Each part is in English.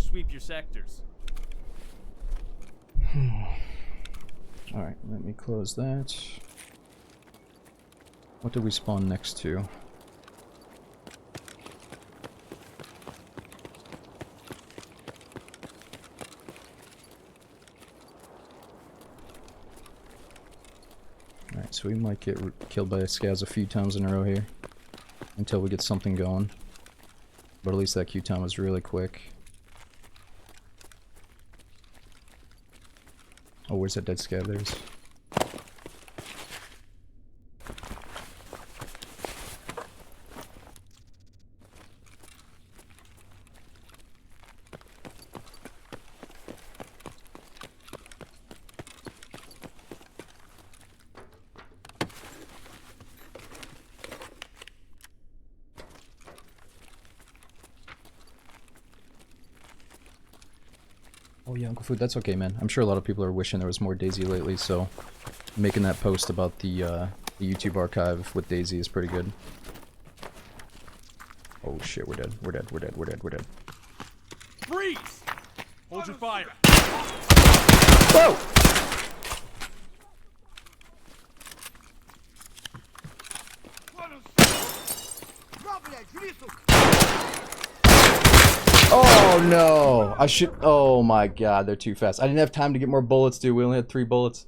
sweep your sectors. Alright, let me close that. What did we spawn next to? Alright, so we might get killed by scavs a few times in a row here. Until we get something going. But at least that Q time was really quick. Oh, where's that dead scav? There's. Oh yeah, Uncle Food, that's okay, man. I'm sure a lot of people are wishing there was more DayZ lately, so making that post about the YouTube archive with DayZ is pretty good. Oh shit, we're dead. We're dead. We're dead. We're dead. We're dead. Freeze! Hold your fire. Whoa! Oh no! I should. Oh my god, they're too fast. I didn't have time to get more bullets, dude. We only had 3 bullets.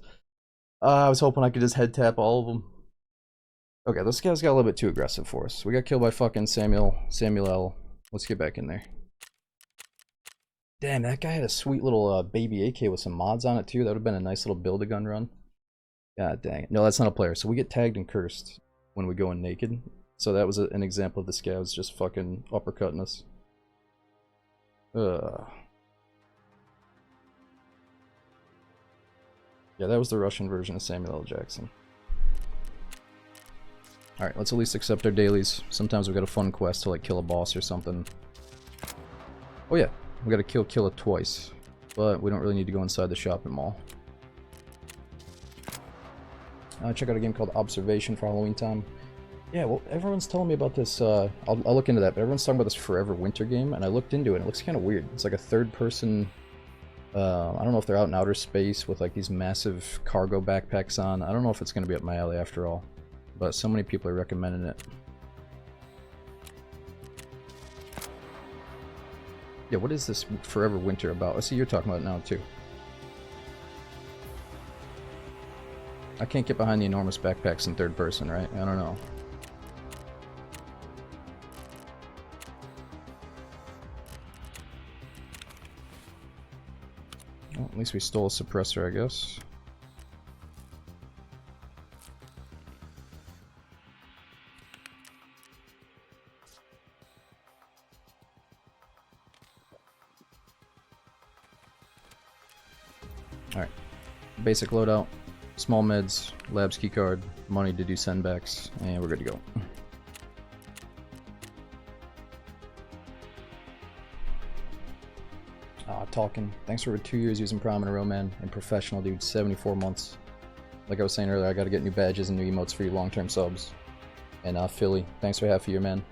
I was hoping I could just head tap all of them. Okay, this guy's got a little bit too aggressive for us. We got killed by fucking Samuel L. Let's get back in there. Damn, that guy had a sweet little baby AK with some mods on it too. That would have been a nice little build-a-gun run. God dang it. No, that's not a player. So we get tagged and cursed when we go in naked. So that was an example of the scavs just fucking uppercutting us. Yeah, that was the Russian version of Samuel L. Jackson. Alright, let's at least accept our dailies. Sometimes we got a fun quest to like kill a boss or something. Oh yeah, we gotta kill it twice. But we don't really need to go inside the shopping mall. Check out a game called Observation for Halloween time. Yeah, well, everyone's telling me about this, I'll look into that, but everyone's talking about this Forever Winter game, and I looked into it, and it looks kind of weird. It's like a third-person, I don't know if they're out in outer space with, like, these massive cargo backpacks on. I don't know if it's going to be up my alley after all, but so many people are recommending it. Yeah, what is this Forever Winter about? I see you're talking about it now, too. I can't get behind the enormous backpacks in third person, right? I don't know. Well, at least we stole a suppressor, I guess. Alright. Basic loadout. Small meds, labs keycard, money to do sendbacks, and we're good to go. Talking. Thanks for 2 years using Prime in a row, man. And professional, dude. 74 months. Like I was saying earlier, I gotta get new badges and new emotes for your long-term subs. And Philly, thanks for half a year, man.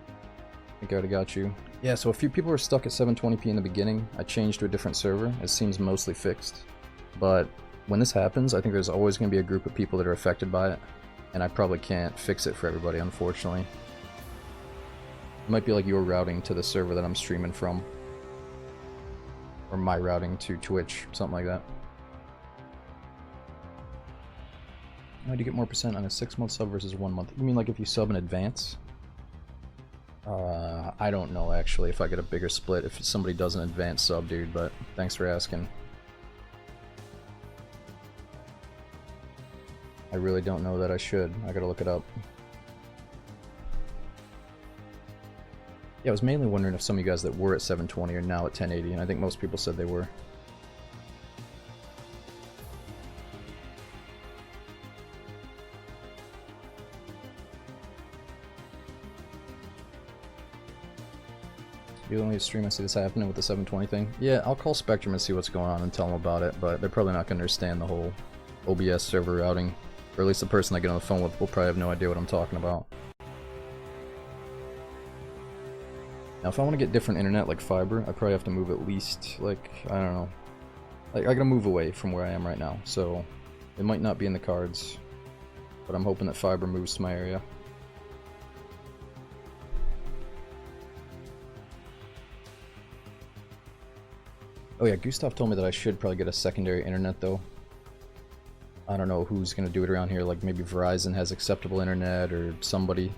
I think I already got you. Yeah, so a few people were stuck at 720p in the beginning. I changed to a different server. It seems mostly fixed. But when this happens, I think there's always going to be a group of people that are affected by it. And I probably can't fix it for everybody, unfortunately. It might be like your routing to the server that I'm streaming from. Or my routing to Twitch, something like that. How do you get more percent on a 6-month sub versus 1 month? You mean like if you sub in advance? I don't know actually if I get a bigger split if somebody does an advance sub, dude, but thanks for asking. I really don't know that I should. I gotta look it up. Yeah, I was mainly wondering if some of you guys that were at 720 are now at 1080, and I think most people said they were. You only stream and see this happening with the 720 thing? Yeah, I'll call Spectrum and see what's going on and tell them about it, but they're probably not going to understand the whole OBS server routing. Or at least the person I get on the phone with will probably have no idea what I'm talking about. Now, if I want to get different internet like fiber, I probably have to move at least, like, I don't know. Like, I gotta move away from where I am right now, so it might not be in the cards. But I'm hoping that fiber moves to my area. Oh yeah, Gustav told me that I should probably get a secondary internet though. I don't know who's gonna do it around here, like maybe Verizon has acceptable internet or somebody.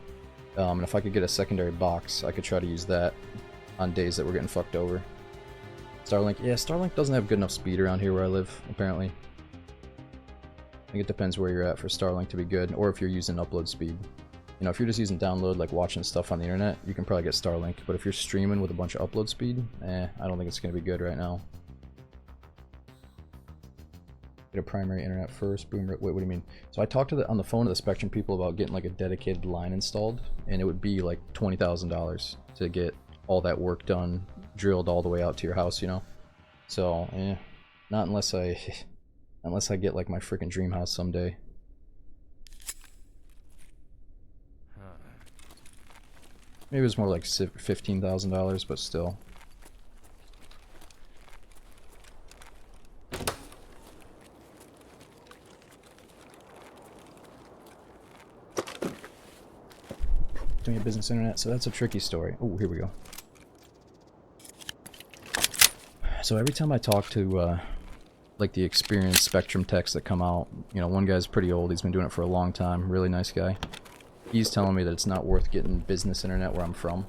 And if I could get a secondary box, I could try to use that on days that we're getting fucked over. Starlink, yeah, Starlink doesn't have good enough speed around here where I live, apparently. I think it depends where you're at for Starlink to be good, or if you're using upload speed. You know, if you're just using download, like watching stuff on the internet, you can probably get Starlink. But if you're streaming with a bunch of upload speed, I don't think it's going to be good right now. Get a primary internet first. Boom. Wait, what do you mean? So I talked to on the phone to the Spectrum people about getting like a dedicated line installed, and it would be like $20,000 to get all that work done, drilled all the way out to your house, you know? So, not unless I get like my freaking dream house someday. Maybe it's more like $15,000, but still. Doing a business internet, so that's a tricky story. Oh, here we go. So every time I talk to like the experienced Spectrum techs that come out, you know, one guy's pretty old, he's been doing it for a long time, really nice guy. He's telling me that it's not worth getting business internet where I'm from,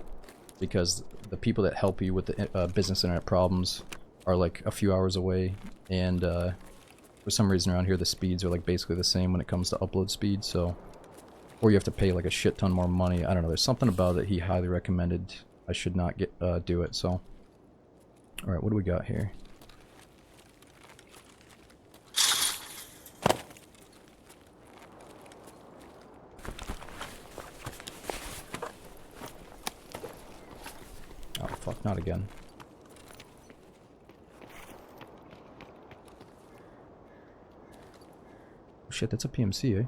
because the people that help you with the business internet problems are like a few hours away, and for some reason around here the speeds are like basically the same when it comes to upload speed, so... Or you have to pay like a shit ton more money. I don't know, there's something about it he highly recommended I should not do it, so... Alright, what do we got here? Oh fuck, not again. Oh shit, that's a PMC, eh?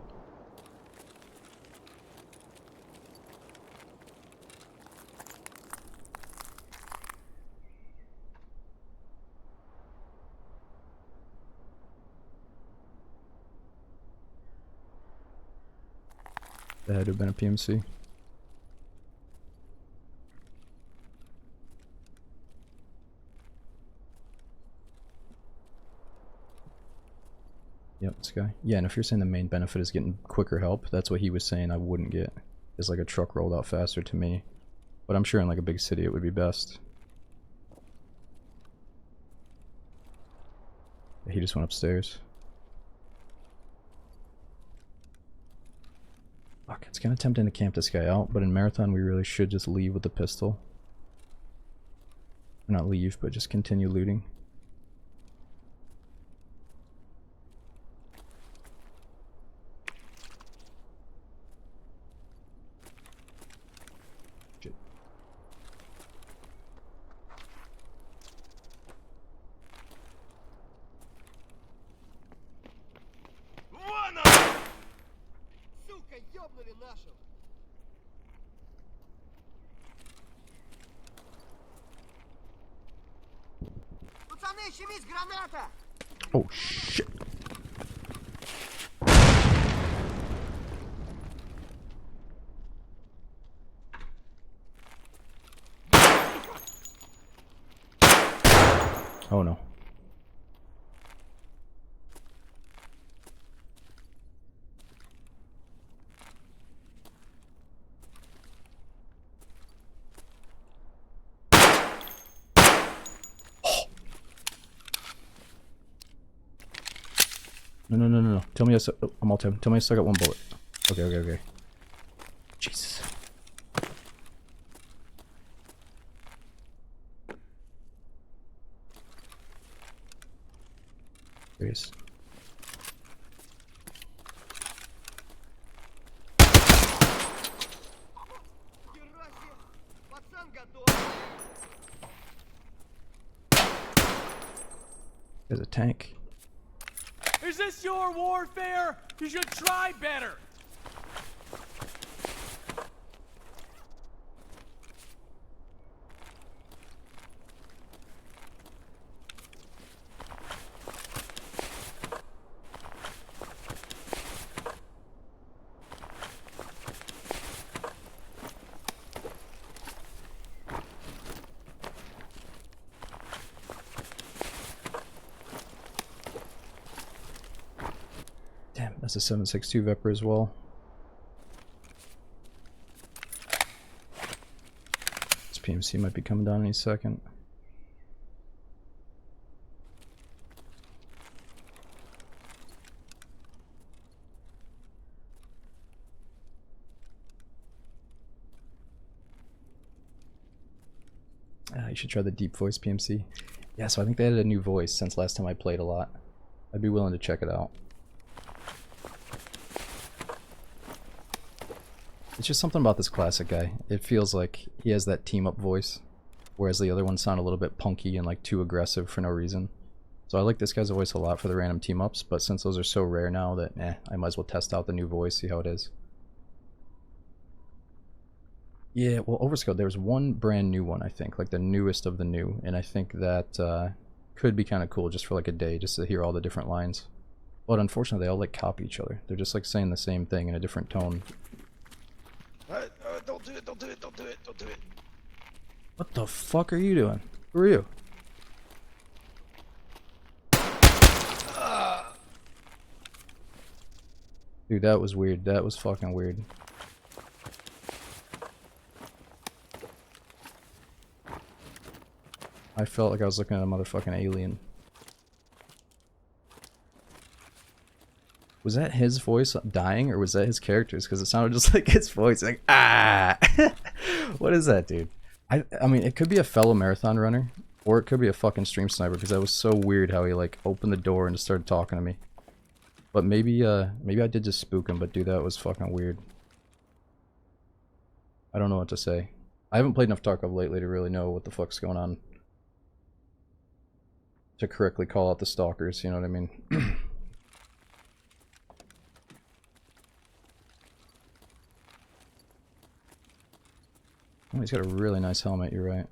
That had to have been a PMC. Yep, this guy. Yeah, and if you're saying the main benefit is getting quicker help, that's what he was saying I wouldn't get. Is like a truck rolled out faster to me. But I'm sure in like a big city it would be best. He just went upstairs. Fuck, it's kind of tempting to camp this guy out, but in Marathon we really should just leave with the pistol. Or not leave, but just continue looting. Shit. Сука, ёбнули нашу! Пацаны, щемись, граната! Oh shit. Oh no. No. Tell me I'm all time. Tell me I still got one bullet. Okay. Jesus. There he is. Пацан готов! There's a tank. Is this your warfare? You should try better. That's a 7.62 Vepr as well. This PMC might be coming down any second. You should try the deep voice PMC. Yeah, so I think they added a new voice since last time I played a lot. I'd be willing to check it out. It's just something about this classic guy. It feels like he has that team up voice, whereas the other ones sound a little bit punky and like too aggressive for no reason. So I like this guy's voice a lot for the random team ups, but since those are so rare now that I might as well test out the new voice, see how it is. Yeah, well, Overscale, there's one brand new one, I think, like the newest of the new, and I think that could be kind of cool just for like a day, just to hear all the different lines. But unfortunately, they all like copy each other. They're just like saying the same thing in a different tone. Don't do it, don't do it, don't do it, don't do it. What the fuck are you doing? Who are you? Dude, that was weird. That was fucking weird. I felt like I was looking at a motherfucking alien. Was that his voice dying, or was that his character's? Because it sounded just like his voice. Like, ah! What is that, dude? I mean, it could be a fellow marathon runner, or it could be a fucking stream sniper, because that was so weird how he, like, opened the door and just started talking to me. But maybe I did just spook him, but dude, that was fucking weird. I don't know what to say. I haven't played enough Tarkov lately to really know what the fuck's going on. To correctly call out the stalkers, you know what I mean? Oh, he's got a really nice helmet, you're right.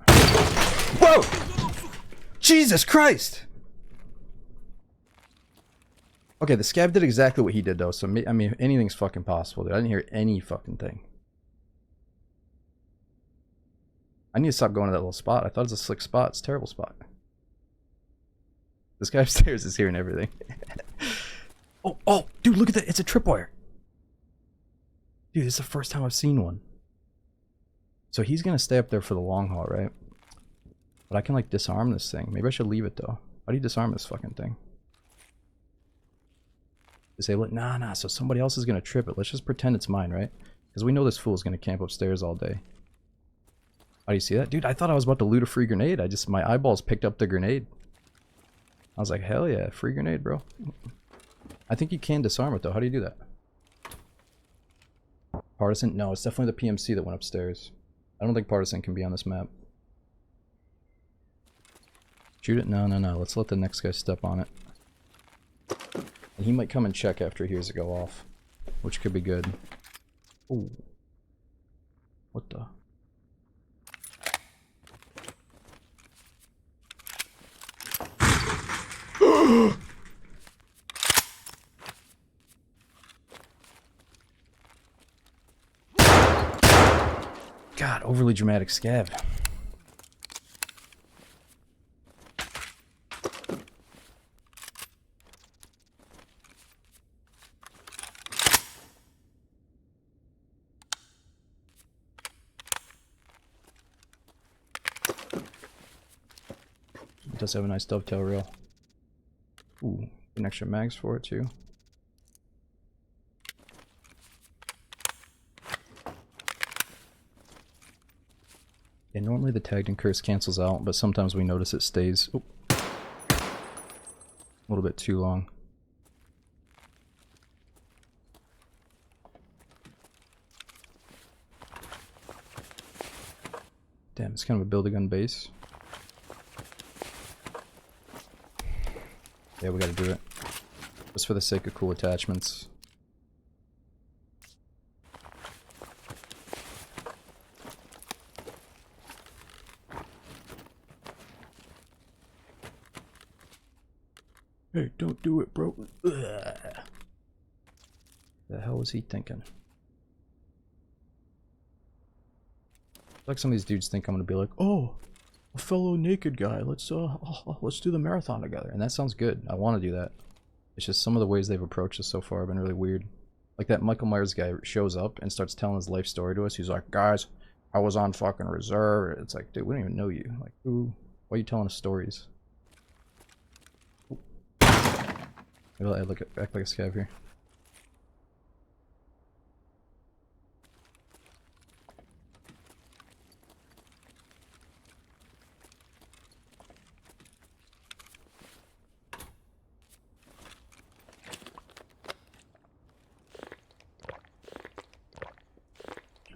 Whoa! Jesus Christ! Okay, the scab did exactly what he did, though, so I mean, anything's fucking possible, dude. I didn't hear any fucking thing. I need to stop going to that little spot. I thought it was a slick spot. It's a terrible spot. This guy upstairs is hearing everything. Oh, dude, look at that. It's a tripwire. Dude, this is the first time I've seen one. So he's going to stay up there for the long haul, right? But I can, like, disarm this thing. Maybe I should leave it, though. How do you disarm this fucking thing? Disable it? Nah, so somebody else is going to trip it. Let's just pretend it's mine, right? Because we know this fool's going to camp upstairs all day. How do you see that? Dude, I thought I was about to loot a free grenade. My eyeballs picked up the grenade. I was like, hell yeah, free grenade, bro. I think you can disarm it, though. How do you do that? Partisan? No, it's definitely the PMC that went upstairs. I don't think Partisan can be on this map. Shoot it? No. Let's let the next guy step on it. And he might come and check after he hears it go off. Which could be good. Ooh. What the... God, overly dramatic scav. It does have a nice dovetail reel. Ooh, an extra mags for it too. Yeah, normally the tagged and cursed cancels out, but sometimes we notice it stays a little bit too long. Damn, it's kind of a build-a-gun base. Yeah, we gotta do it. Just for the sake of cool attachments. Hey, don't do it, bro. Ugh. The hell was he thinking? Like some of these dudes think I'm gonna be like, oh, a fellow naked guy. Let's do the marathon together, and that sounds good. I want to do that. It's just some of the ways they've approached us so far have been really weird. Like that Michael Myers guy shows up and starts telling his life story to us. He's like, guys, I was on fucking reserve. It's like, dude, we don't even know you. Like, who? Why are you telling us stories? Maybe I'll act like a scav here.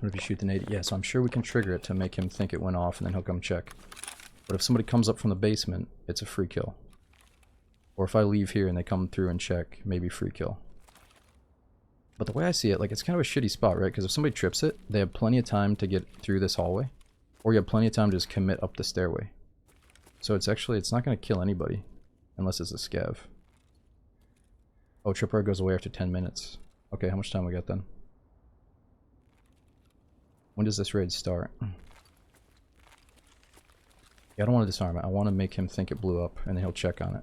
What if you shoot the nade? Yeah, so I'm sure we can trigger it to make him think it went off and then he'll come check. But if somebody comes up from the basement, it's a free kill. Or if I leave here and they come through and check, maybe free kill. But the way I see it, like, it's kind of a shitty spot, right? Because if somebody trips it, they have plenty of time to get through this hallway. Or you have plenty of time to just commit up the stairway. So it's actually, it's not going to kill anybody. Unless it's a scav. Oh, tripwire goes away after 10 minutes. Okay, how much time we got then? When does this raid start? Yeah, I don't want to disarm it. I want to make him think it blew up, and then he'll check on it.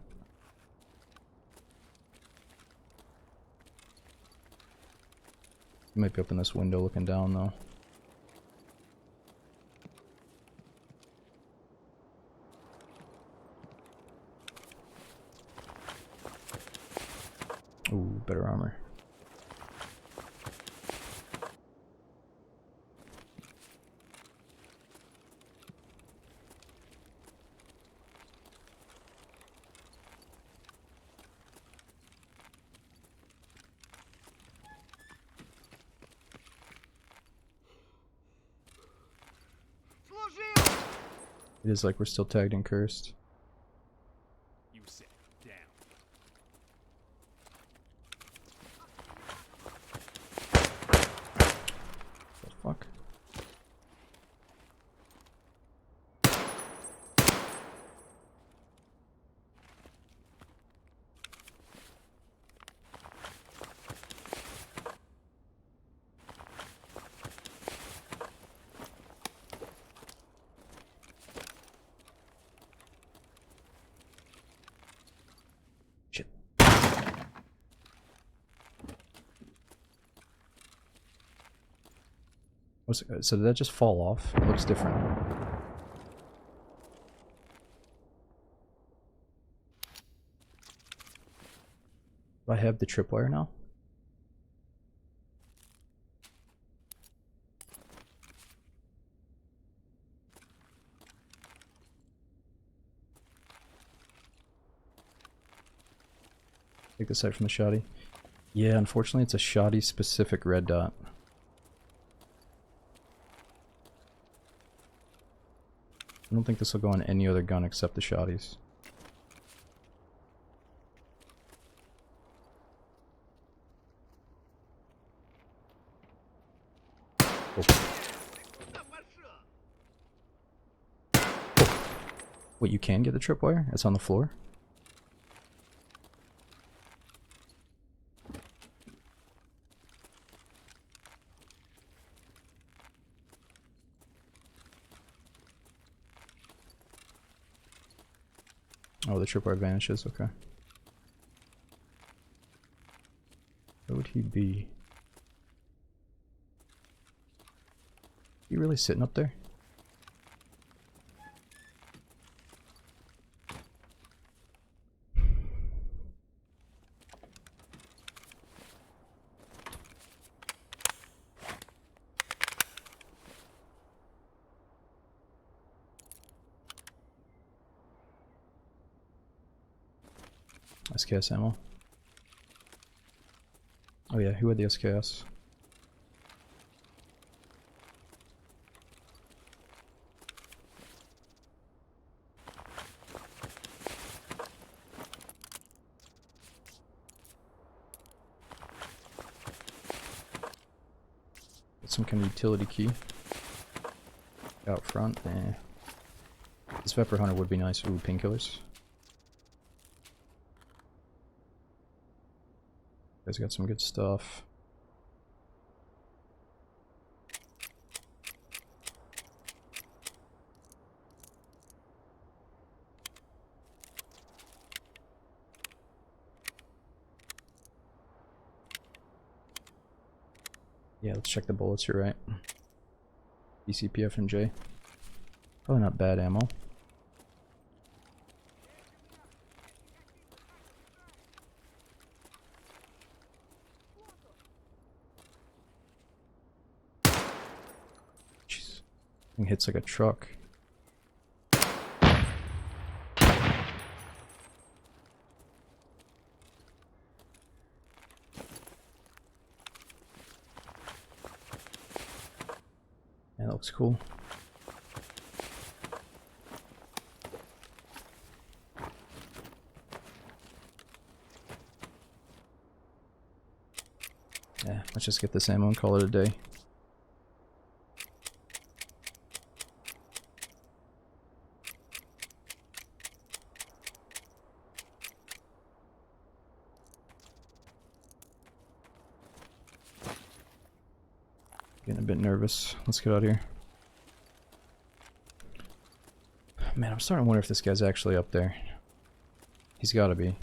He might be up in this window looking down, though. Ooh, better armor. It is like we're still tagged and cursed. You sit down. The fuck? Shit. So did that just fall off? It looks different. Do I have the tripwire now? Take the sight from the shoddy. Yeah, unfortunately it's a shoddy specific red dot. I don't think this will go on any other gun except the shoddies. Oh. Wait, you can get the tripwire? It's on the floor? Oh, the tripwire vanishes, okay. Where would he be? He really sitting up there? SKS ammo. Oh yeah, who had the SKS? Some kind of utility key. Out front, eh. This Vepr Hunter would be nice. Ooh, painkillers. You guys got some good stuff. Yeah, let's check the bullets, you're right. BCPF and J. Probably not bad ammo. Jeez. Thing hits like a truck. Yeah, that looks cool. Yeah, let's just get this ammo and call it a day. Getting a bit nervous. Let's get out of here. Man, I'm starting to wonder if this guy's actually up there. He's gotta be.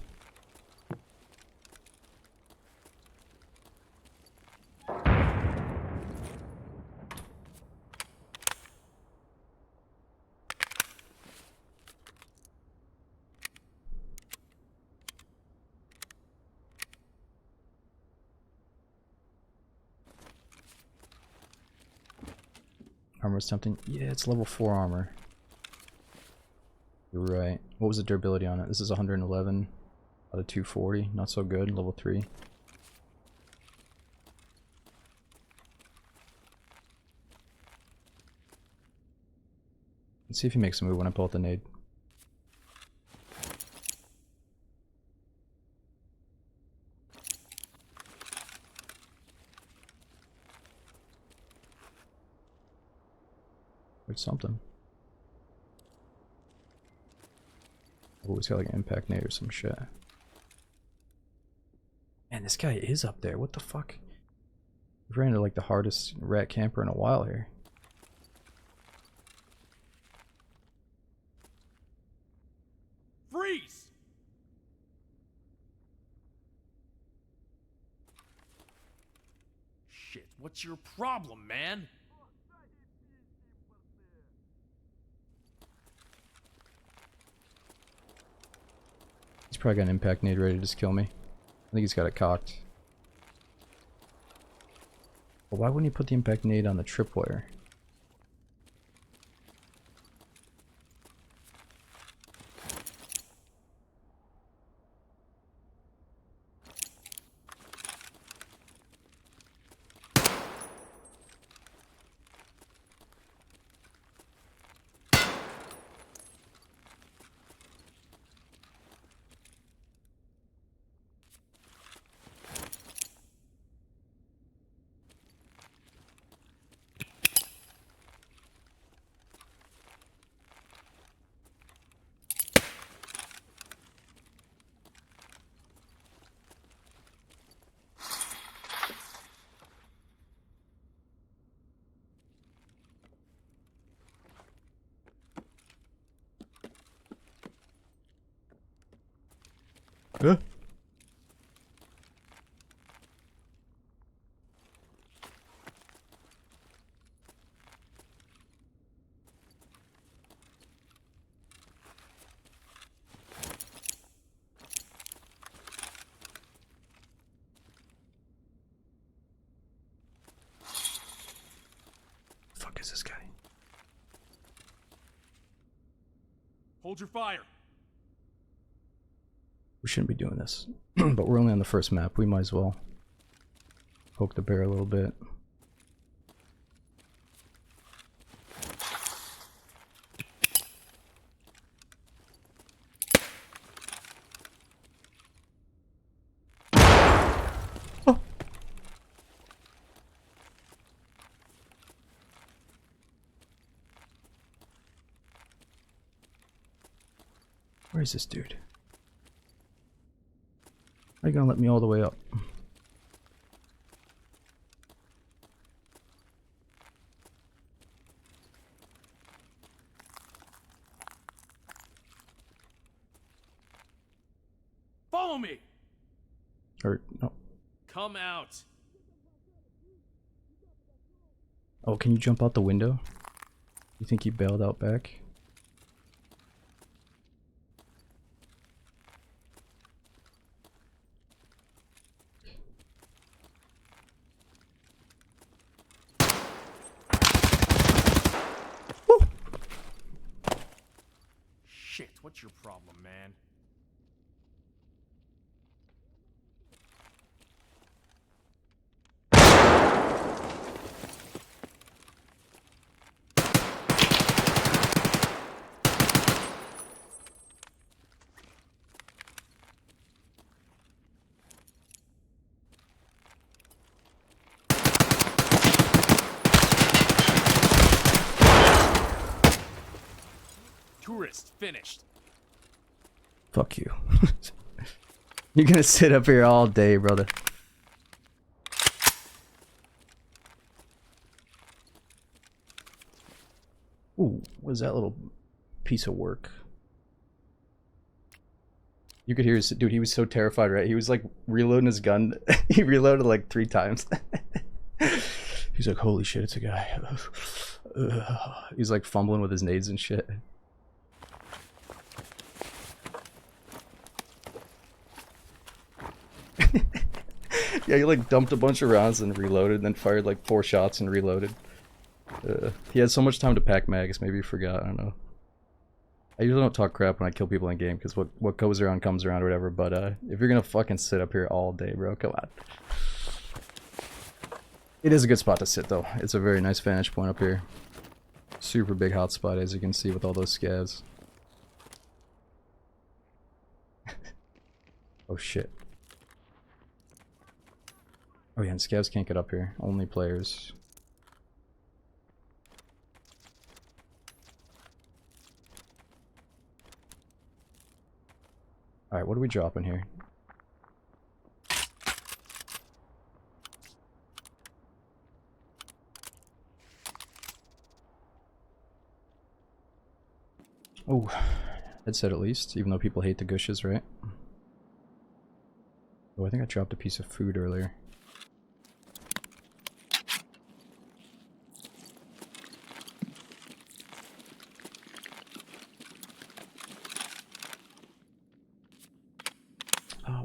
Armor's tempting. Yeah, it's level 4 armor. You're right. What was the durability on it? This is 111 out of 240. Not so good. Level 3. Let's see if he makes a move when I pull out the nade. There's something. Oh, he's got like an impact nade or some shit. Man, this guy is up there. What the fuck? We ran into like the hardest rat camper in a while here. Freeze! Shit, what's your problem, man? He's probably got an impact nade ready to just kill me. I think he's got it cocked. But why wouldn't he put the impact nade on the tripwire? Huh? The fuck is this guy? Hold your fire. We shouldn't be doing this. But we're only on the first map. We might as well poke the bear a little bit. Oh. Where is this dude? Are you gonna let me all the way up? Follow me! Or no. Come out. Oh, can you jump out the window? You think he bailed out back? Shit, what's your problem, man? Tourist finished. Fuck you. You're gonna sit up here all day, brother. Ooh, what is that little piece of work? You could hear his dude, he was so terrified, right? He was like reloading his gun. He reloaded like 3 times. He's like, holy shit, it's a guy. He's like fumbling with his nades and shit. Yeah, he like dumped a bunch of rounds and reloaded, and then fired like 4 shots and reloaded. He had so much time to pack mags, maybe he forgot, I don't know. I usually don't talk crap when I kill people in game, because what goes around comes around or whatever, but if you're gonna fucking sit up here all day, bro, come on. It is a good spot to sit though. It's a very nice vantage point up here. Super big hot spot, as you can see, with all those scavs. Oh shit. Oh yeah, and scavs can't get up here. Only players. Alright, what are we dropping here? Oh, headset at least, even though people hate the gushes, right? Oh, I think I dropped a piece of food earlier.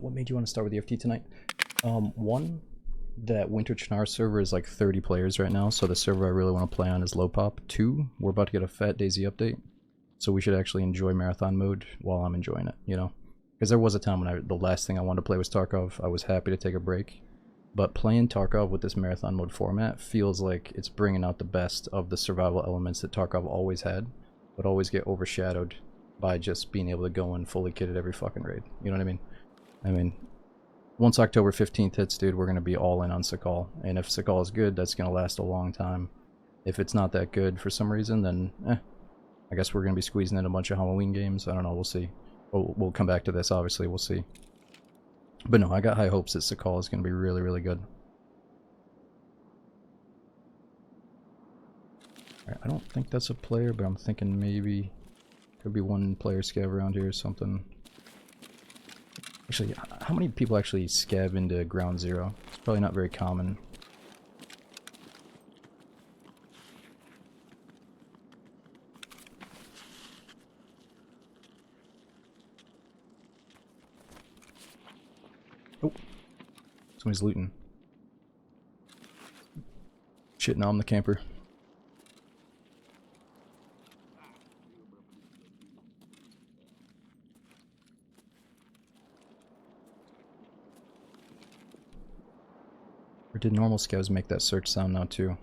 What made you want to start with the FT tonight? One, that Winter Chinar server is like 30 players right now, so the server I really want to play on is low pop. 2, we're about to get a Fat Daisy update, so we should actually enjoy marathon mode while I'm enjoying it, you know? Because there was a time when the last thing I wanted to play was Tarkov. I was happy to take a break, but playing Tarkov with this marathon mode format feels like it's bringing out the best of the survival elements that Tarkov always had, but always get overshadowed by just being able to go in fully kitted every fucking raid. You know what I mean? I mean, once October 15th hits, dude, we're going to be all in on Sakal. And if Sakal is good, that's going to last a long time. If it's not that good for some reason, then, I guess we're going to be squeezing in a bunch of Halloween games. I don't know, we'll see. We'll come back to this, obviously, we'll see. But no, I got high hopes that Sakal is going to be really, really good. Alright, I don't think that's a player, but I'm thinking maybe could be one player scav around here or something. Actually, how many people actually scav into ground zero? It's probably not very common. Oh, somebody's looting. Shit, now I'm the camper. Or did normal scavs make that search sound now too?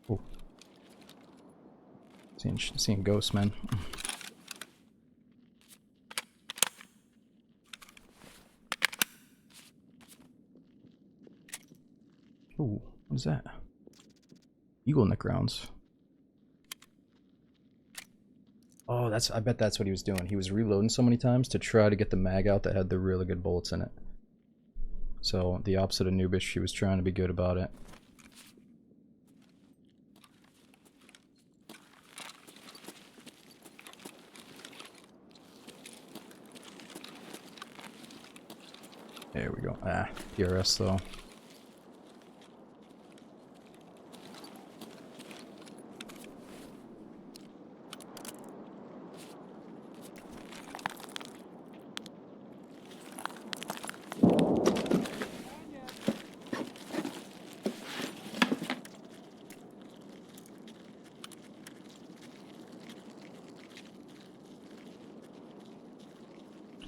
Oh. Seeing ghosts, man. Ooh, what is that? Eagle neck rounds. Oh, I bet that's what he was doing. He was reloading so many times to try to get the mag out that had the really good bullets in it. So, the opposite of noobish, he was trying to be good about it. There we go. Ah, PRS though.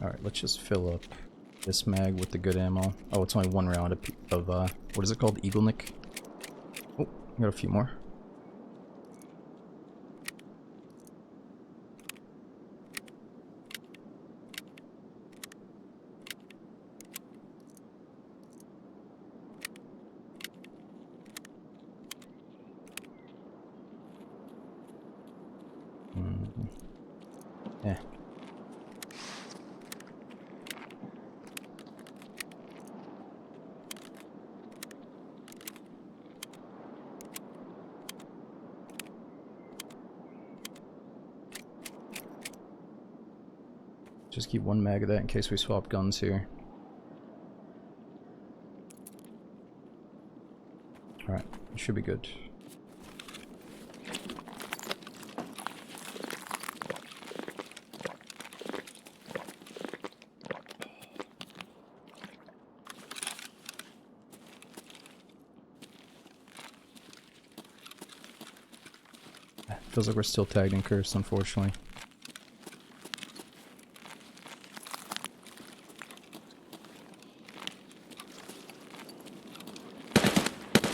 Alright, let's just fill up this mag with the good ammo. Oh, it's only 1 round of what is it called? Eagle Nick? Oh, got a few more. Yeah. Just keep 1 mag of that in case we swap guns here. Alright, it should be good. Feels like we're still tagged and cursed, unfortunately.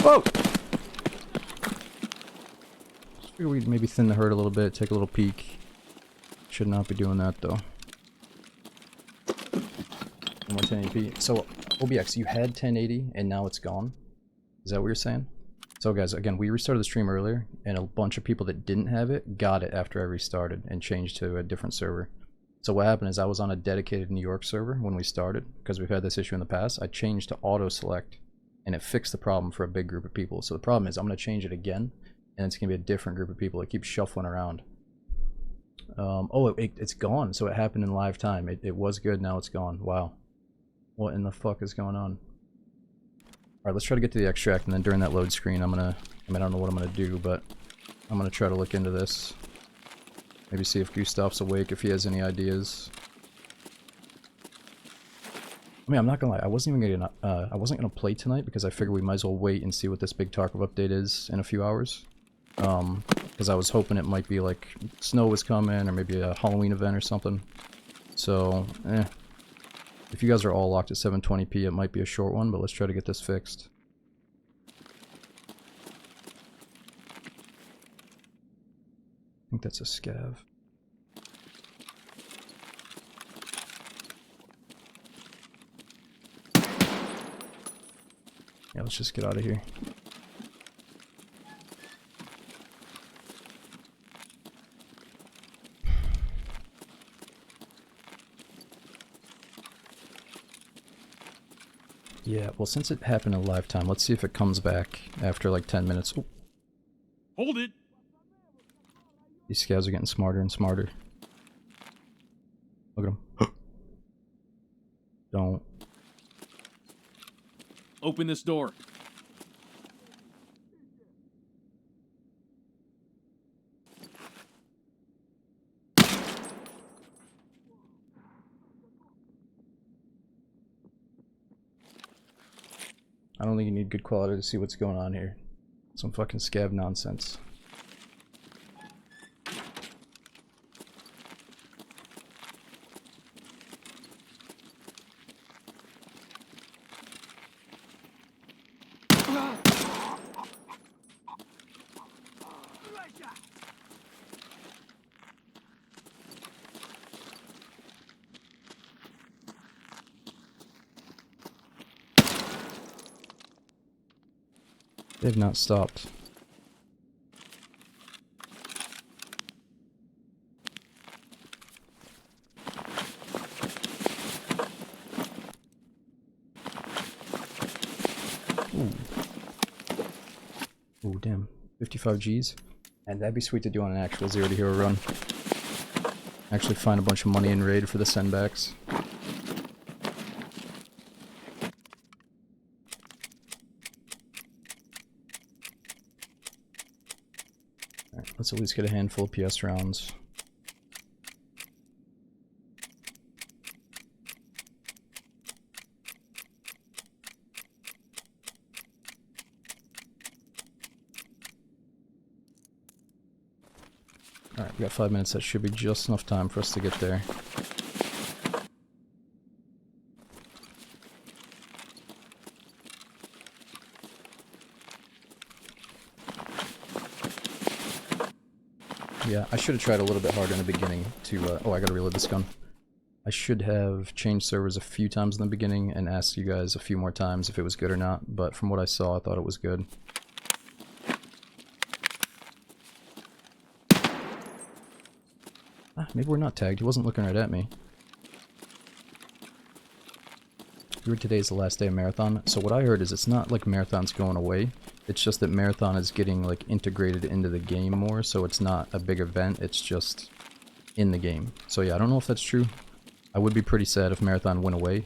Whoa! Just figure we'd maybe thin the herd a little bit, take a little peek. Should not be doing that though. More 1080p. So, OBX, you had 1080 and now it's gone? Is that what you're saying? So guys, again, we restarted the stream earlier, and a bunch of people that didn't have it got it after I restarted and changed to a different server. So what happened is I was on a dedicated New York server when we started, because we've had this issue in the past. I changed to auto-select, and it fixed the problem for a big group of people. So the problem is I'm going to change it again, and it's going to be a different group of people. It keeps shuffling around. It's gone, so it happened in live time. It was good, now it's gone. Wow. What in the fuck is going on? Alright, let's try to get to the extract, and then during that load screen, I don't know what I'm gonna do, but I'm gonna try to look into this. Maybe see if Gustav's awake, if he has any ideas. I mean, I'm not gonna lie, I wasn't gonna play tonight because I figured we might as well wait and see what this big Tarkov update is in a few hours. Because I was hoping it might be like snow was coming, or maybe a Halloween event or something. So, if you guys are all locked at 720p, it might be a short one, but let's try to get this fixed. I think that's a scav. Yeah, let's just get out of here. Yeah, well, since it happened in live time, let's see if it comes back after like 10 minutes. Ooh. Hold it! These scavs are getting smarter and smarter. Look at them. Don't. Open this door. I don't think you need good quality to see what's going on here. Some fucking scav nonsense. They've not stopped. Ooh. Ooh, damn. 55 Gs. And that'd be sweet to do on an actual 0 to hero run. Actually find a bunch of money in raid for the sendbacks. Alright, let's at least get a handful of PS rounds. Alright, we got 5 minutes. That should be just enough time for us to get there. Yeah, I should have tried a little bit harder in the beginning to, oh, I gotta reload this gun. I should have changed servers a few times in the beginning and asked you guys a few more times if it was good or not, but from what I saw, I thought it was good. Ah, maybe we're not tagged. He wasn't looking right at me. You heard today's the last day of Marathon. So what I heard is it's not like Marathon's going away. It's just that Marathon is getting like integrated into the game more, so it's not a big event, it's just in the game. So yeah, I don't know if that's true. I would be pretty sad if Marathon went away.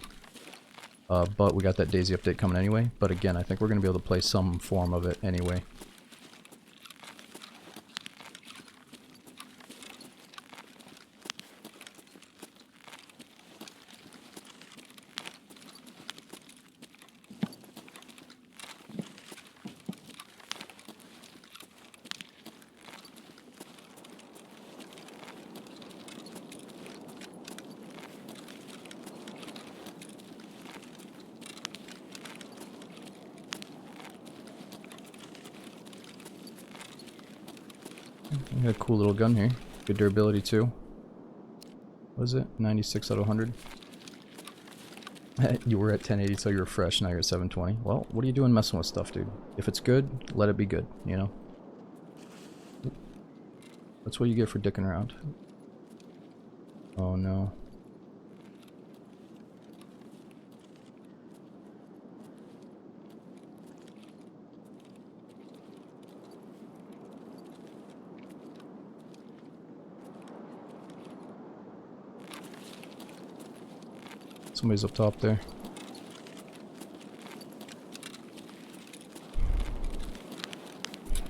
But we got that Daisy update coming anyway. But again, I think we're going to be able to play some form of it anyway. I got a cool little gun here. Good durability too. What is it? 96 out of 100? You were at 1080 till you were fresh, now you're at 720. Well, what are you doing messing with stuff, dude? If it's good, let it be good, you know? That's what you get for dicking around. Oh no. Somebody's up top there.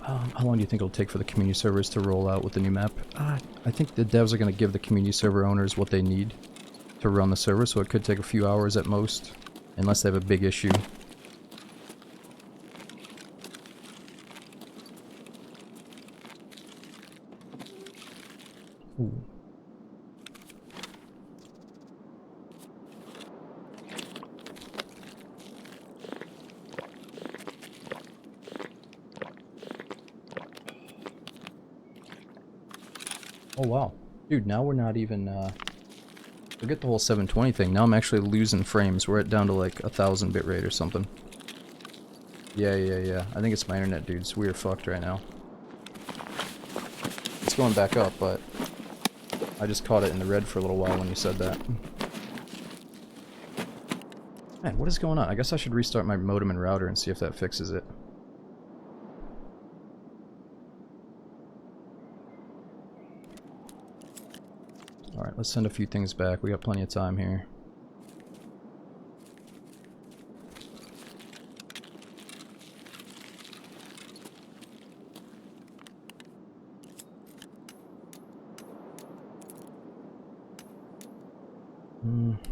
How long do you think it'll take for the community servers to roll out with the new map? I think the devs are going to give the community server owners what they need to run the server, so it could take a few hours at most, unless they have a big issue. Ooh. Oh wow. Dude, now we're not even, forget the whole 720 thing. Now I'm actually losing frames. We're at down to like 1000 bitrate or something. Yeah. I think it's my internet, dudes. We are fucked right now. It's going back up, but I just caught it in the red for a little while when you said that. Man, what is going on? I guess I should restart my modem and router and see if that fixes it. Alright, let's send a few things back. We got plenty of time here.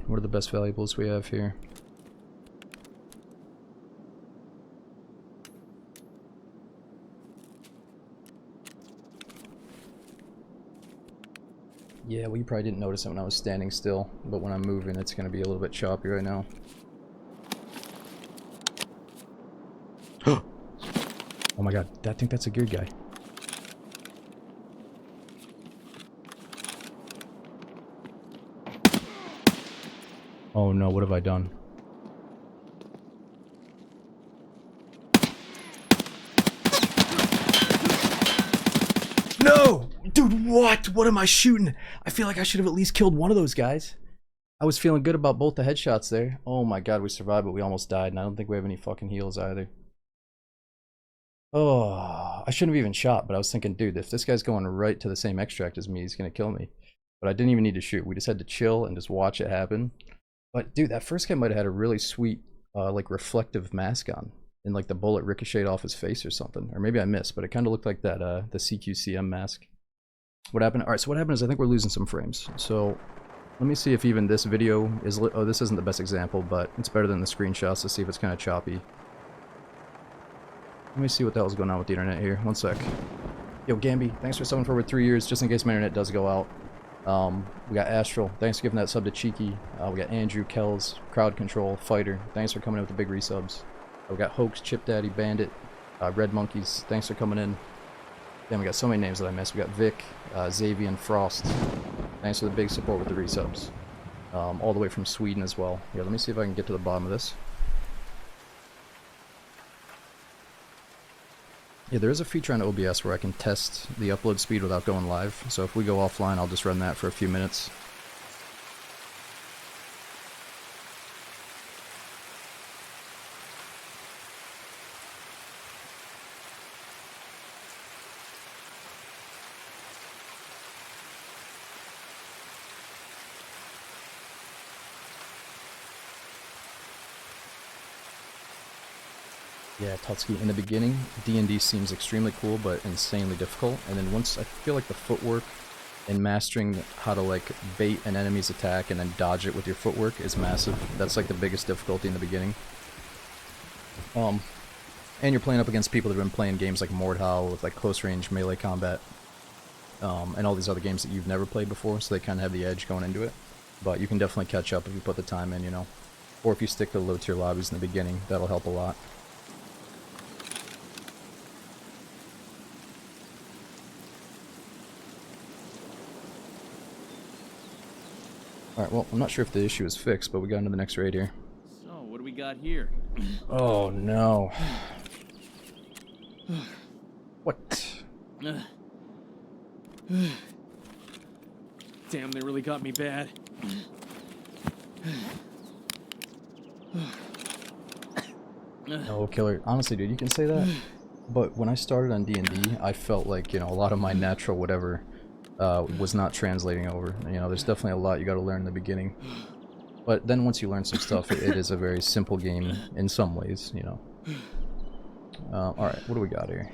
What are the best valuables we have here? Yeah, well, you probably didn't notice it when I was standing still, but when I'm moving, it's going to be a little bit choppy right now. Oh my god, I think that's a good guy. Oh no, what have I done? No! Dude, what? What am I shooting? I feel like I should have at least killed one of those guys. I was feeling good about both the headshots there. Oh my god, we survived, but we almost died, and I don't think we have any fucking heals either. Oh, I shouldn't have even shot, but I was thinking, dude, if this guy's going right to the same extract as me, he's gonna kill me. But I didn't even need to shoot. We just had to chill and just watch it happen. But dude, that first guy might have had a really sweet, like reflective mask on, and like the bullet ricocheted off his face or something. Or maybe I missed, but it kind of looked like that, the CQCM mask. What happened? All right, so what happened is I think we're losing some frames. So let me see if even this video is, oh, this isn't the best example, but it's better than the screenshots to see if it's kind of choppy. Let me see what the hell's going on with the internet here. One sec. Yo, Gamby, thanks for subbing for over 3 years, just in case my internet does go out. We got Astral, thanks for giving that sub to Cheeky. We got Andrew, Kells, Crowd Control, Fighter, thanks for coming in with the big resubs. We got Hoax, Chip Daddy, Bandit, Red Monkeys, thanks for coming in. Damn, we got so many names that I missed. We got Vic, Xavier, and Frost. Thanks for the big support with the resubs. All the way from Sweden as well. Here, let me see if I can get to the bottom of this. Yeah, there is a feature on OBS where I can test the upload speed without going live. So if we go offline, I'll just run that for a few minutes. Yeah, Tutski, in the beginning, D&D seems extremely cool, but insanely difficult. And then once, I feel like the footwork and mastering how to, like, bait an enemy's attack and then dodge it with your footwork is massive. That's, like, the biggest difficulty in the beginning. And you're playing up against people that have been playing games like Mordhau with, like, close-range melee combat. And all these other games that you've never played before, so they kind of have the edge going into it. But you can definitely catch up if you put the time in, you know. Or if you stick to low-tier lobbies in the beginning, that'll help a lot. Alright, well, I'm not sure if the issue is fixed, but we got into the next raid here. So, what do we got here? Oh, no. What? Damn, they really got me bad. No, killer. Honestly, dude, you can say that. But when I started on D&D, I felt like, you know, a lot of my natural whatever was not translating over. You know, there's definitely a lot you gotta learn in the beginning. But then once you learn some stuff, it is a very simple game in some ways, you know. Alright, what do we got here?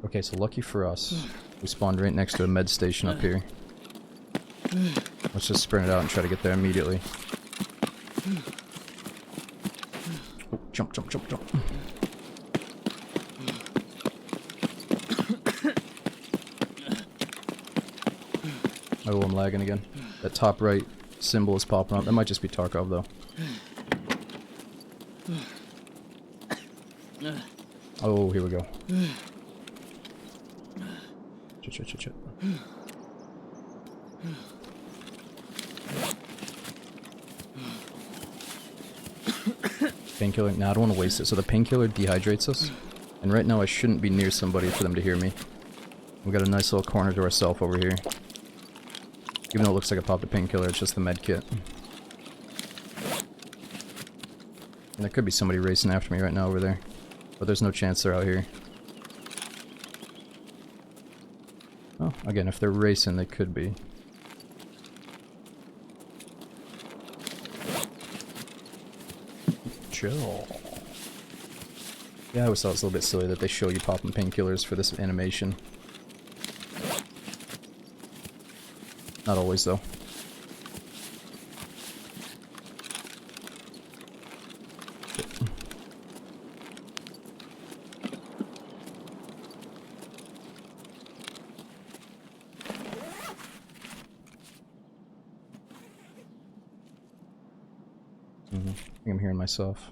Okay, so lucky for us, we spawned right next to a med station up here. Let's just sprint it out and try to get there immediately. Oh, jump, jump, jump, jump. Oh, I'm lagging again. That top right symbol is popping up. That might just be Tarkov, though. Oh, here we go. Shit. Painkiller? Nah, I don't want to waste it. So the painkiller dehydrates us. And right now I shouldn't be near somebody for them to hear me. We got a nice little corner to ourselves over here. Even though it looks like I popped a painkiller, it's just the med kit. And there could be somebody racing after me right now over there. But there's no chance they're out here. Oh, again, if they're racing, they could be. Chill. Yeah, I always thought it was a little bit silly that they show you popping painkillers for this animation. Not always, though. I think I'm hearing myself.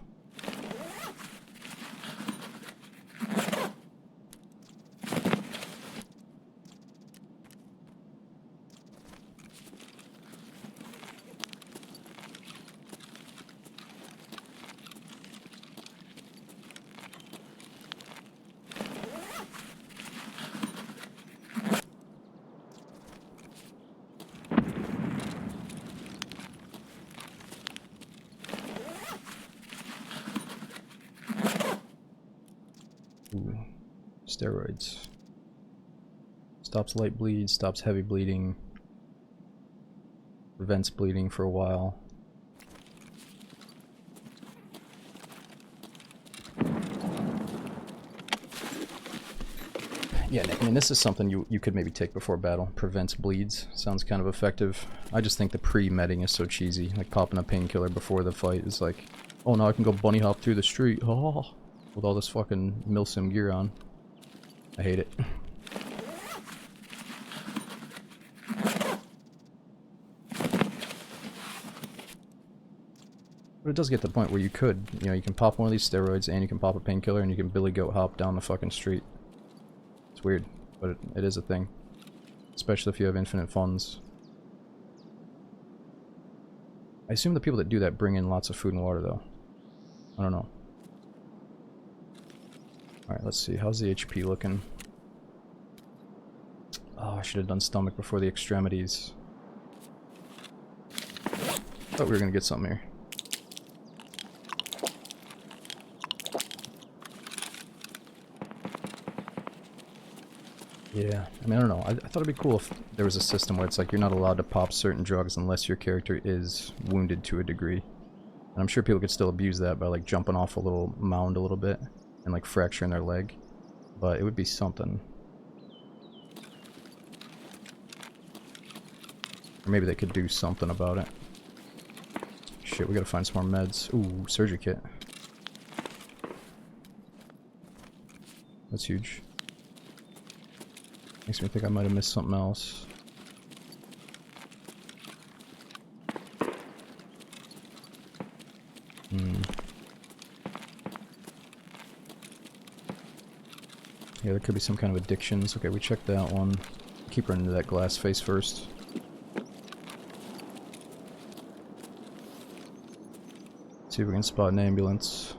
Ooh, steroids. Stops light bleed, stops heavy bleeding, prevents bleeding for a while. Yeah, Nick, I mean, this is something you could maybe take before battle. Prevents bleeds. Sounds kind of effective. I just think the pre-medding is so cheesy. Like, popping a painkiller before the fight is like, oh, now I can go bunny hop through the street. Oh, with all this fucking milsim gear on. I hate it. But it does get to the point where you could, you know, you can pop one of these steroids and you can pop a painkiller and you can Billy Goat hop down the fucking street. It's weird, but it is a thing. Especially if you have infinite funds. I assume the people that do that bring in lots of food and water, though. I don't know. Alright, let's see. How's the HP looking? Oh, I should have done stomach before the extremities. Thought we were gonna get something here. Yeah, I mean, I don't know. I thought it'd be cool if there was a system where it's like you're not allowed to pop certain drugs unless your character is wounded to a degree. And I'm sure people could still abuse that by like jumping off a little mound a little bit and like fracturing their leg. But it would be something. Or maybe they could do something about it. Shit, we gotta find some more meds. Ooh, surgery kit. That's huge. Makes me think I might have missed something else. Yeah, there could be some kind of addictions. Okay, we checked that one. Keep running into that glass face first. See if we can spot an ambulance.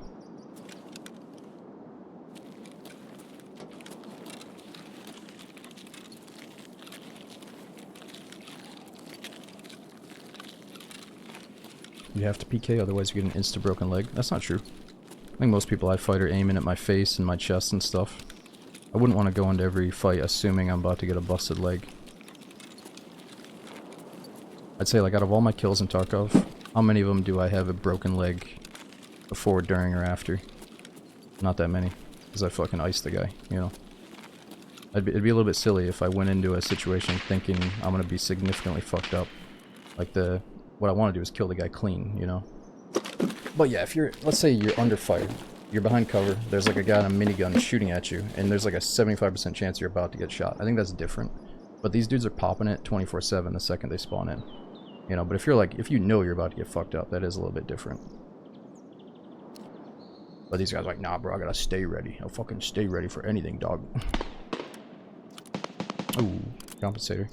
You have to PK, otherwise you get an insta-broken leg. That's not true. I think most people I fight are aiming at my face and my chest and stuff. I wouldn't want to go into every fight assuming I'm about to get a busted leg. I'd say, like, out of all my kills in Tarkov, how many of them do I have a broken leg before, during, or after? Not that many, because I fucking iced the guy, you know? It'd be a little bit silly if I went into a situation thinking I'm gonna be significantly fucked up. Like, what I want to do is kill the guy clean, you know? But yeah, if you're, let's say you're under fire, you're behind cover, there's like a guy on a minigun shooting at you, and there's like a 75% chance you're about to get shot. I think that's different. But these dudes are popping it 24/7 the second they spawn in. You know, but if you're like, if you know you're about to get fucked up, that is a little bit different. But these guys are like, nah bro, I gotta stay ready. I'll fucking stay ready for anything, dog. Ooh, compensator.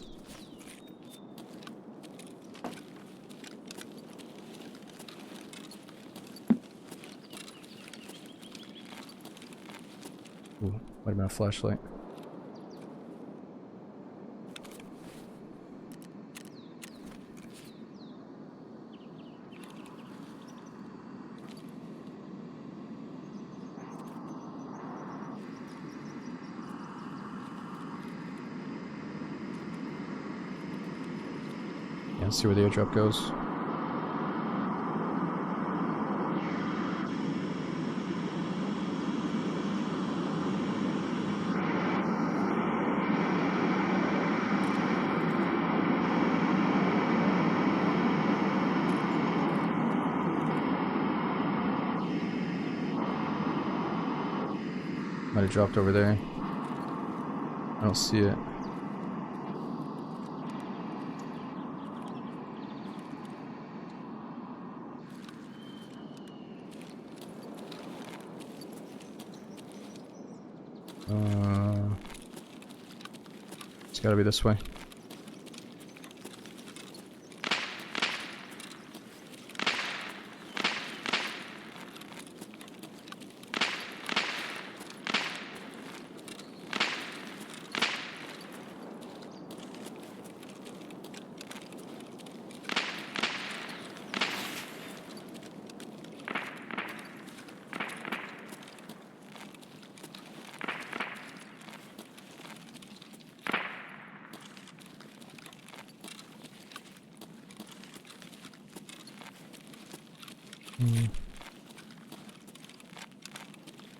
Ooh, might have been a flashlight. Yeah, let's see where the airdrop goes. Might have dropped over there. I don't see it. It's gotta be this way.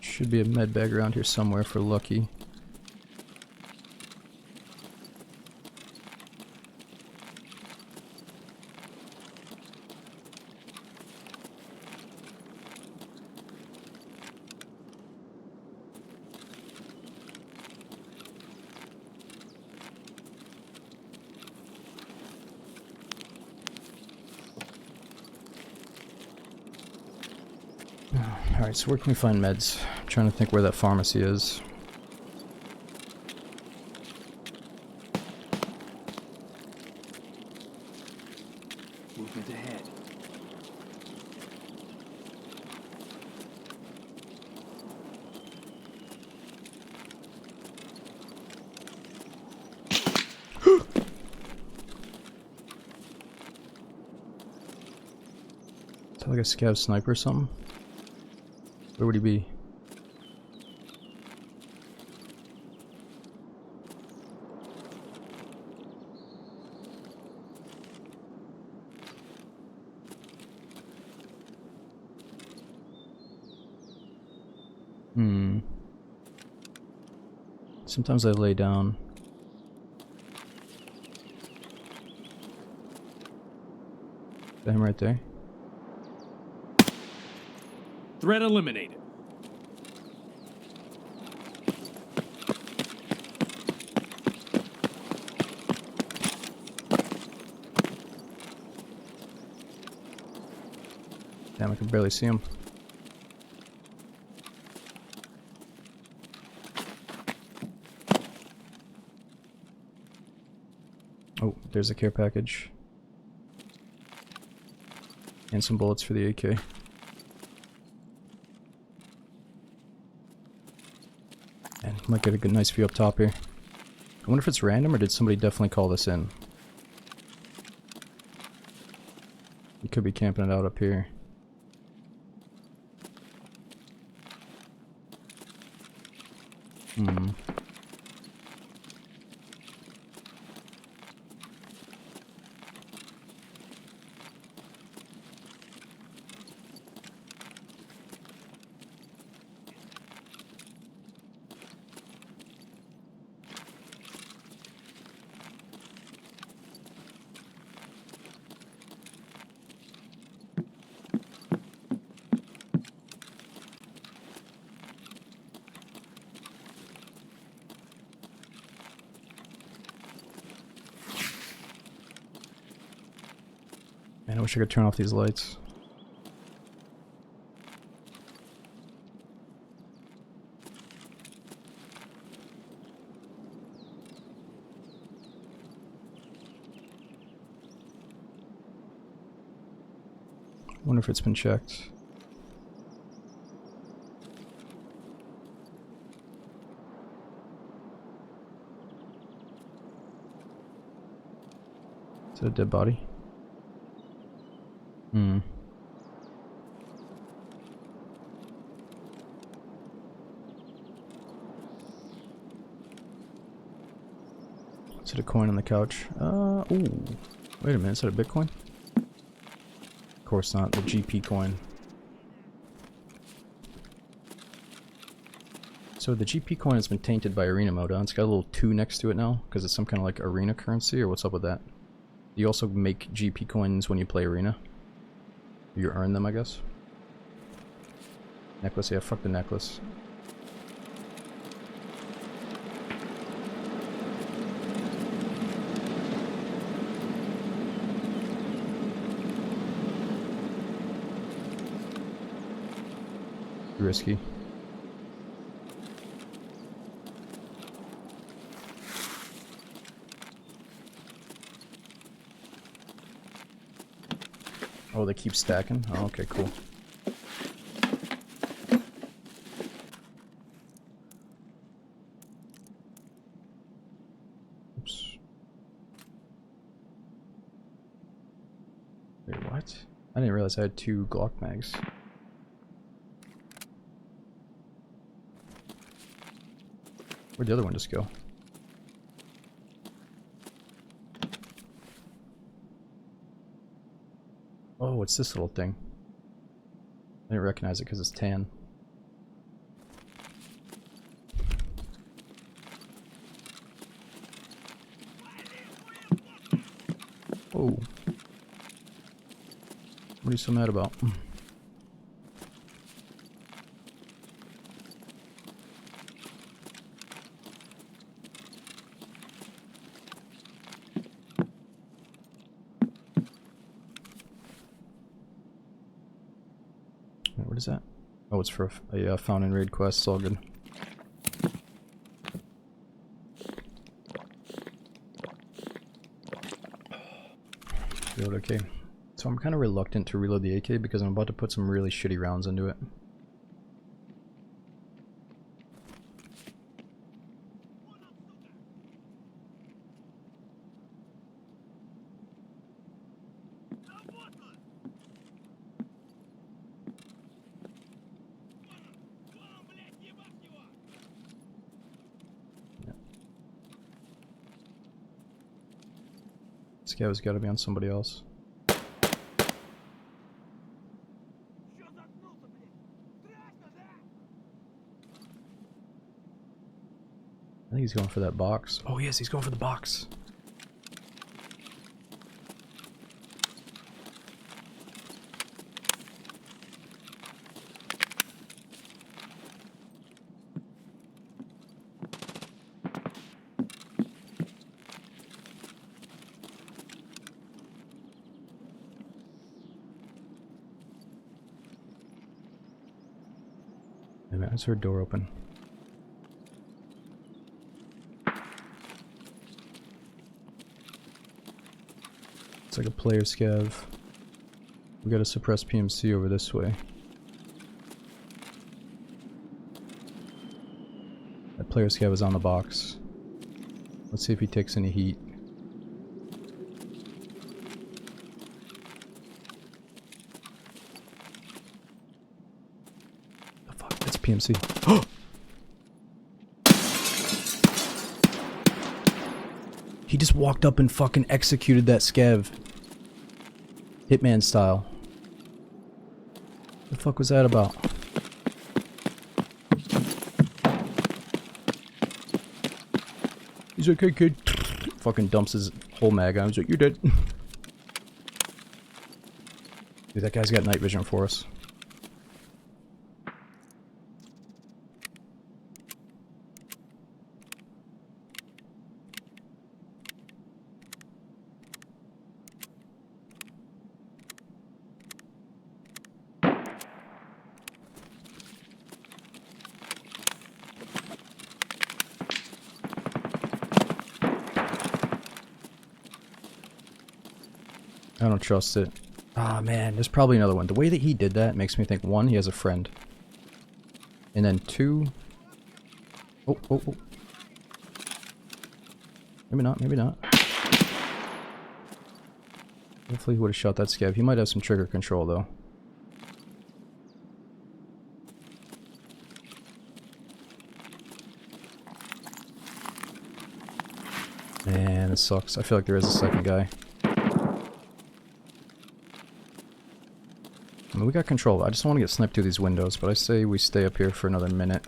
Should be a med bag around here somewhere if we're lucky. Alright, so where can we find meds? I'm trying to think where that pharmacy is. Movement ahead. Is that like a scav sniper or something? Where would he be? Sometimes I lay down. Is that him right there? Threat eliminated. Damn, I can barely see him. Oh, there's a care package. And some bullets for the AK. And might get a good nice view up top here. I wonder if it's random or did somebody definitely call this in? You could be camping it out up here. Man, I wish I could turn off these lights. Wonder if it's been checked. Is that a dead body? Is it a coin on the couch? Ooh. Wait a minute, is that a Bitcoin? Of course not, the GP coin. So the GP coin has been tainted by arena mode, huh? It's got a little 2 next to it now, because it's some kind of like arena currency, or what's up with that? You also make GP coins when you play arena. You earn them, I guess. Necklace, yeah, fuck the necklace. Risky. Oh, they keep stacking? Oh, okay, cool. Oops. Wait, what? I didn't realize I had 2 Glock mags. Where'd the other one just go? Oh, what's this little thing? I didn't recognize it because it's tan. Oh. What are you so mad about? Wait, what is that? Oh, it's for a found and raid quest. It's all good. Reload AK. So I'm kind of reluctant to reload the AK because I'm about to put some really shitty rounds into it. This guy has got to be on somebody else. I think he's going for that box. Oh yes, he's going for the box. Wait a minute, is her door open? It's like a player scav. We gotta suppress PMC over this way. That player scav is on the box. Let's see if he takes any heat. The fuck? That's PMC. Oh! He just walked up and fucking executed that scav. Hitman style. What the fuck was that about? He's like, hey kid. Fucking dumps his whole mag on. He's like, you're dead. Dude, that guy's got night vision for us. I don't trust it. Ah, man, there's probably another one. The way that he did that makes me think, one, he has a friend. And then two... Oh, oh, oh. Maybe not, maybe not. Hopefully he would have shot that scav. He might have some trigger control, though. Man, this sucks. I feel like there is a second guy. I mean, we got control. I just don't want to get sniped through these windows, but I say we stay up here for another minute.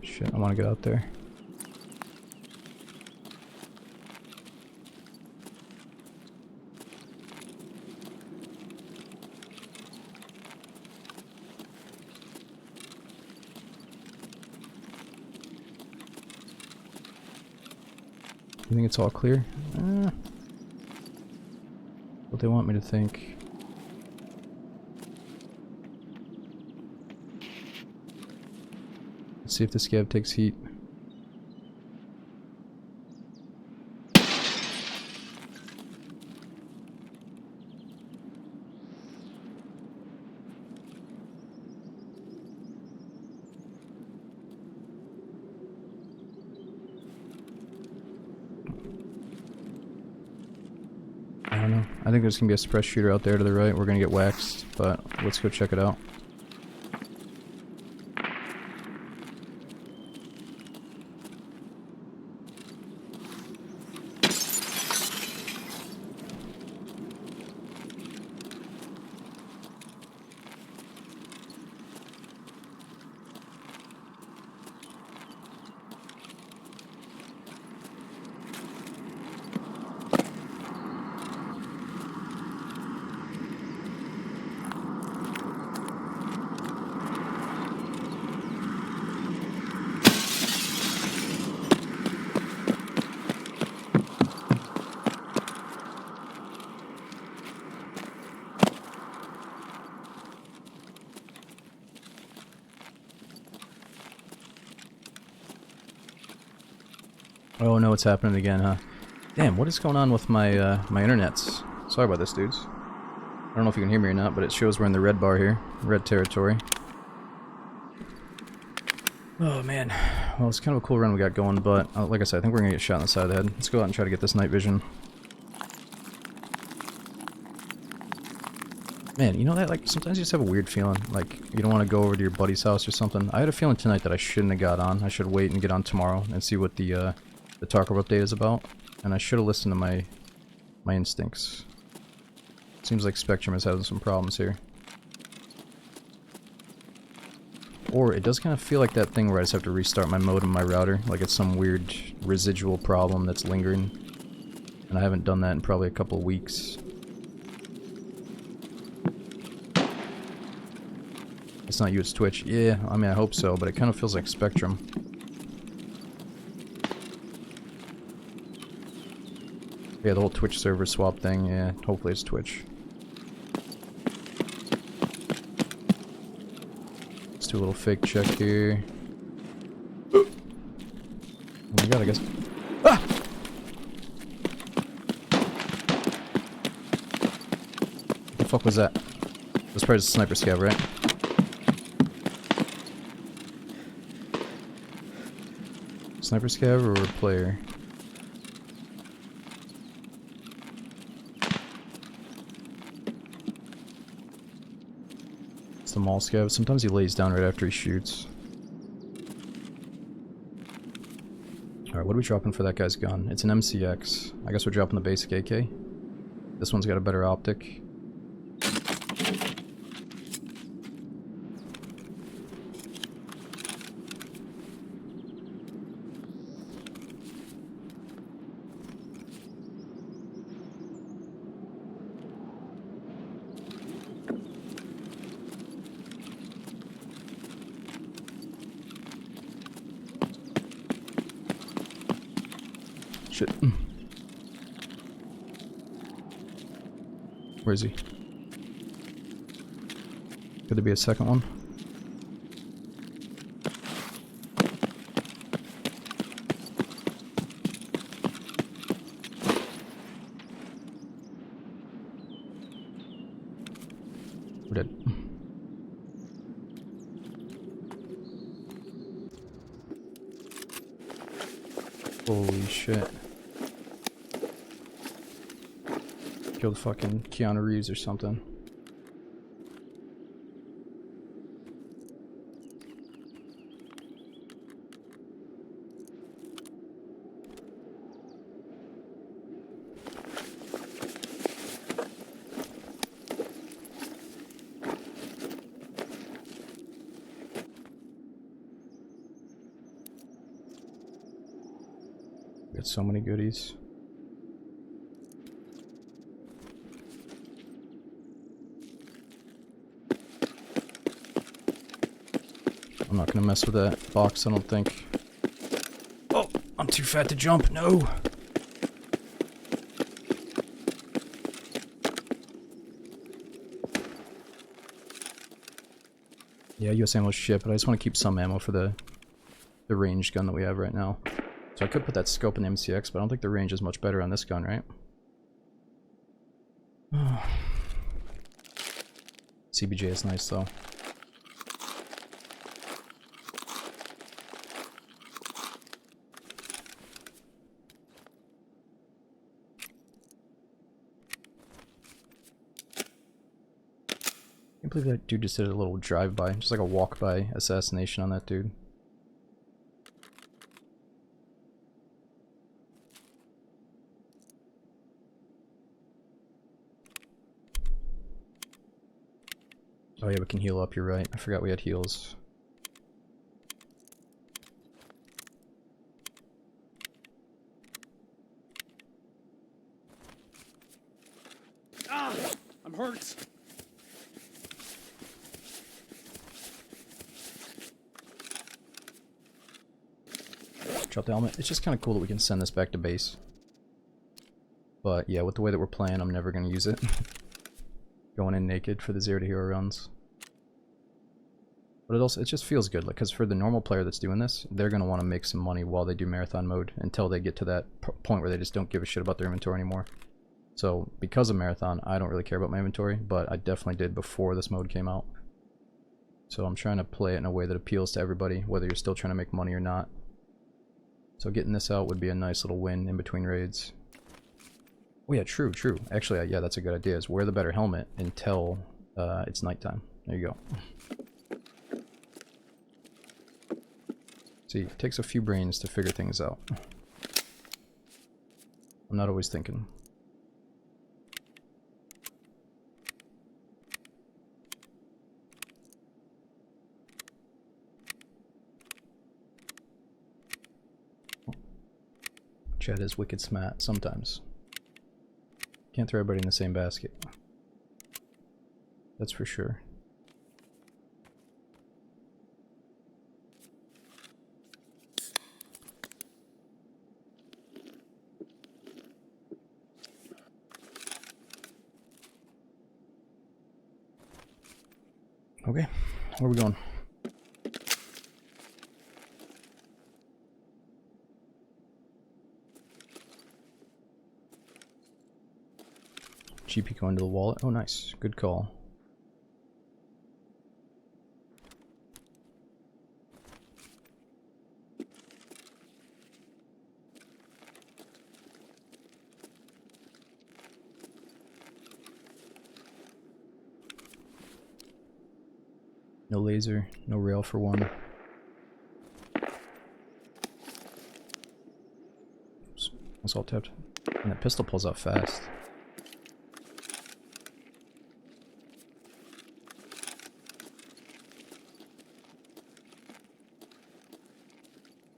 Shit, I want to get out there. You think it's all clear? What they want me to think. Let's see if the scav takes heat. I don't know. I think there's gonna be a suppressed shooter out there to the right. We're gonna get waxed, but let's go check it out. Oh no, it's happening again, huh? Damn, what is going on with my my internets? Sorry about this, dudes. I don't know if you can hear me or not, but it shows we're in the red bar here. Red territory. Oh man. Well, it's kind of a cool run we got going, but like I said, I think we're gonna get shot in the side of the head. Let's go out and try to get this night vision. Man, you know that, like, sometimes you just have a weird feeling, like, you don't want to go over to your buddy's house or something. I had a feeling tonight that I shouldn't have got on. I should wait and get on tomorrow and see what the Tarkov update is about. And I should have listened to my instincts. Seems like Spectrum is having some problems here. Or it does kind of feel like that thing where I just have to restart my modem, my router, like it's some weird residual problem that's lingering. And I haven't done that in probably a couple of weeks. It's not you, it's Twitch. Yeah, I mean, I hope so, but it kind of feels like Spectrum. Yeah, the whole Twitch server swap thing, yeah, hopefully it's Twitch. Let's do a little fake check here. Oh my god, I guess. Ah! What the fuck was that? That's probably just a sniper scav, right? Sniper scav or a player? It's the mall scav. Sometimes he lays down right after he shoots. Alright, what are we dropping for that guy's gun? It's an MCX. I guess we're dropping the basic AK. This one's got a better optic. Shit. Where is he? Could there be a second one? We're dead. Holy shit. Killed fucking Keanu Reeves or something. Got so many goodies. I'm not gonna mess with that box, I don't think. Oh, I'm too fat to jump, no! Yeah, US ammo shit, but I just want to keep some ammo for the ranged gun that we have right now. So I could put that scope in the MCX, but I don't think the range is much better on this gun, right? CBJ is nice though. I can't believe that dude just did a little drive-by, just like a walk-by assassination on that dude. Oh yeah, we can heal up, you're right. I forgot we had heals. Ah! I'm hurt. Drop the helmet. It's just kind of cool that we can send this back to base. But yeah, with the way that we're playing, I'm never going to use it. Going in naked for the 0 to hero runs. But it just feels good, like, because for the normal player that's doing this, they're going to want to make some money while they do marathon mode until they get to that point where they just don't give a shit about their inventory anymore. So because of marathon, I don't really care about my inventory, but I definitely did before this mode came out. So I'm trying to play it in a way that appeals to everybody, whether you're still trying to make money or not. So getting this out would be a nice little win in between raids. Oh yeah, true. Actually, yeah, that's a good idea, is wear the better helmet until it's nighttime. There you go. See, it takes a few brains to figure things out. I'm not always thinking. Chad is wicked smart sometimes. Can't throw everybody in the same basket. That's for sure. Okay, where are we going? GP going to the wallet. Oh, nice. Good call. No laser, no rail for one. Oops, that's all tapped. And that pistol pulls out fast.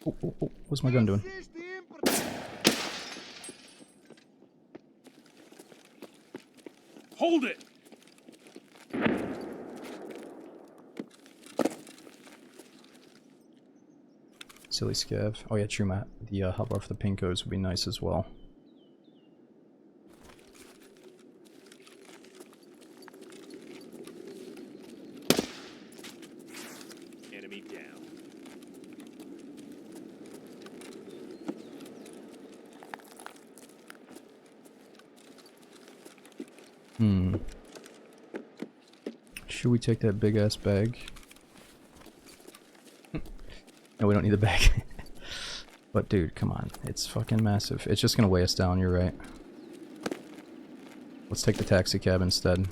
Oh, what's my gun doing? Hold it! Silly scav. Oh yeah, true, Matt. The hotbar for the pinkos would be nice as well. Enemy down. Should we take that big ass bag? No, we don't need the bag. But dude, come on. It's fucking massive. It's just gonna weigh us down, you're right. Let's take the taxi cab instead.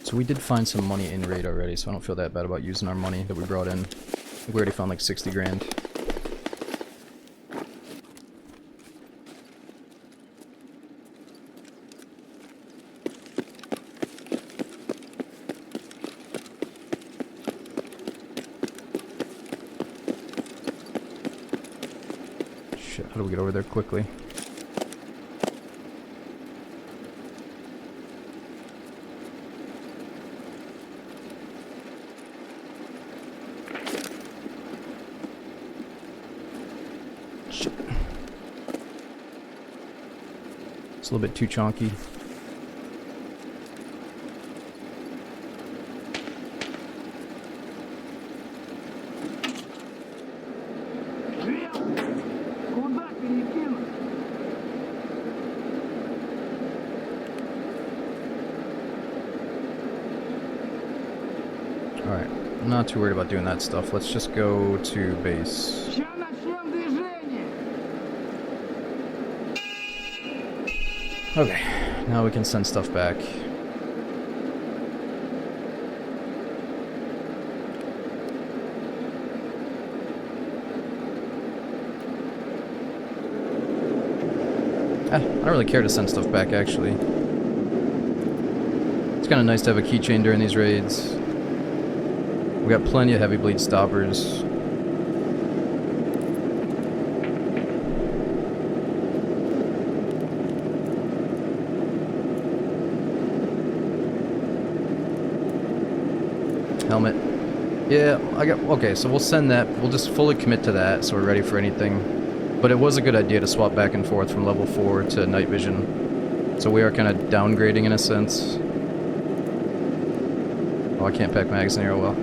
So we did find some money in raid already, so I don't feel that bad about using our money that we brought in. We already found like 60 grand. Shit, how do we get over there quickly? Shit. It's a little bit too chonky. Alright, I'm not too worried about doing that stuff. Let's just go to base. Okay, now we can send stuff back. I don't really care to send stuff back, actually. It's kind of nice to have a keychain during these raids. We got plenty of heavy bleed stoppers. Helmet. Yeah, okay, so we'll send that. We'll just fully commit to that so we're ready for anything. But it was a good idea to swap back and forth from level 4 to night vision. So we are kind of downgrading in a sense. Oh, I can't pack mags in here, oh well.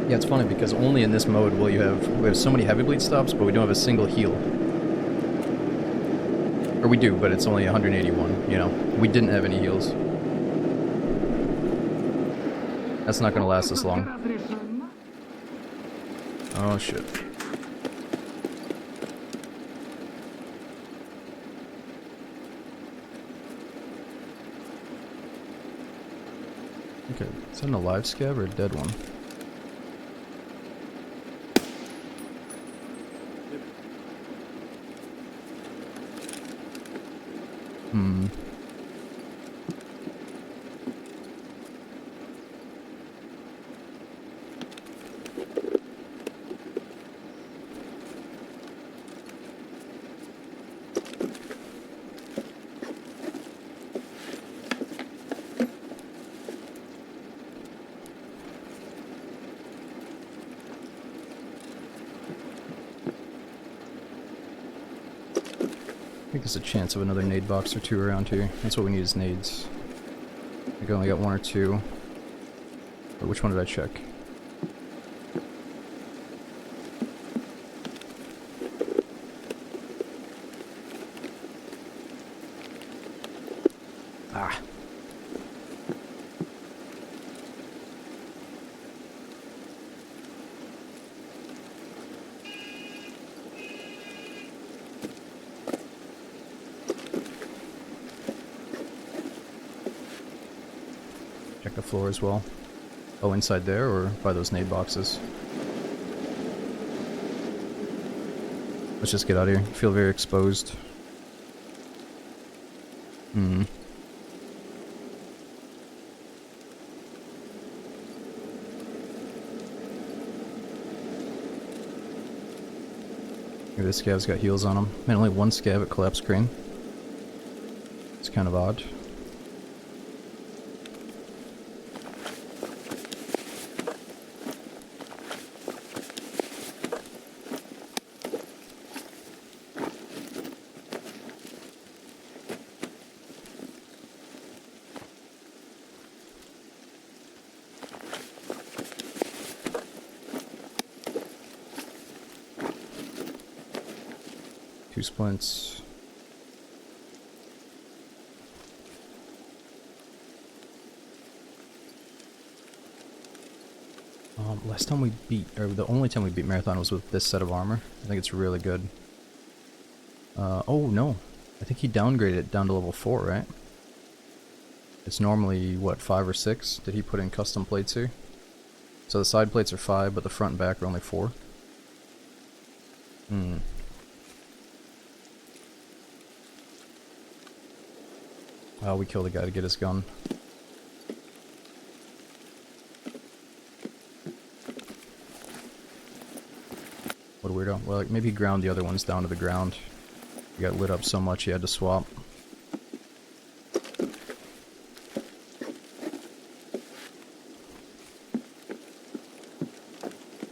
Yeah, it's funny because only in this mode will we have so many heavy bleed stops, but we don't have a single heal. Or we do, but it's only 181, you know. We didn't have any heals. That's not gonna last us long. Oh shit. Okay, is that an alive scav or a dead one? Hmm. I think there's a chance of another nade box or two around here. That's what we need is nades. I think I only got one or two. Or which one did I check? Ah. Check the floor as well. Oh, inside there or by those nade boxes? Let's just get out of here. I feel very exposed. Hmm. Maybe this scav's got heals on him. Man, only one scav at collapse crane. It's kind of odd. Two splints. Last time we beat, or the only time we beat Marathon was with this set of armor. I think it's really good. Oh no. I think he downgraded it down to level 4, right? It's normally, what, 5 or 6? Did he put in custom plates here? So the side plates are 5, but the front and back are only 4. Hmm. Oh, we killed a guy to get his gun. What a weirdo. Well, like, maybe he ground the other ones down to the ground. He got lit up so much he had to swap.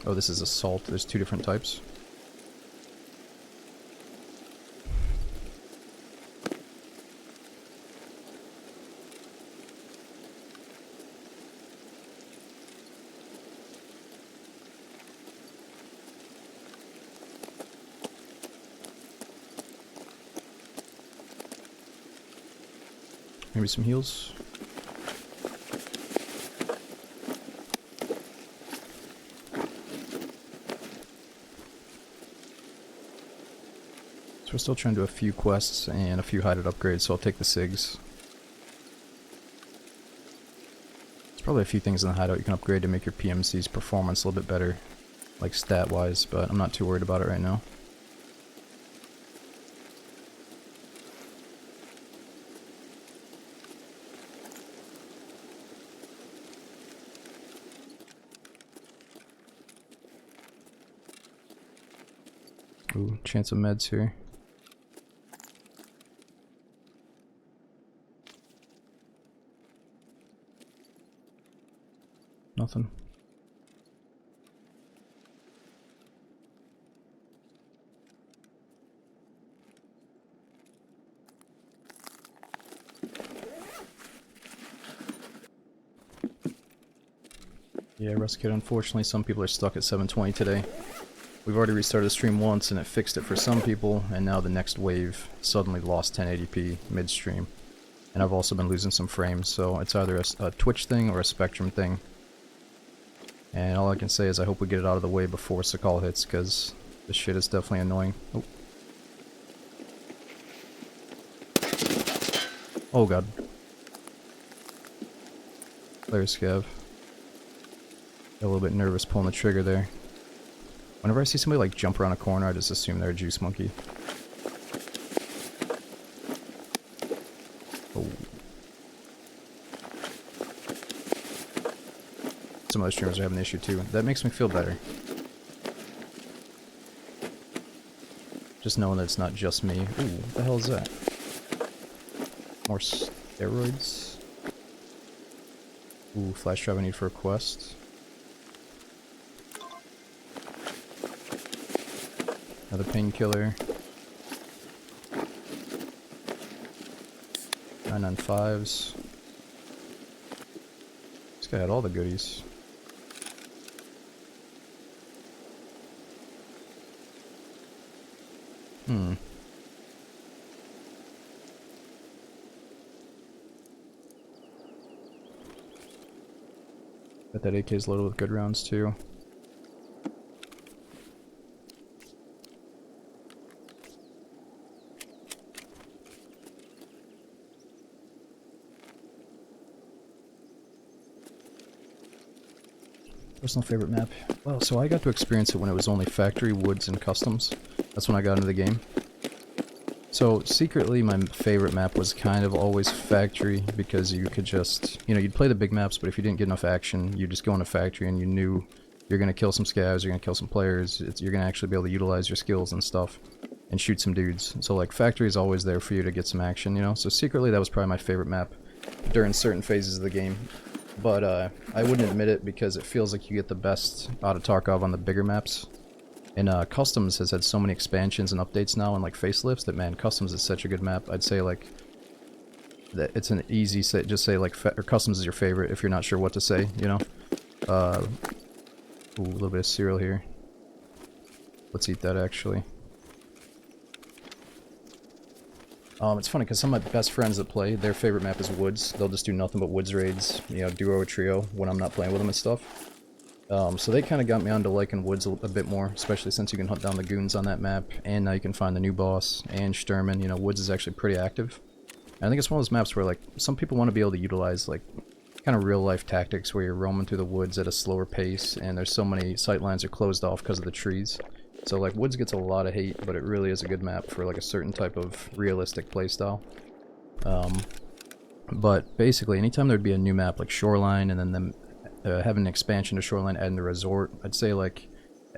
Oh, this is assault. There's 2 different types. Maybe some heals. So we're still trying to do a few quests and a few hided upgrades, so I'll take the SIGs. There's probably a few things in the hideout you can upgrade to make your PMC's performance a little bit better, like stat-wise, but I'm not too worried about it right now. Ooh, chance of meds here. Nothing. Yeah, Rustkit, unfortunately some people are stuck at 720 today. We've already restarted the stream once and it fixed it for some people, and now the next wave suddenly lost 1080p midstream. And I've also been losing some frames, so it's either a Twitch thing or a Spectrum thing. And all I can say is I hope we get it out of the way before Sakal hits, because this shit is definitely annoying. Oh. Oh god. Player scav. Got a little bit nervous pulling the trigger there. Whenever I see somebody like jump around a corner, I just assume they're a juice monkey. Oh. Some other streamers are having an issue too. That makes me feel better. Just knowing that it's not just me. Ooh, what the hell is that? More steroids? Ooh, flash drive I need for a quest. Another painkiller. 995s. This guy had all the goodies. Bet that AK is loaded with good rounds too. Personal favorite map? Well, so I got to experience it when it was only factory, woods, and customs. That's when I got into the game. So, secretly, my favorite map was kind of always factory, because you could just, you know, you'd play the big maps, but if you didn't get enough action, you'd just go into factory and you knew you're gonna kill some scavs, you're gonna kill some players, you're gonna actually be able to utilize your skills and stuff, and shoot some dudes. So, like, factory is always there for you to get some action, you know? So, secretly, that was probably my favorite map during certain phases of the game. But, I wouldn't admit it because it feels like you get the best out of Tarkov on the bigger maps. And Customs has had so many expansions and updates now and like facelifts that, man, Customs is such a good map. I'd say like that it's an easy say, just say like or Customs is your favorite if you're not sure what to say, you know. Ooh, a little bit of cereal here. Let's eat that actually. It's funny because some of my best friends that play, their favorite map is Woods. They'll just do nothing but Woods raids, you know, duo or trio when I'm not playing with them and stuff. So they kind of got me onto liking Woods a bit more, especially since you can hunt down the goons on that map, and now you can find the new boss, and Sturman. You know, Woods is actually pretty active. And I think it's one of those maps where, like, some people want to be able to utilize, like, kind of real-life tactics where you're roaming through the woods at a slower pace, and there's so many sight lines are closed off because of the trees. So, like, Woods gets a lot of hate, but it really is a good map for, like, a certain type of realistic playstyle. But basically, anytime there'd be a new map, like Shoreline, and then them having an expansion to Shoreline, adding the resort, I'd say like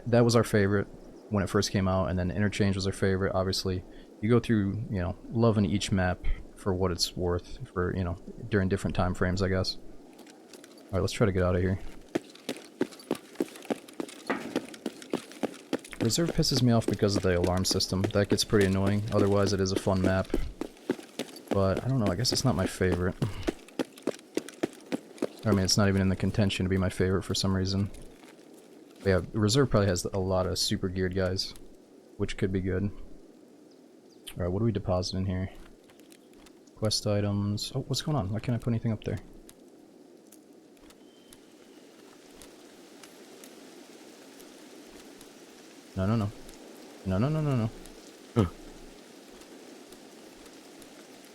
that was our favorite when it first came out, and then Interchange was our favorite. Obviously, you go through, you know, loving each map for what it's worth for, you know, during different time frames, I guess. All right, let's try to get out of here. Reserve pisses me off because of the alarm system. That gets pretty annoying. Otherwise, it is a fun map. But I don't know. I guess it's not my favorite. I mean, it's not even in the contention to be my favorite for some reason. But yeah, Reserve probably has a lot of super geared guys, which could be good. Alright, what do we deposit in here? Quest items. Oh, what's going on? Why can't I put anything up there? No, no, no. No, no, no, no, no.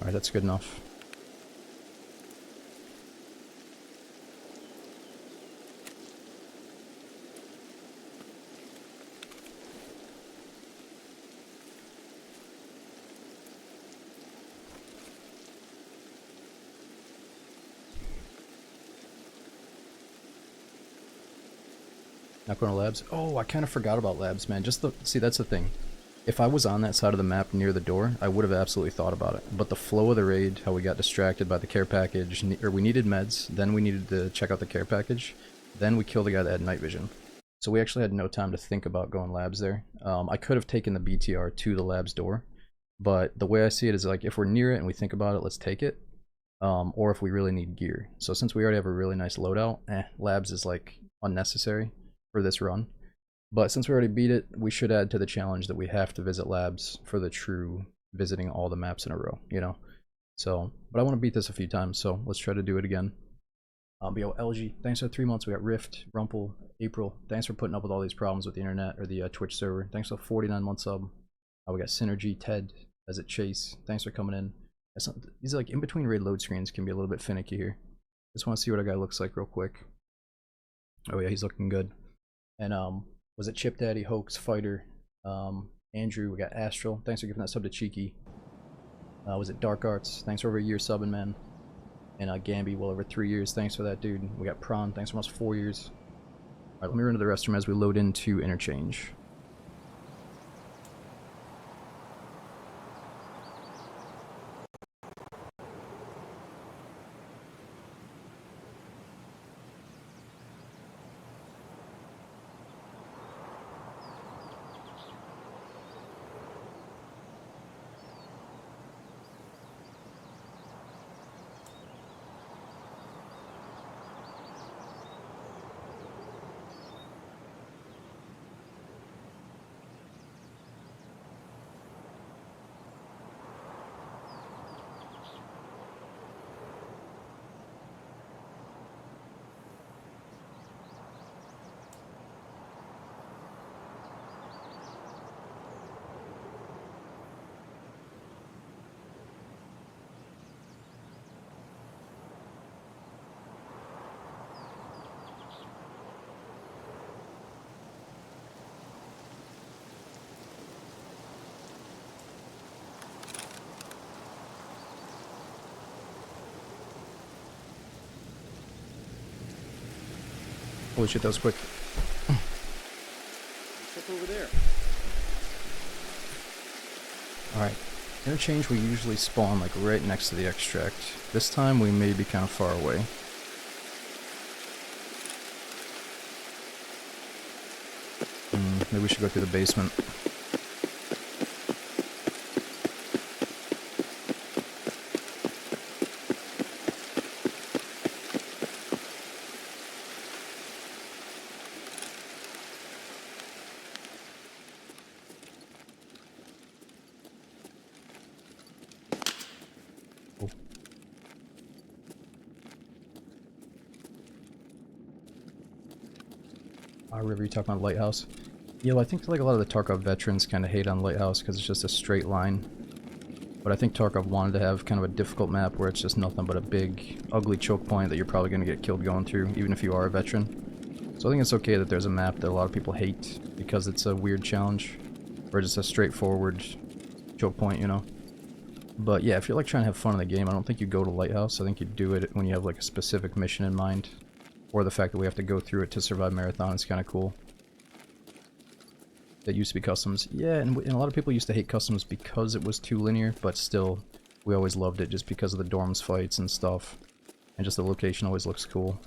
Alright, that's good enough. Not going to labs? Oh, I kind of forgot about labs, man. Just the... See, that's the thing. If I was on that side of the map near the door, I would have absolutely thought about it. But the flow of the raid, how we got distracted by the care package, or we needed meds, then we needed to check out the care package, then we killed the guy that had night vision. So we actually had no time to think about going labs there. I could have taken the BTR to the labs door, but the way I see it is like if we're near it and we think about it, let's take it. Or if we really need gear. So since we already have a really nice loadout, labs is like unnecessary for this run. But since we already beat it, we should add to the challenge that we have to visit labs for the true visiting all the maps in a row, you know? So, but I want to beat this a few times, so let's try to do it again. But yo, LG, thanks for 3 months. We got Rift, Rumple, April. Thanks for putting up with all these problems with the internet or the Twitch server. Thanks for 49-month sub. We got Synergy, Ted, as it Chase. Thanks for coming in. These like in between raid load screens can be a little bit finicky here. Just want to see what a guy looks like real quick. Oh yeah, he's looking good. And was it Chip Daddy, Hoax, Fighter, Andrew? We got Astral. Thanks for giving that sub to Cheeky. Was it Dark Arts? Thanks for over a year subbing, man. And Gamby, well over 3 years. Thanks for that, dude. We got Prawn. Thanks for almost 4 years. All right, let me run to the restroom as we load into interchange. Holy shit, that was quick. Check over there. Alright. Interchange we usually spawn like right next to the extract. This time we may be kind of far away. Maybe we should go through the basement. River, you talking about Lighthouse? Yeah, well, I think like a lot of the Tarkov veterans kind of hate on Lighthouse because it's just a straight line. But I think Tarkov wanted to have kind of a difficult map where it's just nothing but a big, ugly choke point that you're probably going to get killed going through, even if you are a veteran. So I think it's okay that there's a map that a lot of people hate because it's a weird challenge, or just a straightforward choke point, you know? But yeah, if you're like trying to have fun in the game, I don't think you go to Lighthouse. I think you do it when you have like a specific mission in mind. Or the fact that we have to go through it to survive Marathon is kind of cool. That used to be customs. Yeah, and a lot of people used to hate customs because it was too linear, but still, we always loved it just because of the dorms fights and stuff. And just the location always looks cool.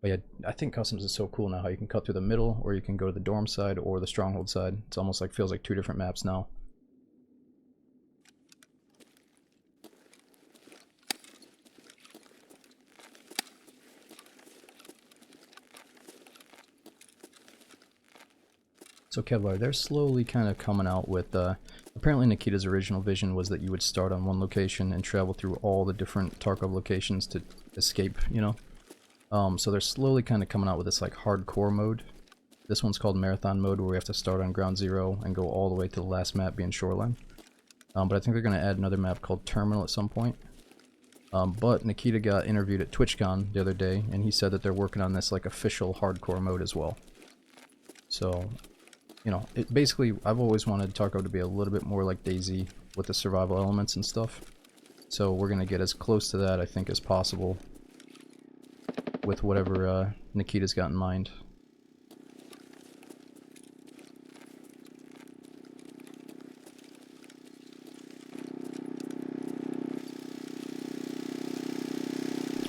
But yeah, I think customs is so cool now how you can cut through the middle, or you can go to the dorm side or the stronghold side. It's almost like, feels like 2 different maps now. So Kevlar, they're slowly kind of coming out with, apparently Nikita's original vision was that you would start on one location and travel through all the different Tarkov locations to escape, you know? So they're slowly kind of coming out with this like hardcore mode. This one's called Marathon mode, where we have to start on Ground Zero and go all the way to the last map being Shoreline. But I think they're going to add another map called Terminal at some point. But Nikita got interviewed at TwitchCon the other day, and he said that they're working on this like official hardcore mode as well. So, you know, it basically, I've always wanted Tarkov to be a little bit more like DayZ with the survival elements and stuff. So we're going to get as close to that, I think, as possible with whatever Nikita's got in mind.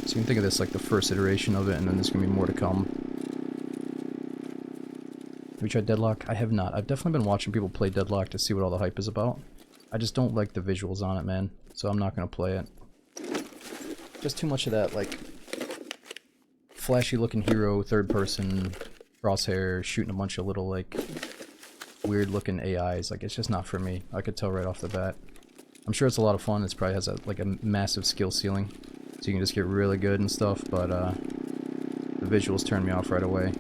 So you can think of this like the first iteration of it, and then there's gonna be more to come. Have you tried Deadlock? I have not. I've definitely been watching people play Deadlock to see what all the hype is about. I just don't like the visuals on it, man. So I'm not gonna play it. Just too much of that, like, flashy looking hero, third person, crosshair, shooting a bunch of little, like, weird looking AIs. Like, it's just not for me. I could tell right off the bat. I'm sure it's a lot of fun. It probably has like a massive skill ceiling. So you can just get really good and stuff, but the visuals turn me off right away.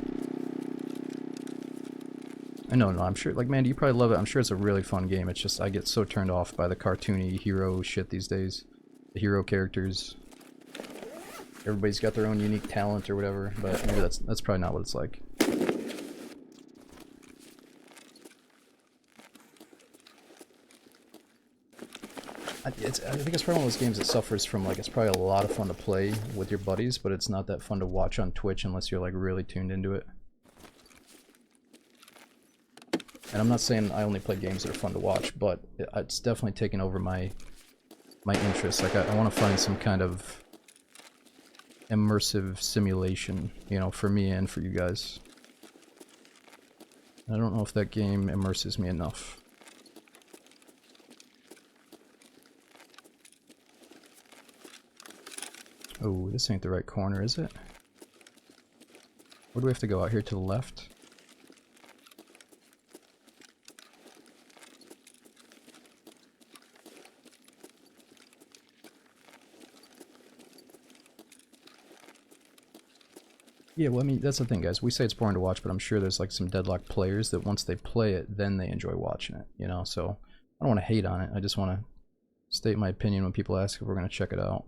I know, no, I'm sure, like, man, you probably love it. I'm sure it's a really fun game. It's just, I get so turned off by the cartoony hero shit these days. The hero characters. Everybody's got their own unique talent or whatever, but maybe that's probably not what it's like. I think it's probably one of those games that suffers from, like, it's probably a lot of fun to play with your buddies, but it's not that fun to watch on Twitch unless you're, like, really tuned into it. And I'm not saying I only play games that are fun to watch, but it's definitely taken over my interest. Like, I want to find some kind of immersive simulation, you know, for me and for you guys. I don't know if that game immerses me enough. Oh, this ain't the right corner, is it? Where do we have to go? Out here to the left? Yeah, well, I mean, that's the thing, guys. We say it's boring to watch, but I'm sure there's, like, some Deadlock players that once they play it, then they enjoy watching it, you know? So, I don't want to hate on it. I just want to state my opinion when people ask if we're going to check it out.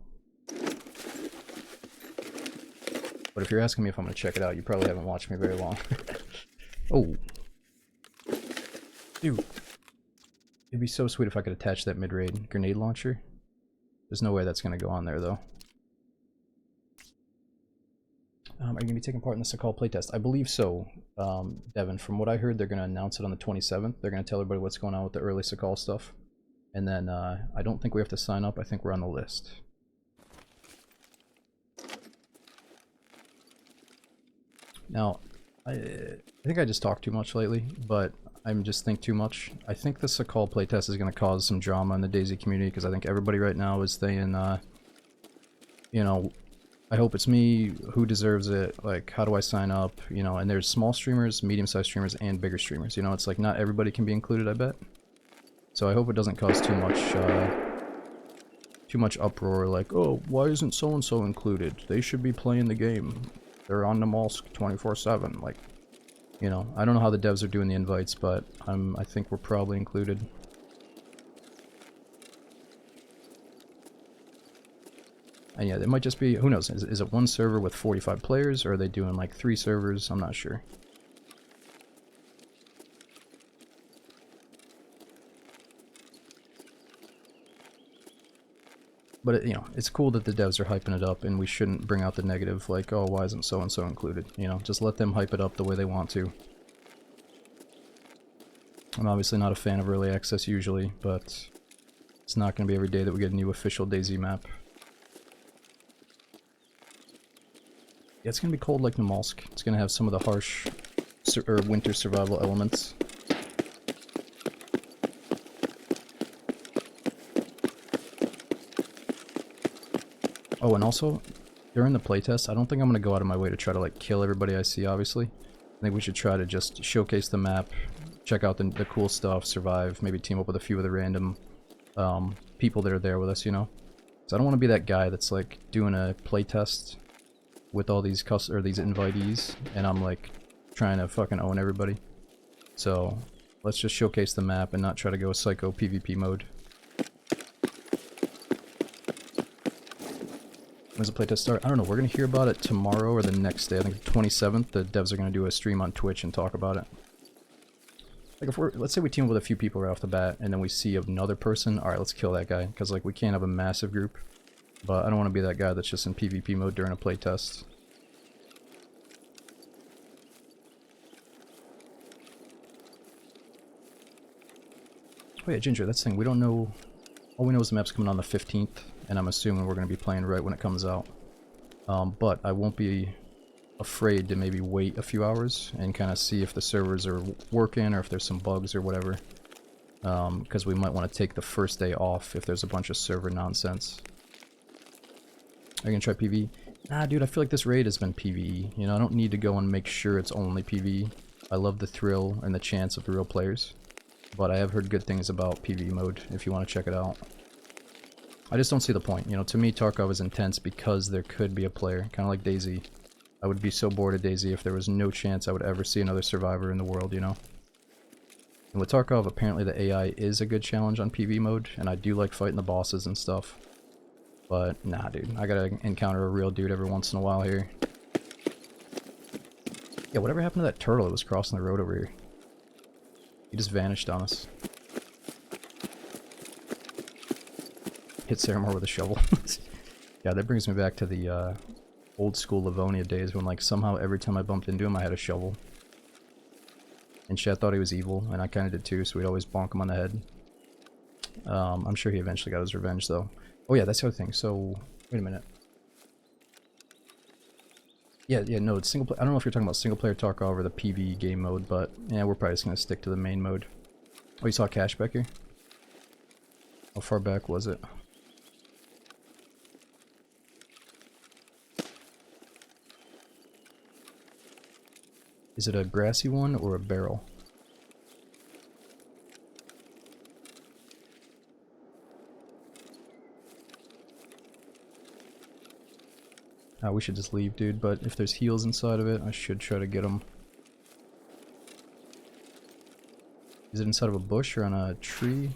But if you're asking me if I'm going to check it out, you probably haven't watched me very long. Oh. Dude. It'd be so sweet if I could attach that mid-raid grenade launcher. There's no way that's going to go on there, though. Are you going to be taking part in the Sakal playtest? I believe so, Devin. From what I heard, they're going to announce it on the 27th. They're going to tell everybody what's going on with the early Sakal stuff. And then, I don't think we have to sign up. I think we're on the list. Now, I think I just talked too much lately, but I'm just think too much. I think the Sakal playtest is going to cause some drama in the DayZ community, because I think everybody right now is saying, you know, I hope it's me, who deserves it, like, how do I sign up, you know, and there's small streamers, medium-sized streamers, and bigger streamers, you know, it's like not everybody can be included, I bet. So I hope it doesn't cause too much uproar, like, oh, why isn't so-and-so included? They should be playing the game. They're on the Malsk 24/7, like, you know, I don't know how the devs are doing the invites, but I think we're probably included. And yeah, it might just be, who knows, is it one server with 45 players, or are they doing like 3 servers? I'm not sure. But, you know, it's cool that the devs are hyping it up, and we shouldn't bring out the negative, like, oh, why isn't so-and-so included? You know, just let them hype it up the way they want to. I'm obviously not a fan of early access usually, but it's not going to be every day that we get a new official DayZ map. Yeah, it's going to be cold like Namalsk. It's going to have some of the harsh winter survival elements. Oh, and also, during the playtest, I don't think I'm going to go out of my way to try to, like, kill everybody I see, obviously. I think we should try to just showcase the map, check out the cool stuff, survive, maybe team up with a few of the random people that are there with us, you know? So I don't want to be that guy that's, like, doing a playtest with all these these invitees, and I'm, like, trying to fucking own everybody. So, let's just showcase the map and not try to go psycho PvP mode. When's the playtest start? I don't know, we're gonna hear about it tomorrow or the next day. I think the 27th, the devs are gonna do a stream on Twitch and talk about it. Like, if let's say we team up with a few people right off the bat, and then we see another person, alright, let's kill that guy, because, like, we can't have a massive group. But I don't want to be that guy that's just in PvP mode during a playtest. Oh yeah, Ginger, that's the thing, we don't know... All we know is the map's coming on the 15th, and I'm assuming we're going to be playing right when it comes out. But I won't be afraid to maybe wait a few hours and kind of see if the servers are working or if there's some bugs or whatever. Because we might want to take the first day off if there's a bunch of server nonsense. Are you gonna try PvE? Nah, dude, I feel like this raid has been PvE. You know, I don't need to go and make sure it's only PvE. I love the thrill and the chance of the real players. But I have heard good things about PvE mode, if you want to check it out. I just don't see the point. You know, to me, Tarkov is intense because there could be a player, kind of like DayZ. I would be so bored of DayZ if there was no chance I would ever see another survivor in the world, you know? And with Tarkov, apparently the AI is a good challenge on PvE mode, and I do like fighting the bosses and stuff. But, nah, dude. I gotta encounter a real dude every once in a while here. Yeah, whatever happened to that turtle that was crossing the road over here? He just vanished on us. Hit Saramore with a shovel. Yeah, that brings me back to the old school Livonia days when, like, somehow every time I bumped into him I had a shovel. And Chat thought he was evil, and I kinda did too, so we'd always bonk him on the head. I'm sure he eventually got his revenge, though. Oh yeah, that's the other thing. So, wait a minute. Yeah, no, it's single player. I don't know if you're talking about single player Tarkov or the PvE game mode, but yeah, we're probably just gonna stick to the main mode. Oh, you saw a cache back here? How far back was it? Is it a grassy one or a barrel? We should just leave, dude, but if there's heals inside of it, I should try to get them. Is it inside of a bush or on a tree?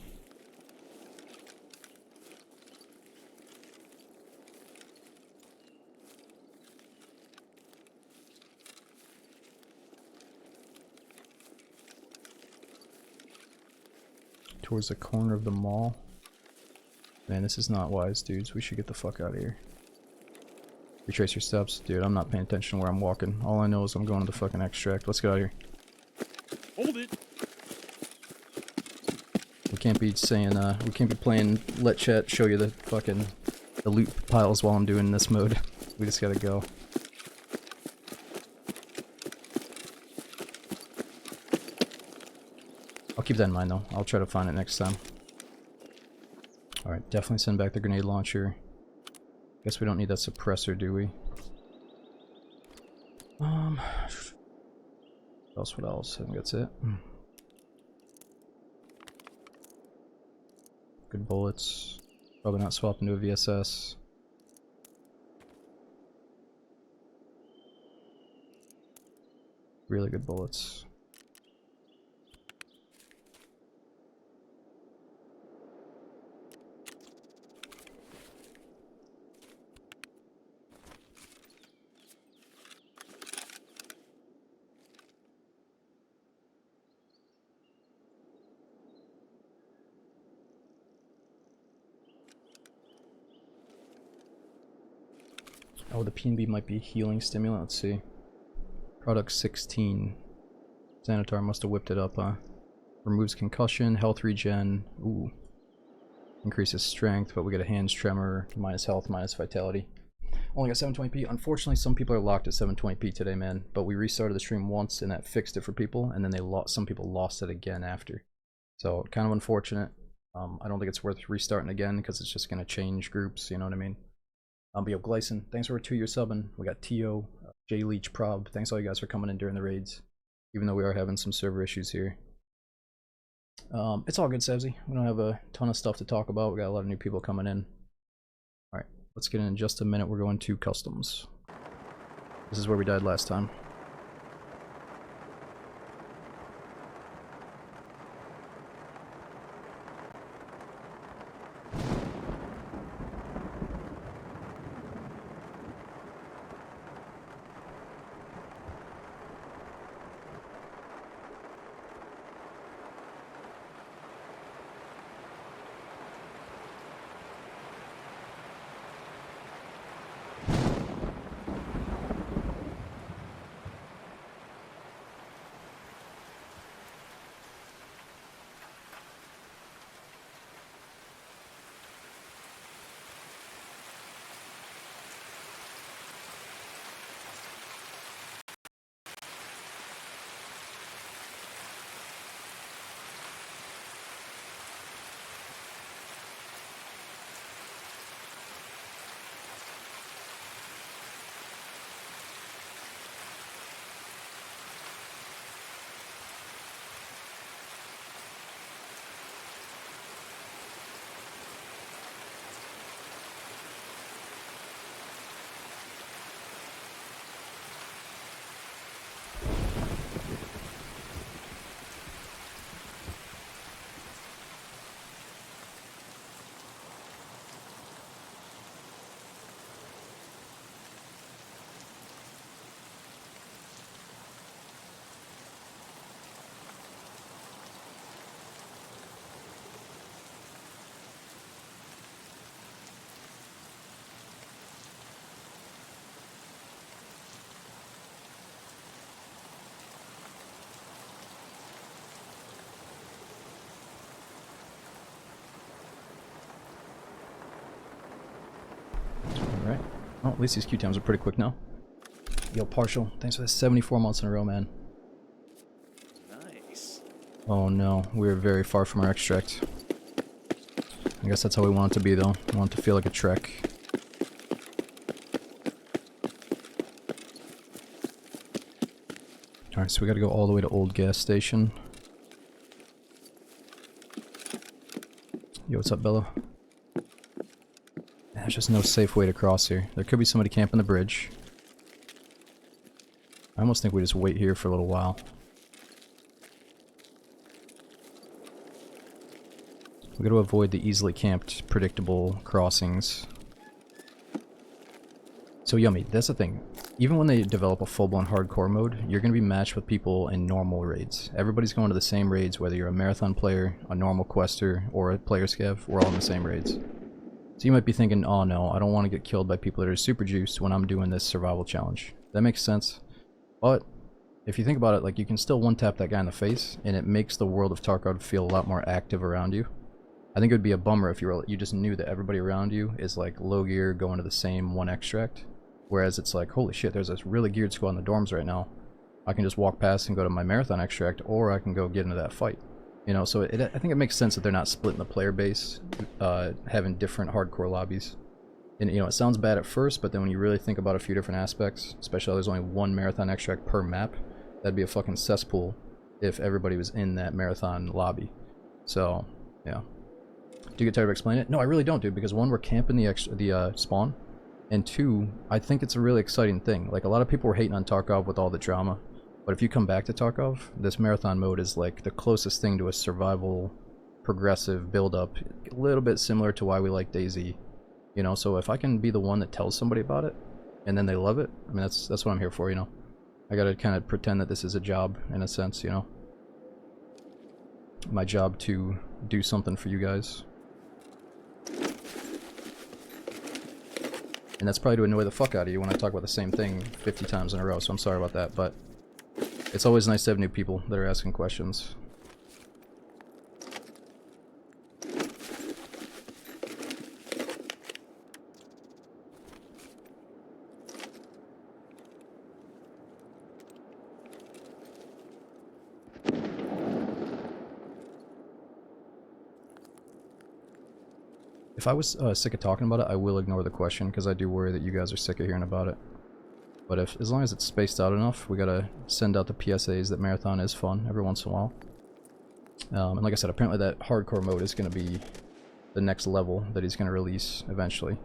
Towards the corner of the mall. Man, this is not wise, dudes. We should get the fuck out of here. Retrace your steps. Dude, I'm not paying attention to where I'm walking. All I know is I'm going to the fucking extract. Let's get out of here. Hold it. We can't be saying, we can't be playing let chat show you the fucking the loot piles while I'm doing this mode. We just gotta go. I'll keep that in mind though. I'll try to find it next time. Alright, definitely send back the grenade launcher. Guess we don't need that suppressor, do we? What else? What else? I think that's it. Good bullets. Probably not swap into a VSS. Really good bullets. Oh, the PNB might be healing stimulant. Let's see. Product 16. Xanatar must have whipped it up, huh? Removes concussion, health regen. Ooh. Increases strength, but we get a hands tremor, minus health, minus vitality. Only got 720p. Unfortunately, some people are locked at 720p today, man. But we restarted the stream once, and that fixed it for people, and then some people lost it again after. So, kind of unfortunate. I don't think it's worth restarting again, because it's just going to change groups, you know what I mean? But yo, Glycin, thanks for a 2-year subbing. We got Tio, J Leech, Prob. Thanks all you guys for coming in during the raids. Even though we are having some server issues here. It's all good, Sebsy. We don't have a ton of stuff to talk about. We got a lot of new people coming in. Alright, let's get in just a minute. We're going to customs. This is where we died last time. at least these queue times are pretty quick now. Yo, Partial, thanks for the 74 months in a row, man. Nice. Oh no, we're very far from our extract. I guess that's how we want it to be, though. We want it to feel like a trek. Alright, so we gotta go all the way to Old Gas Station. Yo, what's up, Bella? There's just no safe way to cross here. There could be somebody camping the bridge. I almost think we just wait here for a little while. We gotta avoid the easily camped, predictable crossings. So Yummy, that's the thing. Even when they develop a full-blown hardcore mode, you're gonna be matched with people in normal raids. Everybody's going to the same raids, whether you're a marathon player, a normal quester, or a player scav, we're all in the same raids. So you might be thinking, oh no, I don't want to get killed by people that are super juiced when I'm doing this survival challenge. That makes sense. But if you think about it, like, you can still one-tap that guy in the face, and it makes the world of Tarkov feel a lot more active around you. I think it would be a bummer if you just knew that everybody around you is like low gear going to the same one extract. Whereas it's like, holy shit, there's this really geared squad in the dorms right now. I can just walk past and go to my marathon extract, or I can go get into that fight. You know, so I think it makes sense that they're not splitting the player base, having different hardcore lobbies. And, you know, it sounds bad at first, but then when you really think about a few different aspects, especially how there's only one marathon extract per map, that'd be a fucking cesspool if everybody was in that marathon lobby. So, yeah. Do you get tired of explaining it? No, I really don't, dude, because one, we're camping the spawn, and two, I think it's a really exciting thing. Like, a lot of people were hating on Tarkov with all the drama, but if you come back to Tarkov, this marathon mode is like the closest thing to a survival, progressive build-up, a little bit similar to why we like DayZ. You know, so if I can be the one that tells somebody about it, and then they love it, I mean, that's what I'm here for, you know. I gotta kind of pretend that this is a job, in a sense, you know. My job to do something for you guys. And that's probably to annoy the fuck out of you when I talk about the same thing 50 times in a row, so I'm sorry about that, but it's always nice to have new people that are asking questions. If I was sick of talking about it, I will ignore the question, because I do worry that you guys are sick of hearing about it. But as long as it's spaced out enough, we gotta send out the PSAs that Marathon is fun every once in a while. And like I said, apparently that hardcore mode is gonna be the next level that he's gonna release eventually.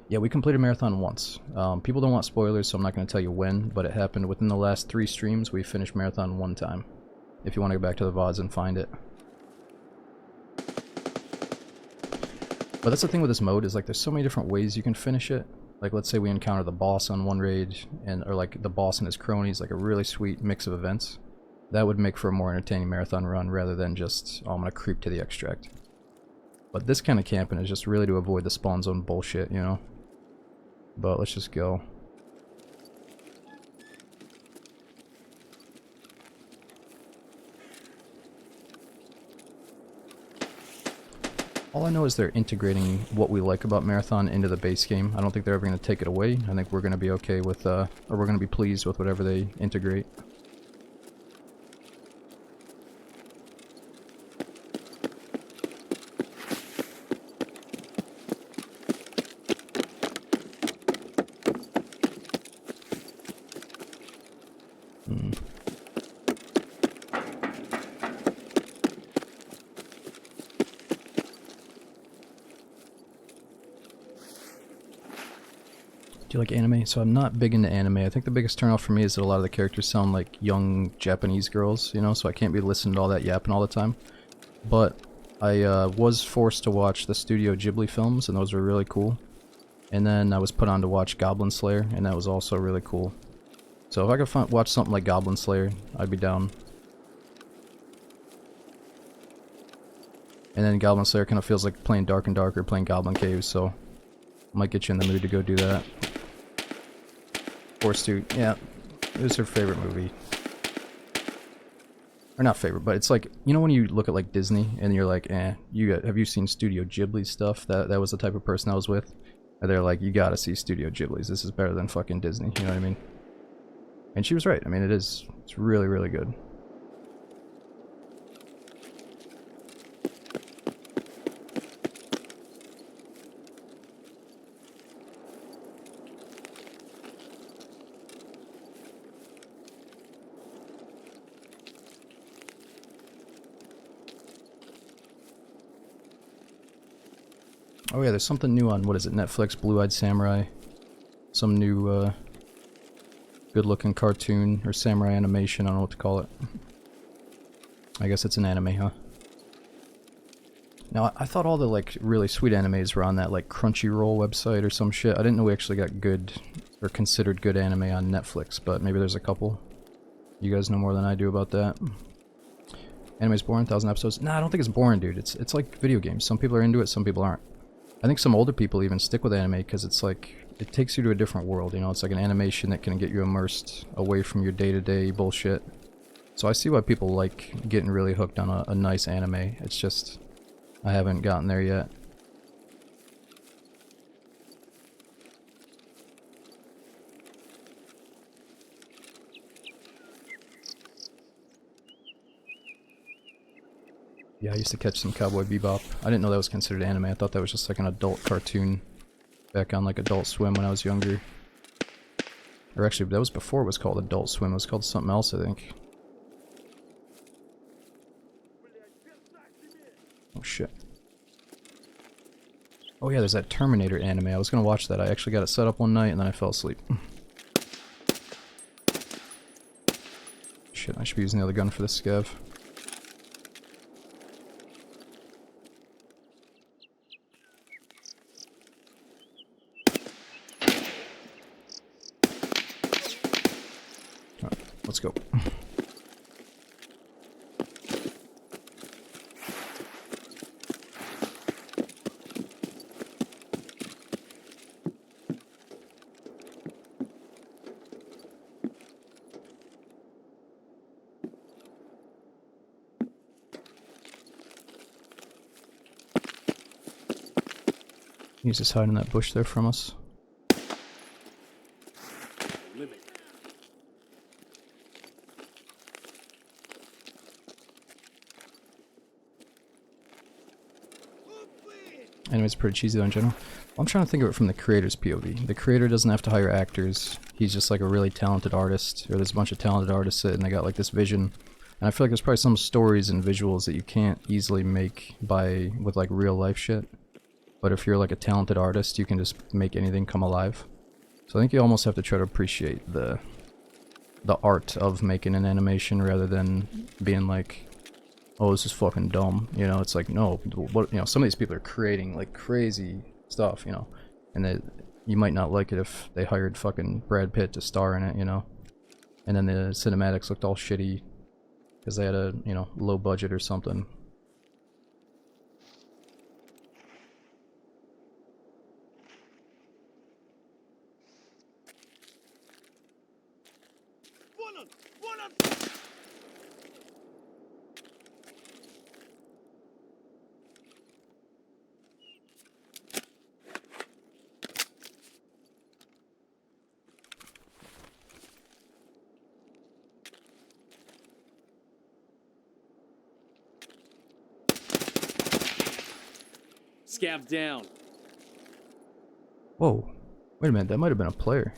Yeah, we completed Marathon once. People don't want spoilers, so I'm not gonna tell you when, but it happened within the last 3 streams. We finished Marathon 1 time. If you want to go back to the VODs and find it. But that's the thing with this mode, is like there's so many different ways you can finish it. Like, let's say we encounter the boss on one raid, or like the boss and his cronies, like a really sweet mix of events. That would make for a more entertaining marathon run rather than just, oh, I'm gonna creep to the extract. But this kind of camping is just really to avoid the spawn zone bullshit, you know? But let's just go. All I know is they're integrating what we like about Marathon into the base game. I don't think they're ever going to take it away. I think we're going to be okay with, or we're going to be pleased with whatever they integrate. Do you like anime? So I'm not big into anime. I think the biggest turnoff for me is that a lot of the characters sound like young Japanese girls, you know, so I can't be listening to all that yapping all the time. But I was forced to watch the Studio Ghibli films, and those were really cool. And then I was put on to watch Goblin Slayer, and that was also really cool. So if I could watch something like Goblin Slayer, I'd be down. And then Goblin Slayer kind of feels like playing Dark and Darker, playing Goblin Caves, so I might get you in the mood to go do that. Force Dude, yeah, it was her favorite movie. Or not favorite, but it's like, you know when you look at like Disney and you're like, have you seen Studio Ghibli stuff? That was the type of person I was with. And they're like, you gotta see Studio Ghibli's. This is better than fucking Disney. You know what I mean? And she was right. I mean, it is. It's really, really good. Oh yeah, there's something new on, what is it, Netflix, Blue-Eyed Samurai. Some new, good-looking cartoon, or samurai animation, I don't know what to call it. I guess it's an anime, huh? Now, I thought all the, like, really sweet animes were on that, like, Crunchyroll website or some shit. I didn't know we actually got good, or considered good anime on Netflix, but maybe there's a couple. You guys know more than I do about that. Anime's boring, 1,000 episodes? Nah, I don't think it's boring, dude. It's like video games. Some people are into it, some people aren't. I think some older people even stick with anime because it's like, it takes you to a different world, you know? It's like an animation that can get you immersed away from your day-to-day bullshit. So I see why people like getting really hooked on a nice anime. It's just, I haven't gotten there yet. Yeah, I used to catch some Cowboy Bebop. I didn't know that was considered anime. I thought that was just like an adult cartoon back on like Adult Swim when I was younger. Or actually, that was before it was called Adult Swim. It was called something else, I think. Oh shit. Oh yeah, there's that Terminator anime. I was gonna watch that. I actually got it set up one night and then I fell asleep. Shit, I should be using the other gun for this scav. Let's go. He's just hiding in that bush there from us. Anyways, pretty cheesy though in general. I'm trying to think of it from the creator's POV. The creator doesn't have to hire actors. He's just like a really talented artist, or there's a bunch of talented artists and they got like this vision. And I feel like there's probably some stories and visuals that you can't easily make with like real life shit. But if you're like a talented artist, you can just make anything come alive. So I think you almost have to try to appreciate the art of making an animation rather than being like, oh, this is fucking dumb, you know? It's like, no, what, you know, some of these people are creating like crazy stuff, you know, and you might not like it if they hired fucking Brad Pitt to star in it, you know, and then the cinematics looked all shitty because they had a, you know, low budget or something. Scav down. Whoa, wait a minute, that might have been a player.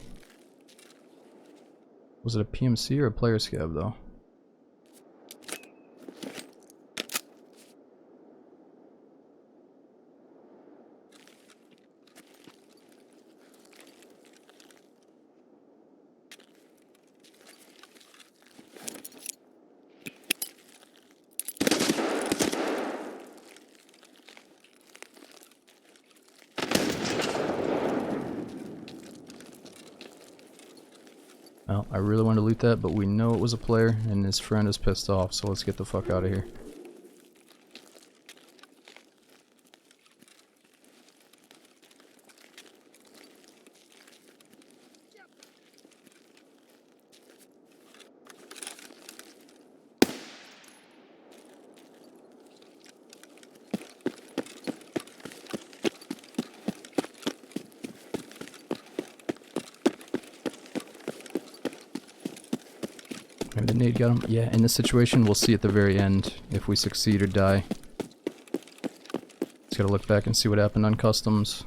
Was it a PMC or a player scav though? Well, I really wanted to loot that, but we know it was a player, and his friend is pissed off, so let's get the fuck out of here. That nade got him. Yeah, in this situation, we'll see at the very end if we succeed or die. Just gotta look back and see what happened on customs.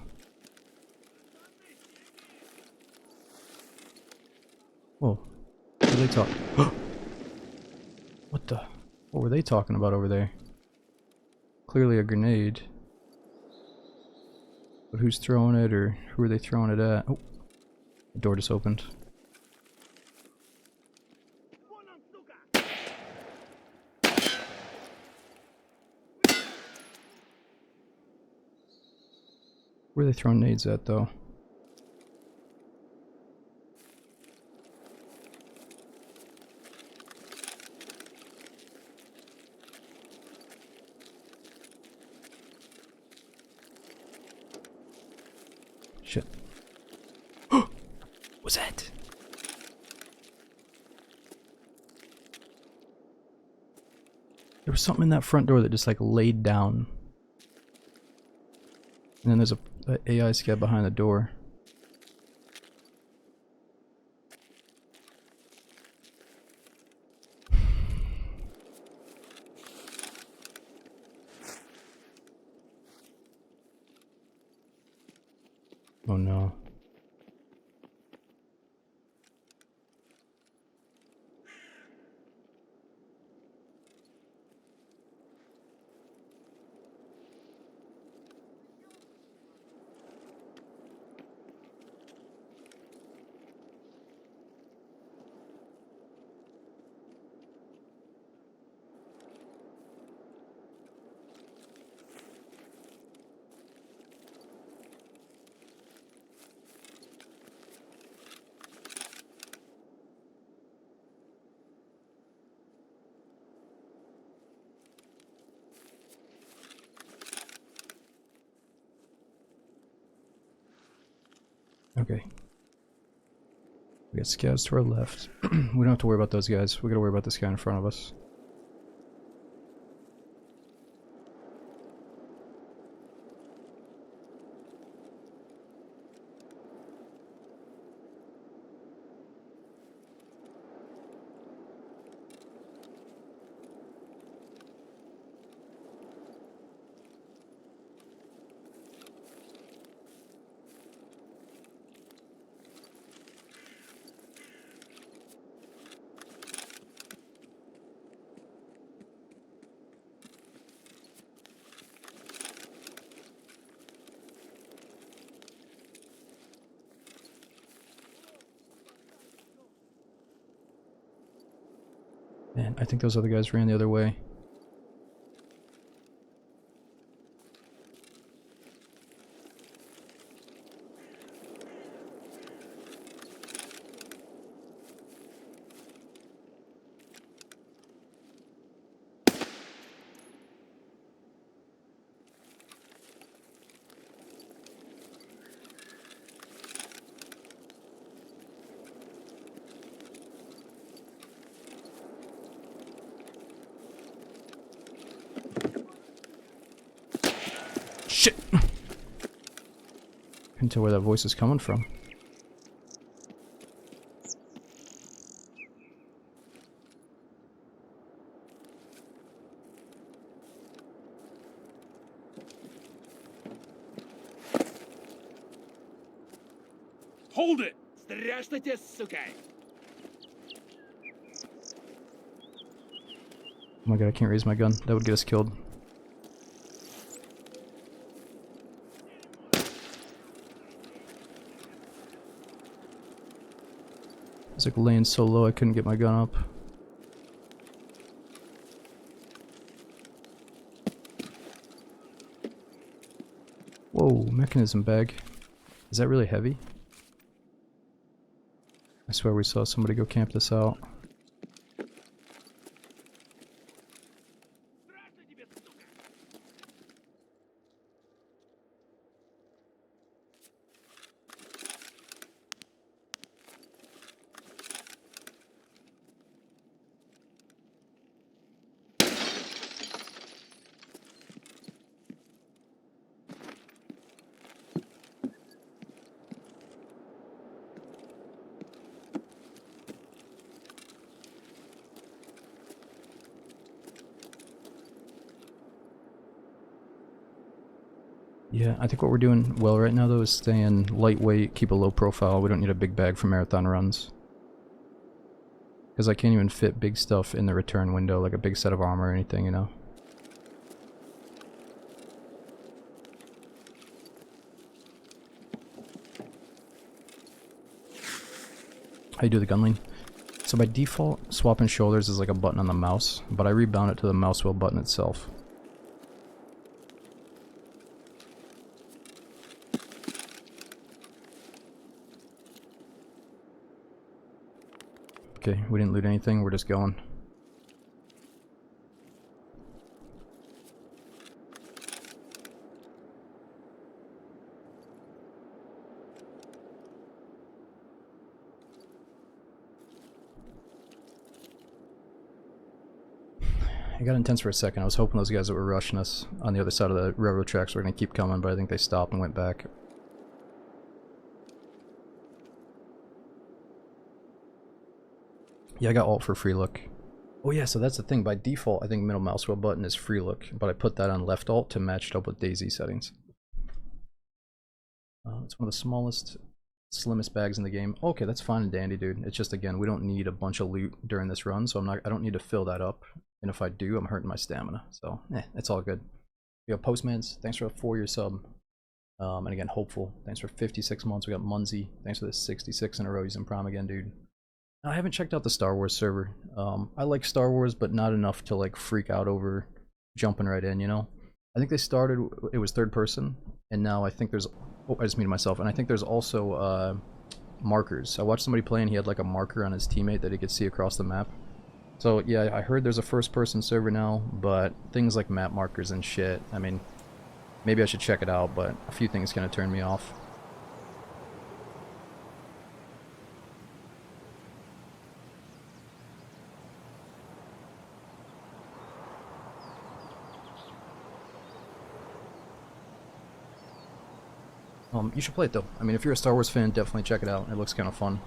Whoa. What are they talking? What the? What were they talking about over there? Clearly a grenade. But who's throwing it, or who are they throwing it at? Oh. The door just opened. Where are they throwing nades at, though? Shit. What was that? There was something in that front door that just like laid down. And then there's a AI scav behind the door. Oh no. Okay. We got scouts to our left. We don't have to worry about those guys. We gotta worry about this guy in front of us. Man, I think those other guys ran the other way. Shit! Couldn't tell where that voice is coming from. Hold it! Страшно, сука! Oh my god, I can't raise my gun. That would get us killed. I was like laying so low I couldn't get my gun up. Whoa, mechanism bag. Is that really heavy? I swear we saw somebody go camp this out. Yeah, I think what we're doing well right now though is staying lightweight, keep a low profile. We don't need a big bag for marathon runs. Because I can't even fit big stuff in the return window, like a big set of armor or anything, you know? How you do the gun lean? So by default, swapping shoulders is like a button on the mouse, but I rebound it to the mouse wheel button itself. Okay, we didn't loot anything, we're just going. It got intense for a second. I was hoping those guys that were rushing us on the other side of the railroad tracks were going to keep coming, but I think they stopped and went back. Yeah, I got alt for free look. Oh yeah, so that's the thing. By default, I think middle mouse wheel button is free look, but I put that on left alt to match it up with DayZ settings. It's one of the smallest, slimmest bags in the game. Okay, that's fine and dandy, dude. It's just, again, we don't need a bunch of loot during this run, so I don't need to fill that up. And if I do, I'm hurting my stamina. So, it's all good. We got Postmans, thanks for a 4-year sub. And again, Hopeful, thanks for 56 months. We got Munsey, thanks for the 66 in a row using Prom again, dude. I haven't checked out the Star Wars server. I like Star Wars, but not enough to like freak out over jumping right in, you know? I think they started, it was third person, and now I think there's, oh, I just muted myself, and I think there's also markers. I watched somebody play and he had like a marker on his teammate that he could see across the map. So yeah, I heard there's a first person server now, but things like map markers and shit, I mean, maybe I should check it out, but a few things kind of turn me off. You should play it though. I mean, if you're a Star Wars fan, definitely check it out. It looks kind of fun.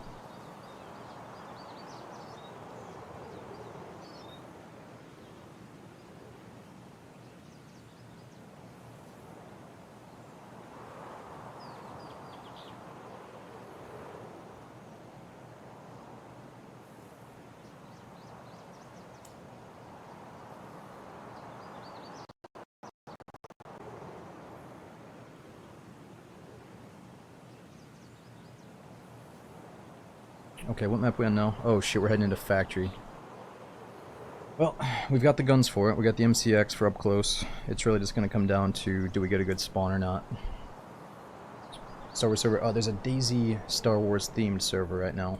Okay, what map we on now? Oh shit, we're heading into Factory. Well, we've got the guns for it. We got the MCX for up close. It's really just going to come down to, do we get a good spawn or not? Star Wars server. Oh, there's a DayZ Star Wars themed server right now.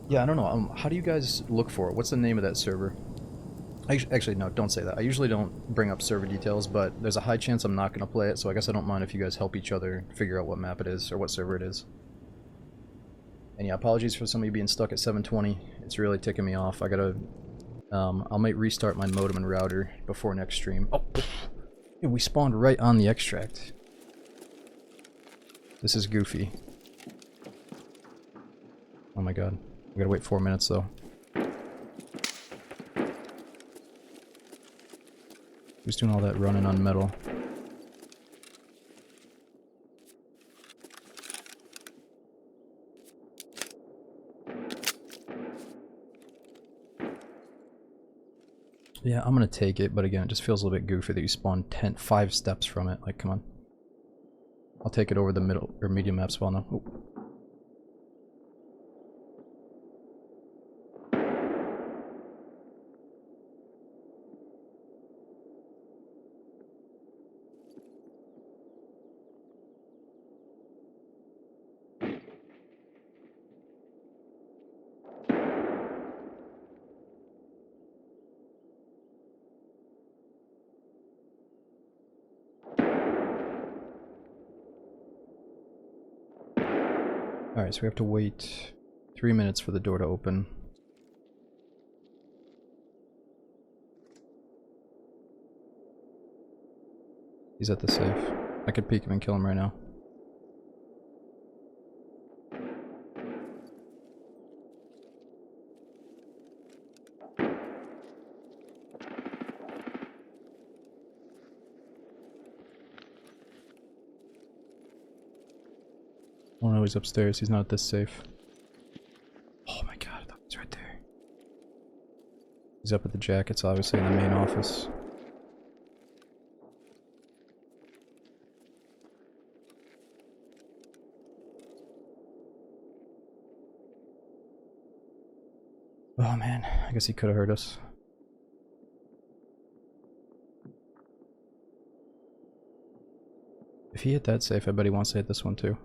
Yeah, I don't know. How do you guys look for it? What's the name of that server? Actually, no, don't say that. I usually don't bring up server details, but there's a high chance I'm not going to play it, so I guess I don't mind if you guys help each other figure out what map it is, or what server it is. And yeah, apologies for somebody being stuck at 720. It's really ticking me off. I gotta... I might restart my modem and router before next stream. Oh! Dude, we spawned right on the extract. This is goofy. Oh my god. We gotta wait 4 minutes, though. Who's doing all that running on metal? Yeah, I'm gonna take it, but again, it just feels a little bit goofy that you spawn 5 steps from it. Like, come on. I'll take it over the middle, or medium map spawn now. Oh. Alright, so we have to wait 3 minutes for the door to open. He's at the safe. I could peek him and kill him right now. No, he's upstairs. He's not this safe. Oh my god, I thought he was right there. He's up at the jackets, obviously, in the main office. Oh man, I guess he could have hurt us. If he hit that safe, I bet he wants to hit this one too.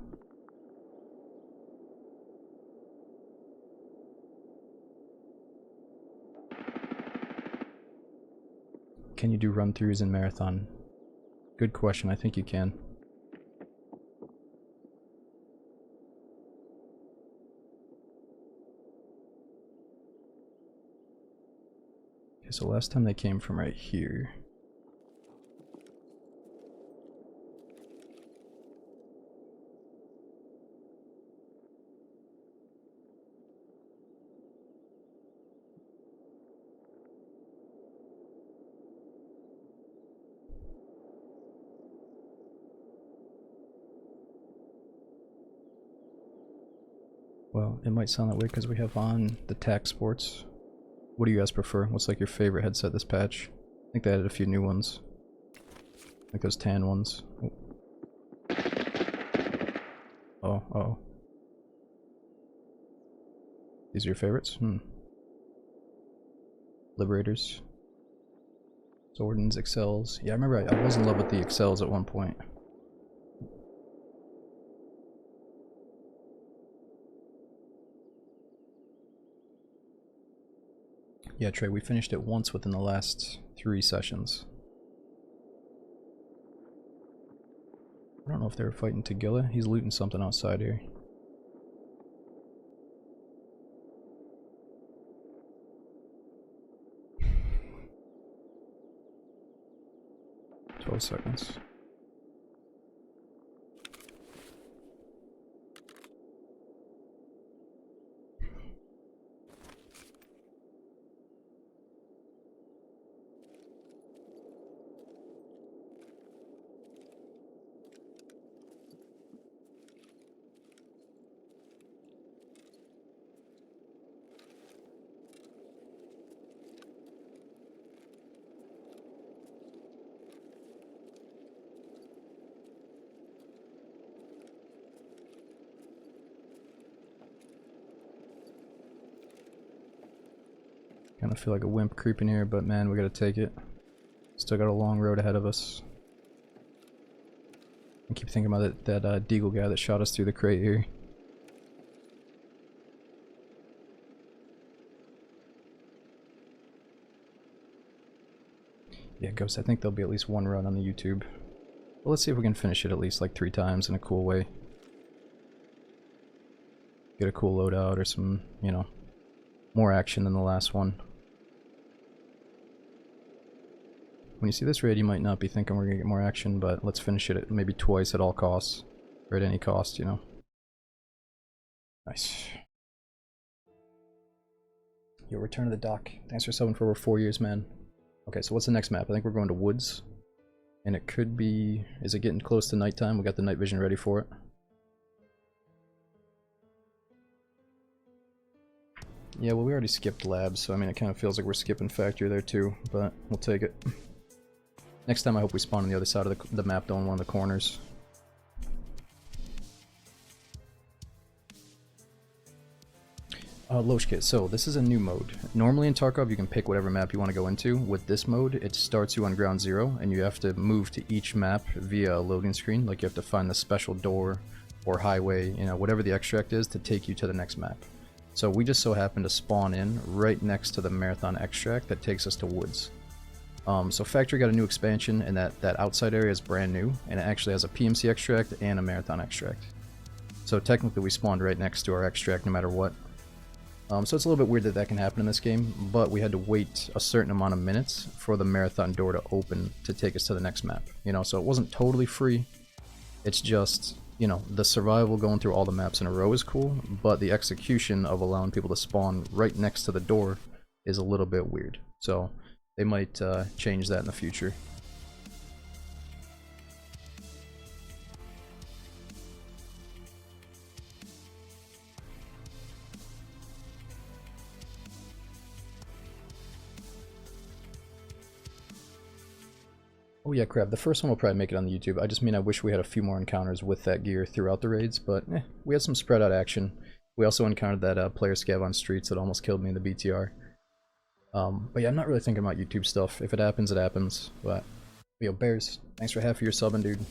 Can you do run-throughs in Marathon? Good question, I think you can. Okay, so last time they came from right here. Well, it might sound that way because we have on the TAC Sports. What do you guys prefer? What's like your favorite headset this patch? I think they added a few new ones. Like those tan ones. Oh, oh. These are your favorites? Liberators. Zordons, Excels. Yeah, I remember I was in love with the Excels at one point. Yeah, Trey, we finished it once within the last 3 sessions. I don't know if they were fighting Tagilla. He's looting something outside here. "12 seconds. Kind of feel like a wimp creeping here, but man, we gotta take it. Still got a long road ahead of us. I keep thinking about that Deagle guy that shot us through the crate here. Yeah, Ghost, I think there'll be at least one run on the YouTube. But let's see if we can finish it at least like 3 times in a cool way. Get a cool loadout or some, you know, more action than the last one. When you see this raid, you might not be thinking we're gonna get more action, but let's finish it at maybe twice at all costs. Or at any cost, you know. Nice. Yo, Return to the Dock. Thanks for subbing for over 4 years, man. Okay, so what's the next map? I think we're going to Woods. And it could be... Is it getting close to nighttime? We got the night vision ready for it. Yeah, well, we already skipped labs, so I mean, it kind of feels like we're skipping factory there too, but we'll take it. Next time I hope we spawn on the other side of the map, though, in one of the corners. Loshkit, so this is a new mode. Normally in Tarkov you can pick whatever map you want to go into. With this mode, it starts you on ground zero, and you have to move to each map via a loading screen. Like you have to find the special door or highway, you know, whatever the extract is to take you to the next map. So we just so happen to spawn in right next to the Marathon extract that takes us to Woods. So Factory got a new expansion, and that outside area is brand new, and it actually has a PMC extract and a Marathon extract. So technically we spawned right next to our extract no matter what. So it's a little bit weird that that can happen in this game, but we had to wait a certain amount of minutes for the Marathon door to open to take us to the next map. You know, so it wasn't totally free. It's just, you know, the survival going through all the maps in a row is cool, but the execution of allowing people to spawn right next to the door is a little bit weird. So they might change that in the future. Oh yeah, crap. The first one will probably make it on the YouTube. I just mean I wish we had a few more encounters with that gear throughout the raids, but we had some spread out action. We also encountered that player scav on streets that almost killed me in the BTR. But yeah, I'm not really thinking about YouTube stuff. If it happens, it happens. But yo, Bears, thanks for half of your subbing, dude.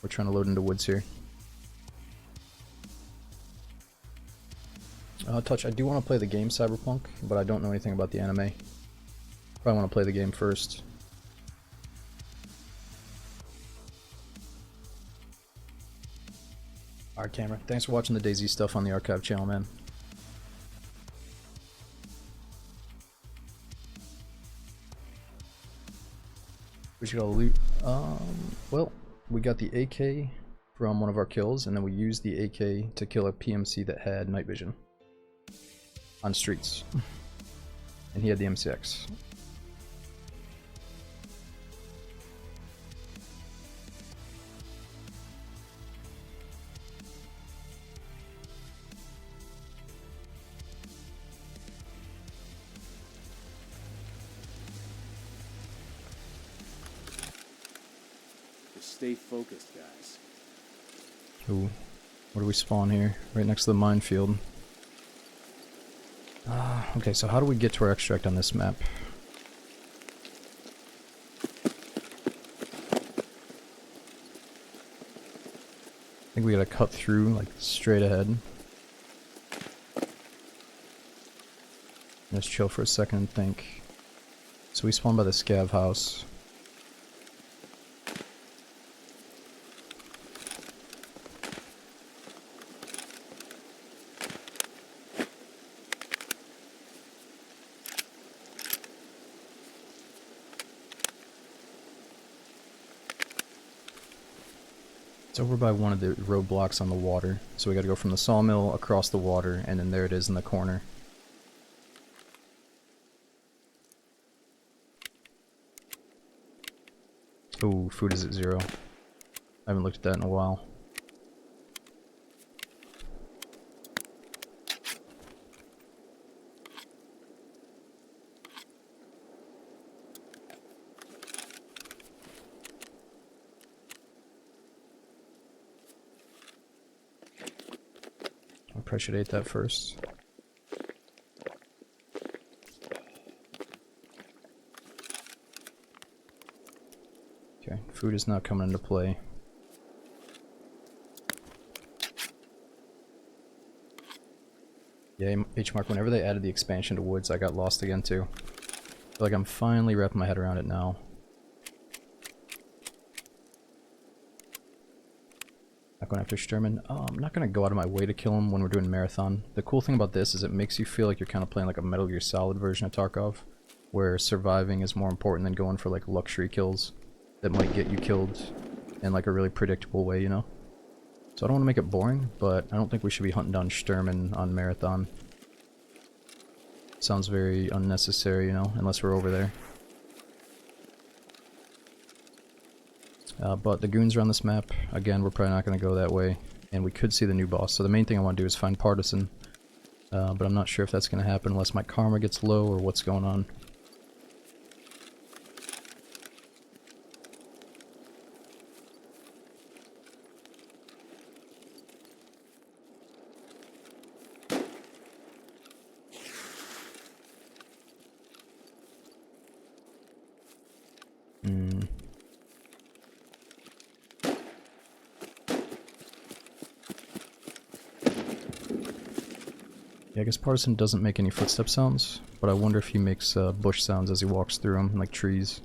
We're trying to load into woods here. Touch, I do want to play the game Cyberpunk, but I don't know anything about the anime. Probably want to play the game first. Alright, Cameron, thanks for watching the DayZ stuff on the Archive channel, man. We should all loot. Well, we got the AK from one of our kills, and then we used the AK to kill a PMC that had night vision on streets. And he had the MCX. Stay focused, guys. Ooh, where do we spawn here? Right next to the minefield. Okay, so how do we get to our extract on this map? I think we gotta cut through, like, straight ahead. Let's chill for a second and think. So we spawned by the scav house. It's over by one of the roadblocks on the water, so we gotta go from the sawmill across the water, and then there it is in the corner. Ooh, food is at 0. I haven't looked at that in a while. I probably should eat that first. Okay, food is not coming into play. Yeah, H-Mark, whenever they added the expansion to woods, I got lost again too. I feel like I'm finally wrapping my head around it now. Not going after Sturman. I'm not going to go out of my way to kill him when we're doing Marathon. The cool thing about this is it makes you feel like you're kind of playing like a Metal Gear Solid version of Tarkov, where surviving is more important than going for like luxury kills that might get you killed in like a really predictable way, you know? So I don't want to make it boring, but I don't think we should be hunting down Sturman on Marathon. Sounds very unnecessary, you know, unless we're over there. But the goons are on this map. Again, we're probably not going to go that way. And we could see the new boss. So the main thing I want to do is find Partisan. But I'm not sure if that's going to happen unless my karma gets low or what's going on. Yeah, I guess Partisan doesn't make any footstep sounds, but I wonder if he makes bush sounds as he walks through them, like trees.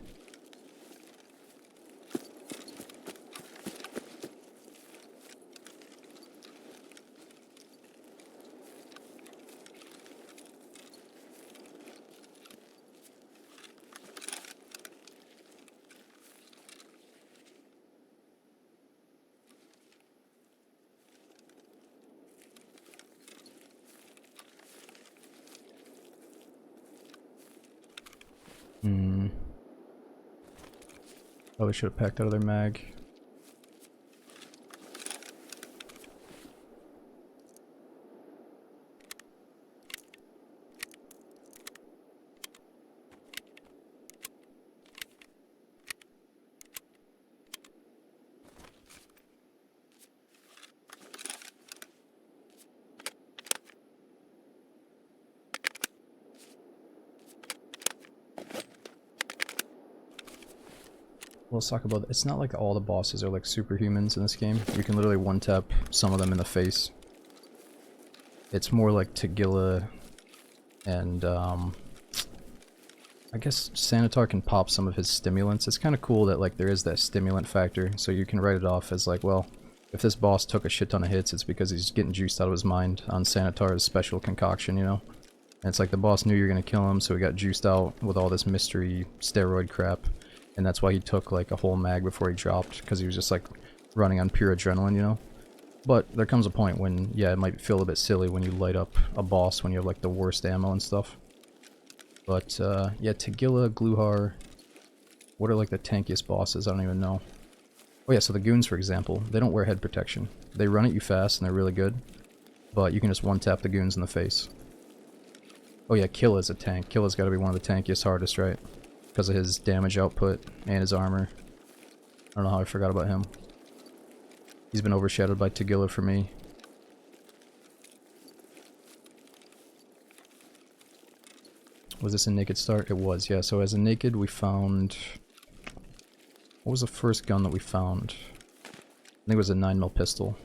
Probably should have packed out other mag. let's talk about, it's not like all the bosses are like superhumans in this game. You can literally one-tap some of them in the face. It's more like Tagilla and I guess Sanitar can pop some of his stimulants. It's kind of cool that like there is that stimulant factor, so you can write it off as like, well, if this boss took a shit ton of hits, it's because he's getting juiced out of his mind on Sanitar's special concoction, you know? And it's like the boss knew you were gonna kill him, so he got juiced out with all this mystery steroid crap. And that's why he took like a whole mag before he dropped, because he was just like running on pure adrenaline, you know? But there comes a point when, yeah, it might feel a bit silly when you light up a boss when you have like the worst ammo and stuff. But, yeah, Tagilla, Gluhar, what are like the tankiest bosses? I don't even know. Oh yeah, so the goons, for example, they don't wear head protection. They run at you fast and they're really good, but you can just one-tap the goons in the face. Oh yeah, Killa's a tank. Killa's gotta be one of the tankiest, hardest, right? Because of his damage output and his armor. I don't know how I forgot about him. He's been overshadowed by Tagilla for me. Was this a naked start? It was, yeah. So as a naked, we found... What was the first gun that we found? I think it was a 9mm pistol.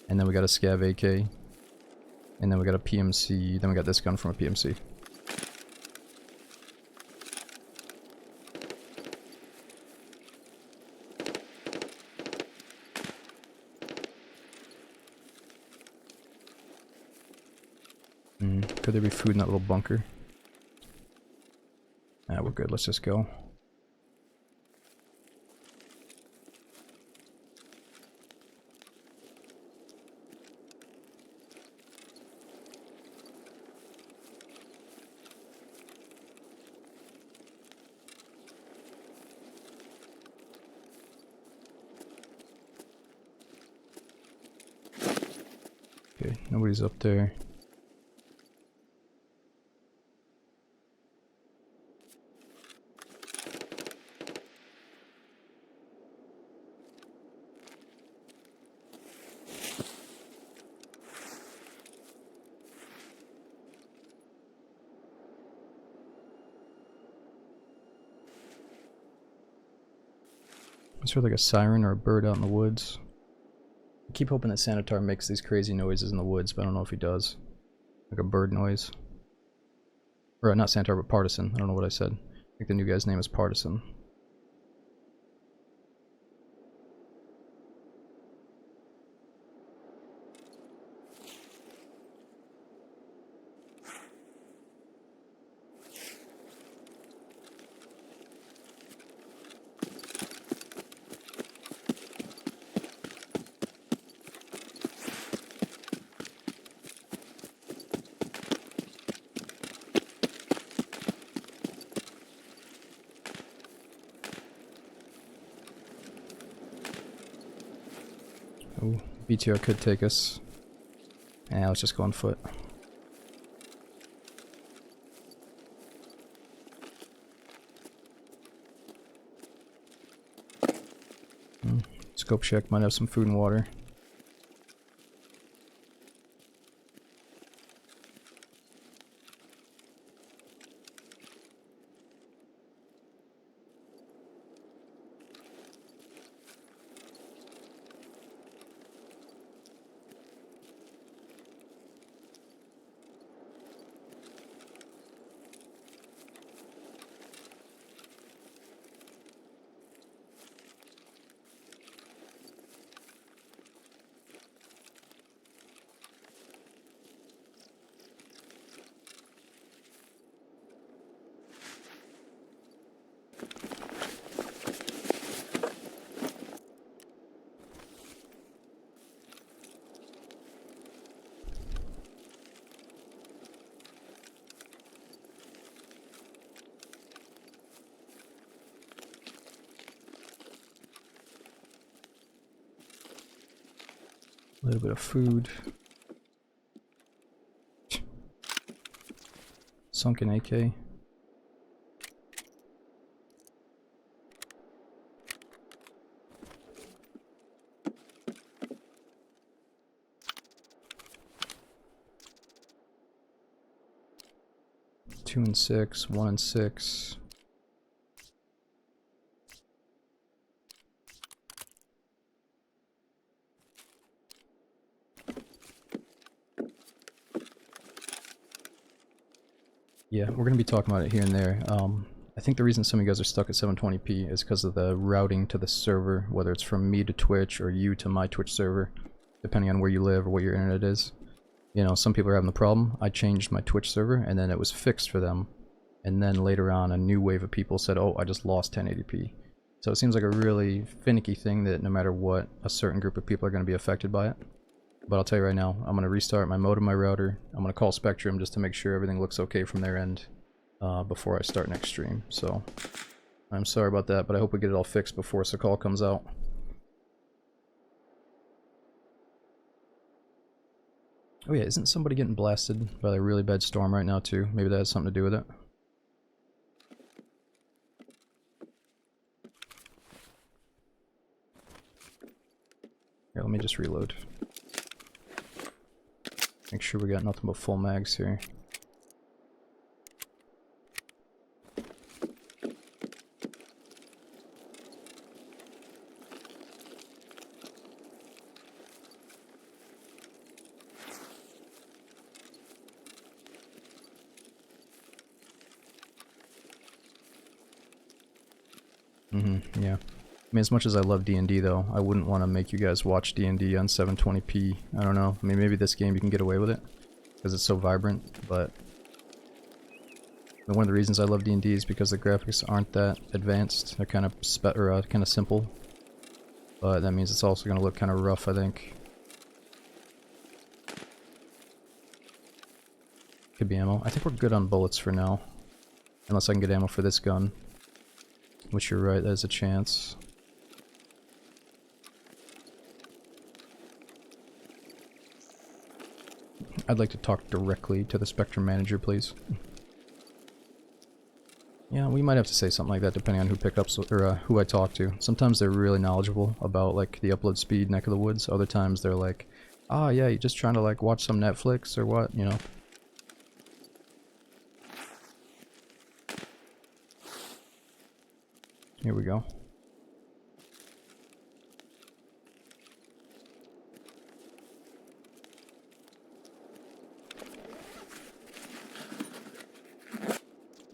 And then we got a Scav AK. And then we got a PMC. Then we got this gun from a PMC. Could there be food in that little bunker? Ah, we're good. Let's just go. Okay, nobody's up there. Is there like a siren or a bird out in the woods? I keep hoping that Sanitar makes these crazy noises in the woods, but I don't know if he does. Like a bird noise. Or not Sanitar, but Partisan. I don't know what I said. I think the new guy's name is Partisan. Oh, BTR could take us. Yeah, let's just go on foot. Scope check, might have some food and water. A little bit of food. Sunken AK. Two and 6, 1 and 6. Yeah, we're gonna be talking about it here and there. I think the reason some of you guys are stuck at 720p is because of the routing to the server, whether it's from me to Twitch or you to my Twitch server, depending on where you live or what your internet is. You know, some people are having the problem. I changed my Twitch server and then it was fixed for them. And then later on, a new wave of people said, oh, I just lost 1080p. So it seems like a really finicky thing that no matter what, a certain group of people are going to be affected by it. But I'll tell you right now, I'm going to restart my modem, my router. I'm going to call Spectrum just to make sure everything looks okay from their end before I start next stream. So I'm sorry about that, but I hope we get it all fixed before Sakal comes out. Oh yeah, isn't somebody getting blasted by a really bad storm right now too? Maybe that has something to do with it. Here, let me just reload. Make sure we got nothing but full mags here. Yeah. I mean, as much as I love D&D though, I wouldn't want to make you guys watch D&D on 720p. I don't know. I mean, maybe this game you can get away with it because it's so vibrant, but one of the reasons I love D&D is because the graphics aren't that advanced. They're kind of kind of simple, but that means it's also going to look kind of rough, I think. Could be ammo. I think we're good on bullets for now, unless I can get ammo for this gun. Which you're right, there's a chance. I'd like to talk directly to the Spectrum manager, please. Yeah, we might have to say something like that depending on who pick up or who I talk to. Sometimes they're really knowledgeable about like the upload speed neck of the woods. Other times they're like, ah, yeah, you're just trying to like watch some Netflix or what, you know. Here we go.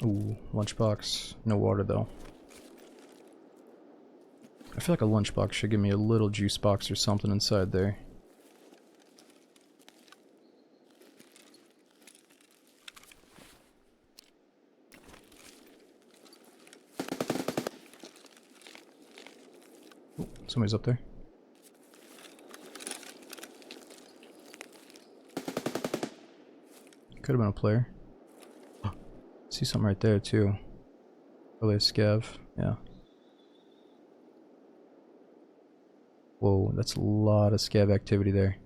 Ooh, lunchbox. No water though. I feel like a lunchbox should give me a little juice box or something inside there. Ooh, somebody's up there. Could have been a player. See something right there too. Probably a scav, yeah. Whoa, that's a lot of scav activity there.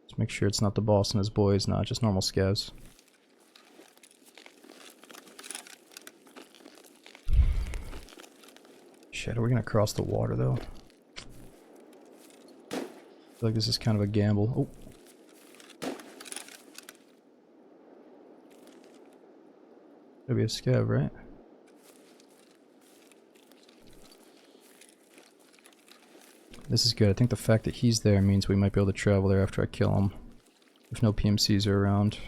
Let's make sure it's not the boss and his boys, not just normal scavs. Shit, are we gonna cross the water though? I feel like this is kind of a gamble. Oh. Gotta be a scav, right? This is good. I think the fact that he's there means we might be able to travel there after I kill him. If no PMCs are around.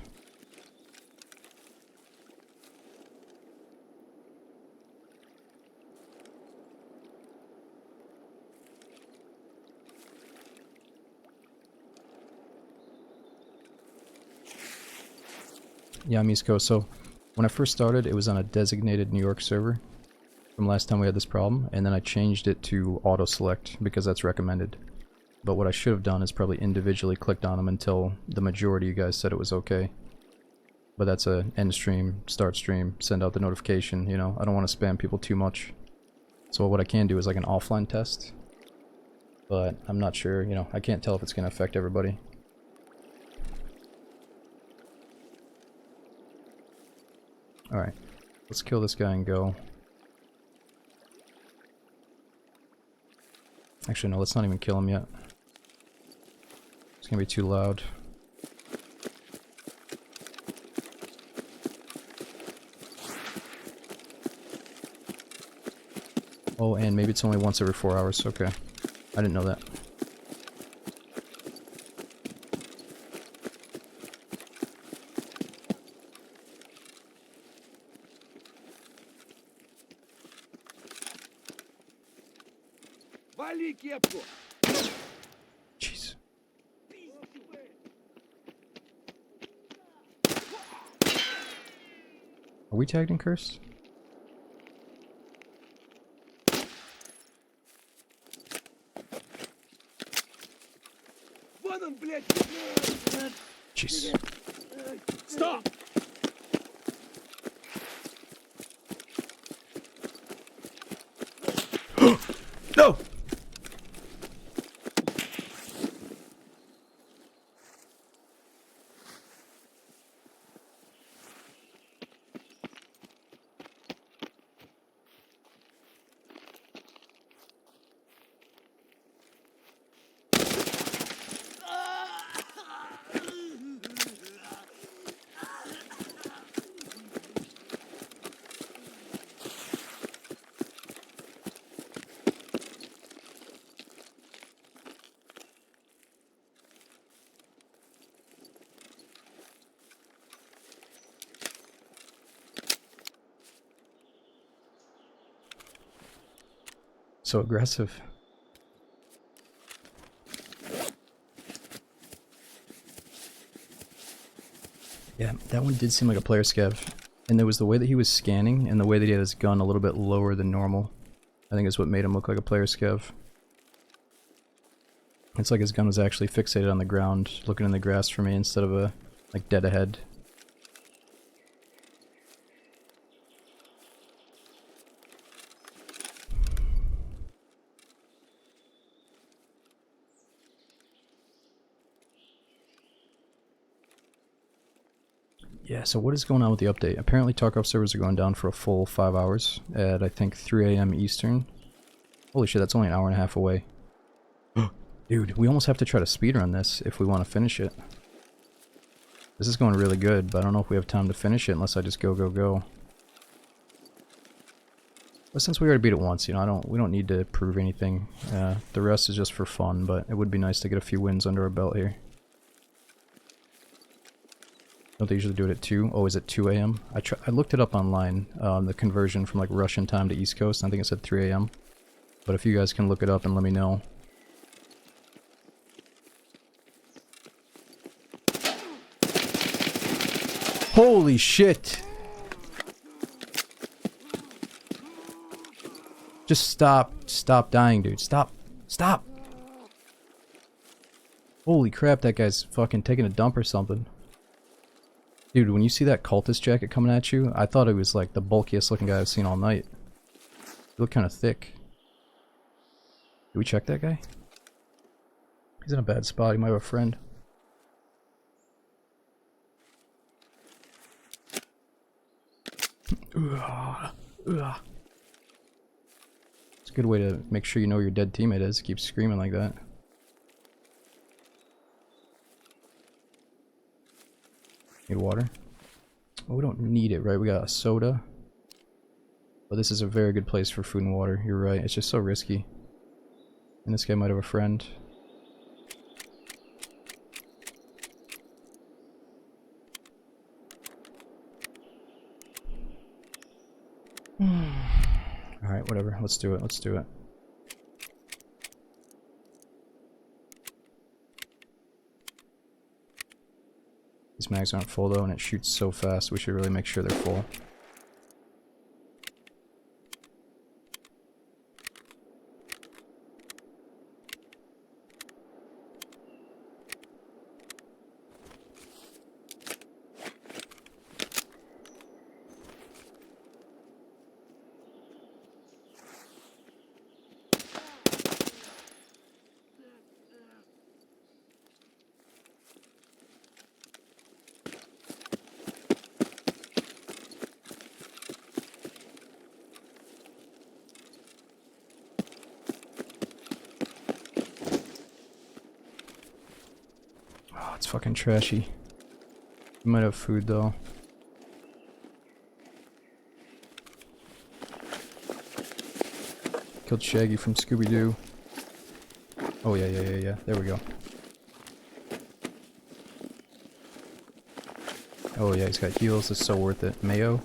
Yeah, I'm East Coast, so when I first started, it was on a designated New York server from last time we had this problem, and then I changed it to auto-select because that's recommended. But what I should have done is probably individually clicked on them until the majority of you guys said it was okay. But that's a end stream, start stream, send out the notification, you know, I don't want to spam people too much. So what I can do is like an offline test, but I'm not sure, you know, I can't tell if it's going to affect everybody. Alright, let's kill this guy and go. Actually, no, let's not even kill him yet. It's gonna be too loud. Oh, and maybe it's only once every 4 hours. Okay. I didn't know that. Вали кепку! Jeez. Are we tagged and cursed? Вон он, блядь! Jeez. Stop! No! So aggressive. Yeah, that one did seem like a player scav. And there was the way that he was scanning and the way that he had his gun a little bit lower than normal. I think is what made him look like a player scav. It's like his gun was actually fixated on the ground, looking in the grass for me instead of a like dead ahead. Yeah, so what is going on with the update? Apparently Tarkov servers are going down for a full 5 hours at I think 3 AM Eastern. Holy shit, that's only an hour and a half away. Dude, we almost have to try to speedrun this if we want to finish it. This is going really good, but I don't know if we have time to finish it unless I just go. But since we already beat it once, you know, we don't need to prove anything. The rest is just for fun, but it would be nice to get a few wins under our belt here. Don't they usually do it at 2? Oh, is it 2 AM? I looked it up online, the conversion from like Russian time to East Coast, and I think it said 3 AM. But if you guys can look it up and let me know. Holy shit! Just stop dying, dude. Stop! Holy crap, that guy's fucking taking a dump or something. Dude, when you see that cultist jacket coming at you, I thought it was like the bulkiest looking guy I've seen all night. He looked kind of thick. Did we check that guy? He's in a bad spot, he might have a friend. It's a good way to make sure you know where your dead teammate is. Keep screaming like that. Need water? Well, we don't need it, right? We got a soda. But this is a very good place for food and water. You're right. It's just so risky. And this guy might have a friend. Alright, whatever. Let's do it. These mags aren't full though, and it shoots so fast. We should really make sure they're full. Oh, it's fucking trashy. We might have food though. Killed Shaggy from Scooby-Doo. Oh yeah. There we go. Oh yeah, he's got heals. It's so worth it. Mayo.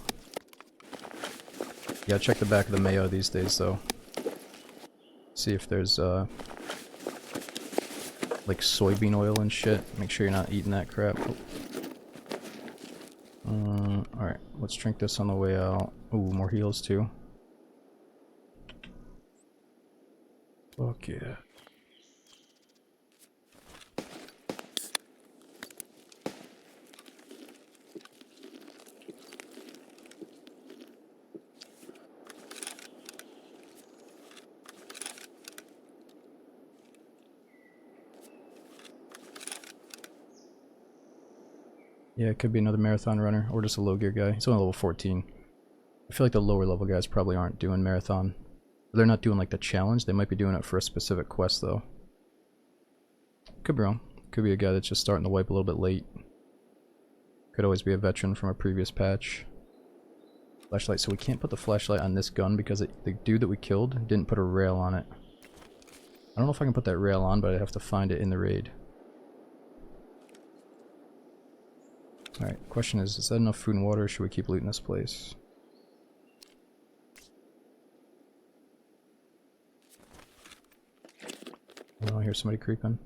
Yeah, check the back of the mayo these days though. See see if there's like soybean oil and shit. Make sure you're not eating that crap. Alright, let's drink this on the way out. Ooh, more heals too. Fuck yeah. Yeah, it could be another marathon runner, or just a low gear guy. He's only level 14. I feel like the lower level guys probably aren't doing marathon. They're not doing like the challenge, they might be doing it for a specific quest though. Could be wrong. Could be a guy that's just starting to wipe a little bit late. Could always be a veteran from a previous patch. Flashlight, so we can't put the flashlight on this gun because the dude that we killed didn't put a rail on it. I don't know if I can put that rail on, but I have to find it in the raid. Alright, question is that enough food and water, or should we keep looting this place? Oh, I hear somebody creeping.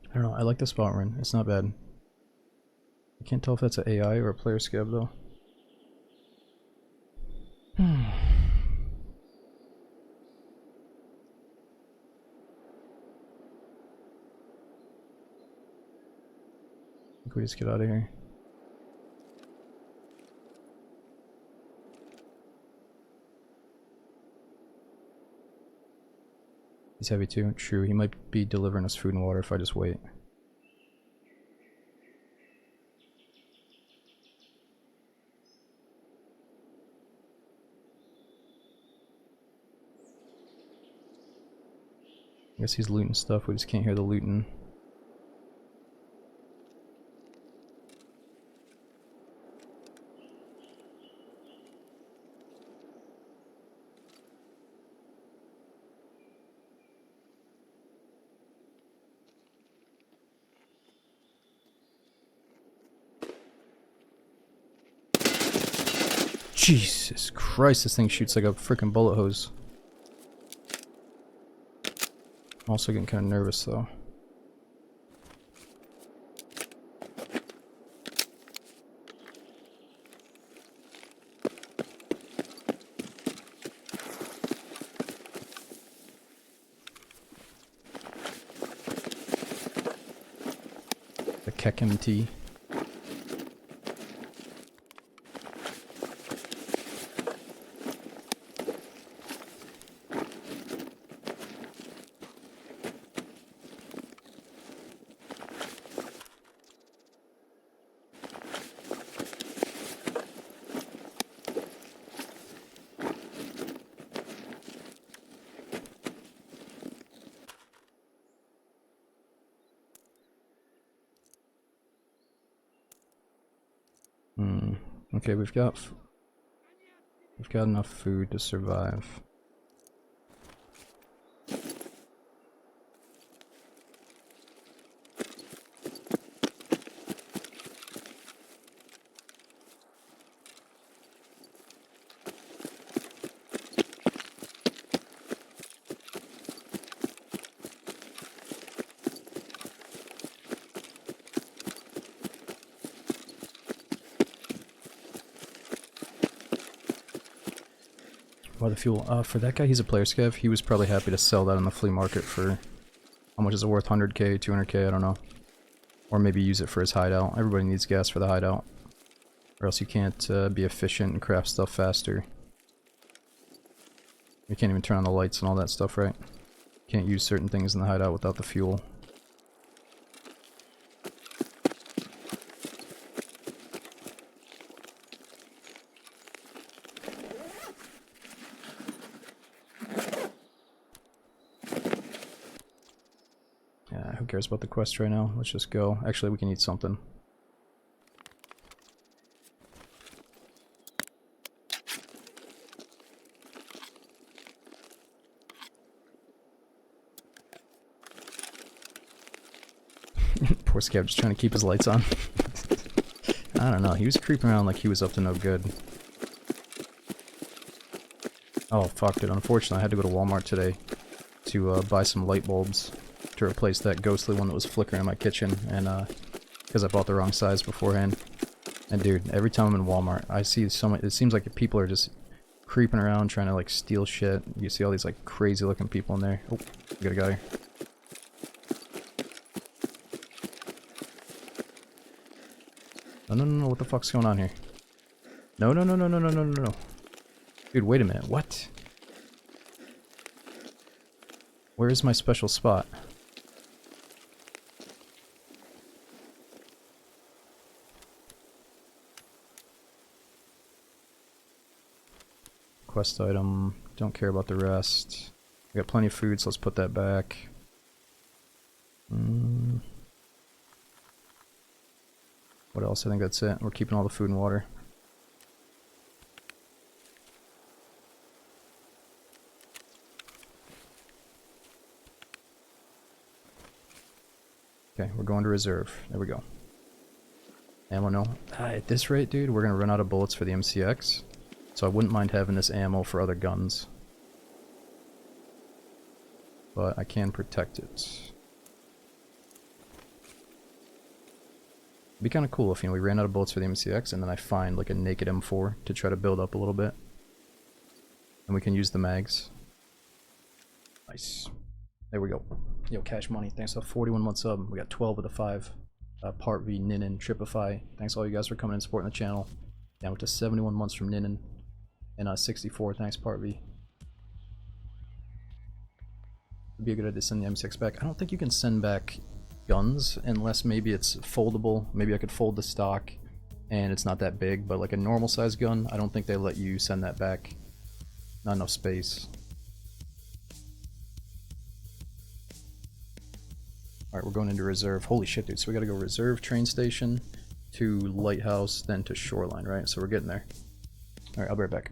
I don't know, I like the spot we're in. It's not bad. I can't tell if that's an AI or a player scab though. I think we just get out of here. He's heavy too. True, he might be delivering us food and water if I just wait. I guess he's looting stuff, we just can't hear the looting. Jesus Christ, this thing shoots like a freaking bullet hose. I'm also getting kind of nervous though. The KEKMT. Okay, we've got enough food to survive. Why the fuel? For that guy, he's a player scav. He was probably happy to sell that on the flea market for... How much is it worth? 100k, 200k, I don't know. Or maybe use it for his hideout. Everybody needs gas for the hideout. Or else you can't be efficient and craft stuff faster. You can't even turn on the lights and all that stuff, right? Can't use certain things in the hideout without the fuel. Yeah, who cares about the quest right now? Let's just go. Actually, we can eat something. Poor Scab just trying to keep his lights on. I don't know, he was creeping around like he was up to no good. Oh fuck, dude, unfortunately I had to go to Walmart today to buy some light bulbs to replace that ghostly one that was flickering in my kitchen, and because I bought the wrong size beforehand. And dude, every time I'm in Walmart, I see so much, it seems like people are just creeping around trying to like steal shit. You see all these like crazy looking people in there. Oh, we got a guy here. No, no, no, no, what the fuck's going on here? No, no, no, no, no, no, no, no, no. Dude, wait a minute, what? Where is my special spot? Quest item, don't care about the rest. We got plenty of food, so let's put that back. What else? I think that's it. We're keeping all the food and water. Okay, we're going to reserve. There we go. Ammo, no. At this rate, dude, we're gonna run out of bullets for the MCX. So I wouldn't mind having this ammo for other guns. But I can protect it. It'd be kind of cool if, you know, we ran out of bullets for the MCX and then I find like a naked M4 to try to build up a little bit. And we can use the mags. Nice. There we go. Yo, Cash Money, thanks for 41 months sub. We got 12 of the 5. Part V, Ninin, Tripify. Thanks all you guys for coming and supporting the channel. Down to 71 months from Ninin. And 64, thanks Part V. It'd be a good idea to send the M6 back. I don't think you can send back guns unless maybe it's foldable. Maybe I could fold the stock and it's not that big, but like a normal size gun, I don't think they let you send that back. Not enough space. Alright, we're going into reserve. Holy shit, dude. So we gotta go reserve, train station, to lighthouse, then to shoreline, right? So we're getting there. Alright, I'll be right back.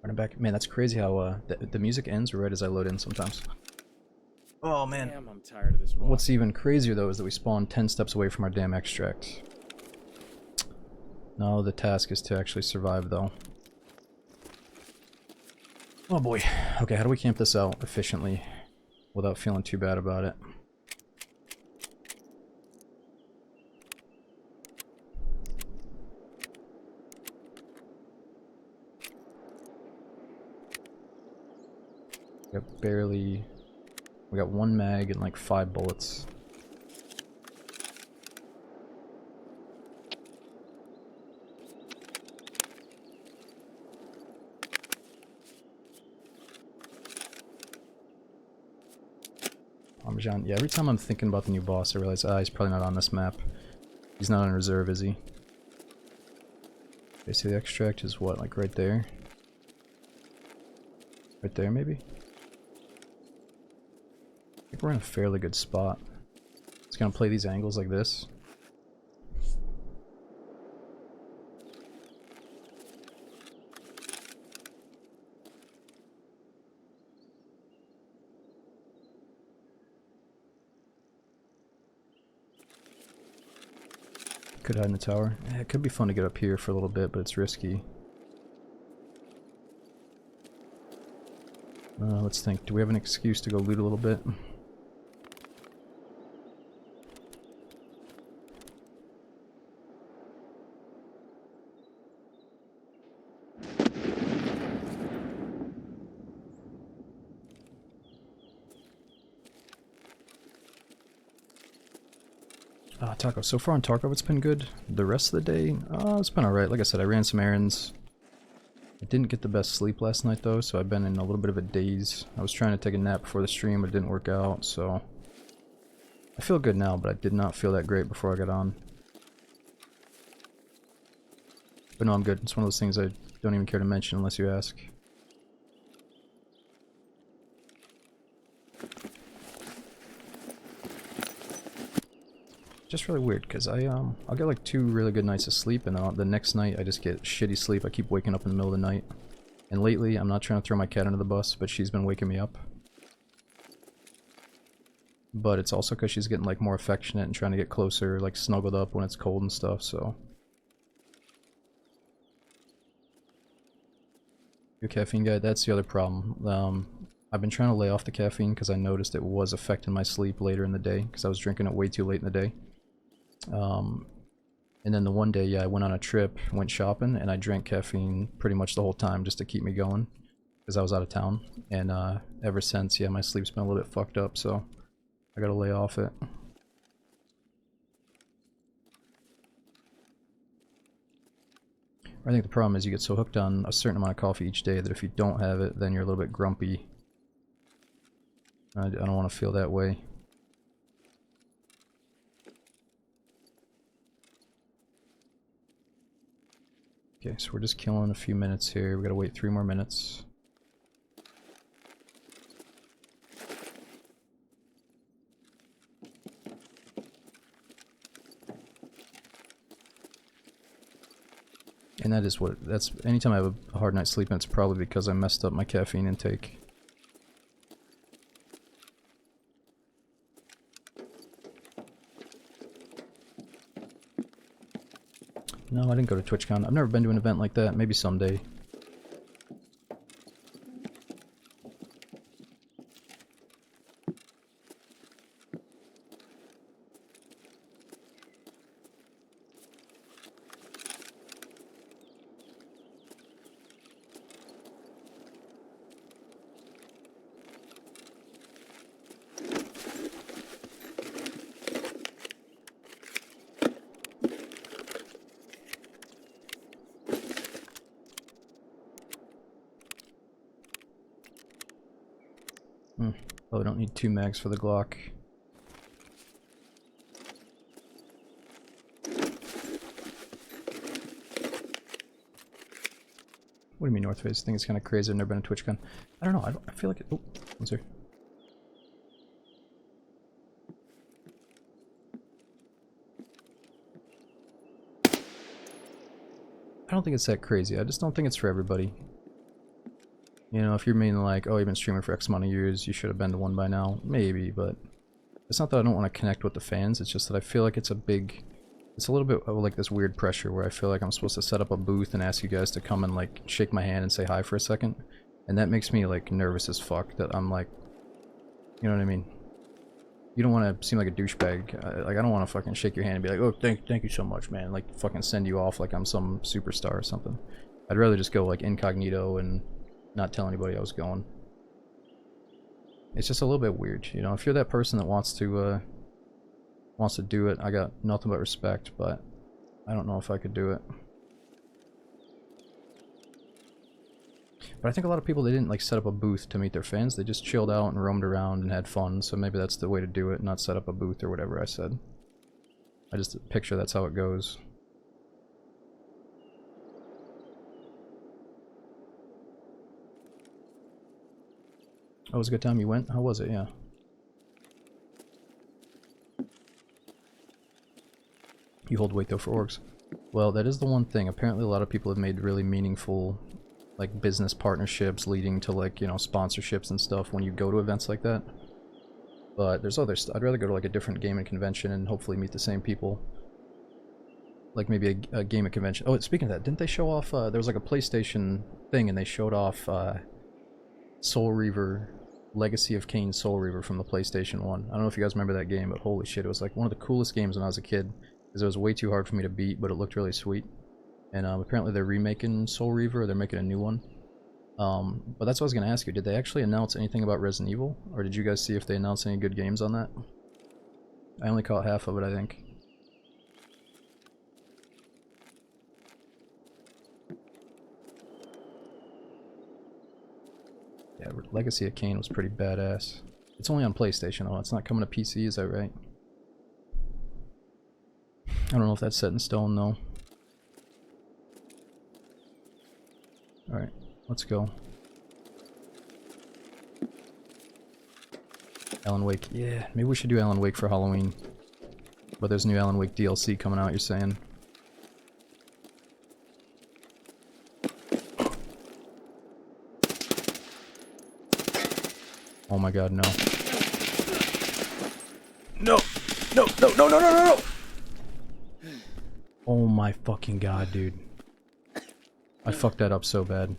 Running back. Man, that's crazy how the music ends right as I load in sometimes. Oh man. Damn, I'm tired of this walk. What's even crazier though is that we spawned 10 steps away from our damn extract. No, the task is to actually survive though. Oh boy. Okay, how do we camp this out efficiently without feeling too bad about it? We got barely... We got 1 mag and like 5 bullets. Parmesan. Yeah, every time I'm thinking about the new boss, I realize, he's probably not on this map. He's not on reserve, is he? Okay, so the extract is what, like right there? Right there, maybe? I think we're in a fairly good spot. It's gonna play these angles like this. Could hide in the tower. Yeah, it could be fun to get up here for a little bit, but it's risky. Let's think. Do we have an excuse to go loot a little bit? Tarkov. So far on Tarkov it's been good. The rest of the day, it's been alright. Like I said, I ran some errands. I didn't get the best sleep last night though, so I've been in a little bit of a daze. I was trying to take a nap before the stream, but it didn't work out, so... I feel good now, but I did not feel that great before I got on. But no, I'm good. It's one of those things I don't even care to mention unless you ask. Just really weird because I'll get like 2 really good nights of sleep, and then the next night I just get shitty sleep. I keep waking up in the middle of the night. And lately, I'm not trying to throw my cat under the bus, but she's been waking me up. But it's also because she's getting like more affectionate and trying to get closer, like snuggled up when it's cold and stuff, so. Your caffeine guy, that's the other problem. I've been trying to lay off the caffeine because I noticed it was affecting my sleep later in the day because I was drinking it way too late in the day. And then the one day, yeah, I went on a trip, went shopping, and I drank caffeine pretty much the whole time just to keep me going because I was out of town. And ever since, yeah, my sleep's been a little bit fucked up, so I gotta lay off it. I think the problem is you get so hooked on a certain amount of coffee each day that if you don't have it, then you're a little bit grumpy. I don't want to feel that way. Okay, so we're just killing a few minutes here. We gotta wait 3 more minutes. And that is what, that's, anytime I have a hard night's sleeping, it's probably because I messed up my caffeine intake. No, I didn't go to TwitchCon. I've never been to an event like that. Maybe someday. Oh, I don't need 2 mags for the Glock. What do you mean North Face? I think it's kind of crazy. I've never been to TwitchCon. I don't know. I feel like it. Oh, one's here. I don't think it's that crazy. I just don't think it's for everybody. You know, if you're meaning like, oh, you've been streaming for X amount of years, you should have been to one by now. Maybe, but it's not that I don't want to connect with the fans, it's just that I feel like it's a little bit of like this weird pressure where I feel like I'm supposed to set up a booth and ask you guys to come and like shake my hand and say hi for a second. And that makes me like nervous as fuck that I'm like, you know what I mean? You don't want to seem like a douchebag. Like, I don't want to fucking shake your hand and be like, oh, thank you so much, man. Like, fucking send you off like I'm some superstar or something. I'd rather just go like incognito and not tell anybody I was going. It's just a little bit weird, you know. If you're that person that wants to do it, I got nothing but respect, but I don't know if I could do it. But I think a lot of people, they didn't like set up a booth to meet their fans. They just chilled out and roamed around and had fun. So maybe that's the way to do it, not set up a booth or whatever I said. I just picture that's how it goes. Oh, it was a good time you went? How was it? Yeah. You hold weight though for orgs. Well, that is the one thing. Apparently a lot of people have made really meaningful like business partnerships leading to like, you know, sponsorships and stuff when you go to events like that. But there's other I'd rather go to like a different gaming convention and hopefully meet the same people. Like maybe a gaming convention. Oh, speaking of that, didn't they show off, there was like a PlayStation thing and they showed off Soul Reaver, Legacy of Kain Soul Reaver from the PlayStation 1. I don't know if you guys remember that game, but holy shit, it was like one of the coolest games when I was a kid. Because it was way too hard for me to beat, but it looked really sweet. And apparently they're remaking Soul Reaver, or they're making a new one. But that's what I was going to ask you. Did they actually announce anything about Resident Evil? Or did you guys see if they announced any good games on that? I only caught half of it, I think. Yeah, Legacy of Kain was pretty badass. It's only on PlayStation though, it's not coming to PC, is that right? I don't know if that's set in stone though. Alright, let's go. Alan Wake, yeah, maybe we should do Alan Wake for Halloween. But there's new Alan Wake DLC coming out, you're saying? Oh my god, no. No! No, no, no, no, no, no, no! Oh my fucking god, dude. I fucked that up so bad.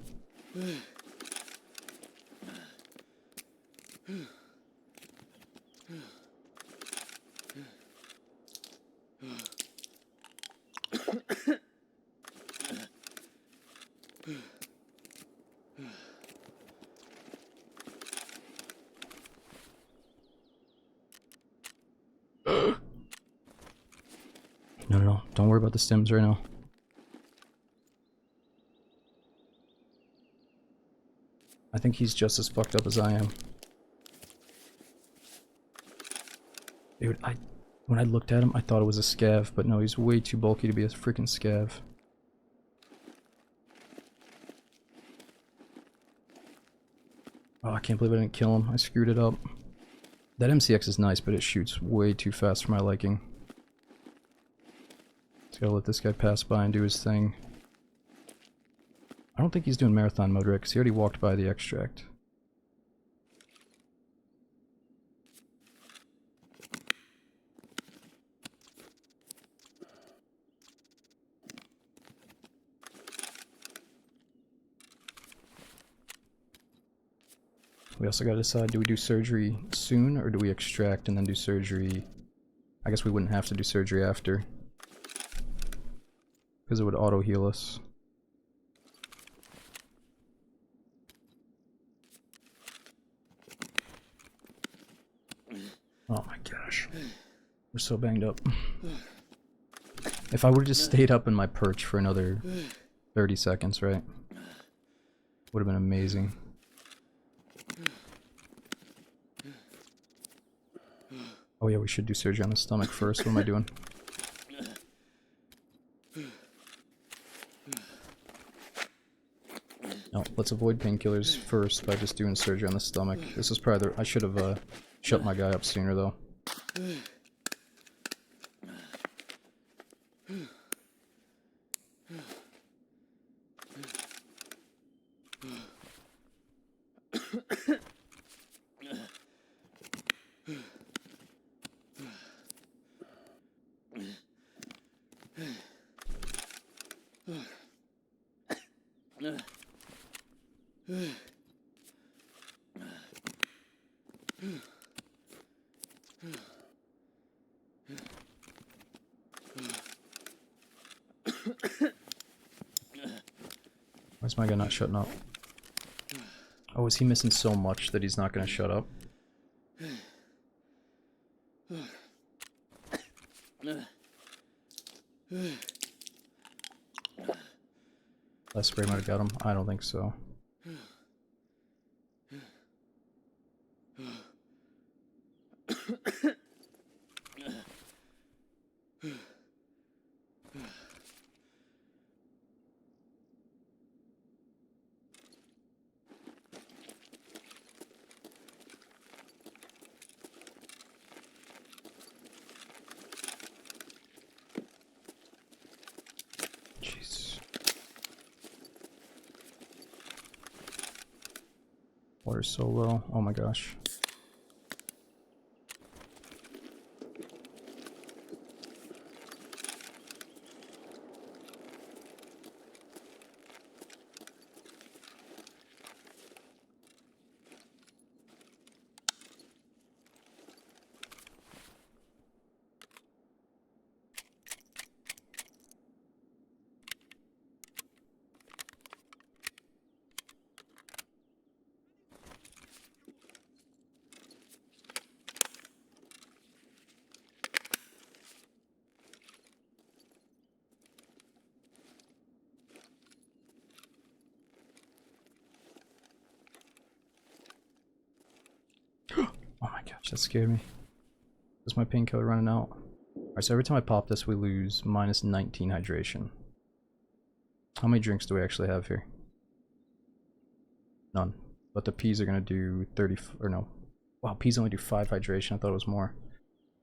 No, no, no. Don't worry about the stims right now. I think he's just as fucked up as I am. Dude, when I looked at him, I thought it was a scav, but no, he's way too bulky to be a freaking scav. Oh, I can't believe I didn't kill him. I screwed it up. That MCX is nice, but it shoots way too fast for my liking. Just gotta let this guy pass by and do his thing. I don't think he's doing marathon mode, right? Because he already walked by the extract. We also gotta decide, do we do surgery soon, or do we extract and then do surgery? I guess we wouldn't have to do surgery after. Because it would auto-heal us. Oh my gosh. We're so banged up. If I would've just stayed up in my perch for another 30 seconds, right? Would've been amazing. Oh yeah, we should do surgery on the stomach first. What am I doing? No, let's avoid painkillers first by just doing surgery on the stomach. This is probably the... I should have shut my guy up sooner though. Why's my guy not shutting up? Oh, is he missing so much that he's not gonna shut up? That spray might have got him. I don't think so. Jeez. Water's so low. Oh my gosh. Oh my gosh, that scared me. Is my painkiller running out? Alright, so every time I pop this, we lose minus 19 hydration. How many drinks do we actually have here? None. But the P's are gonna do 30, or no. Wow, P's only do 5 hydration, I thought it was more.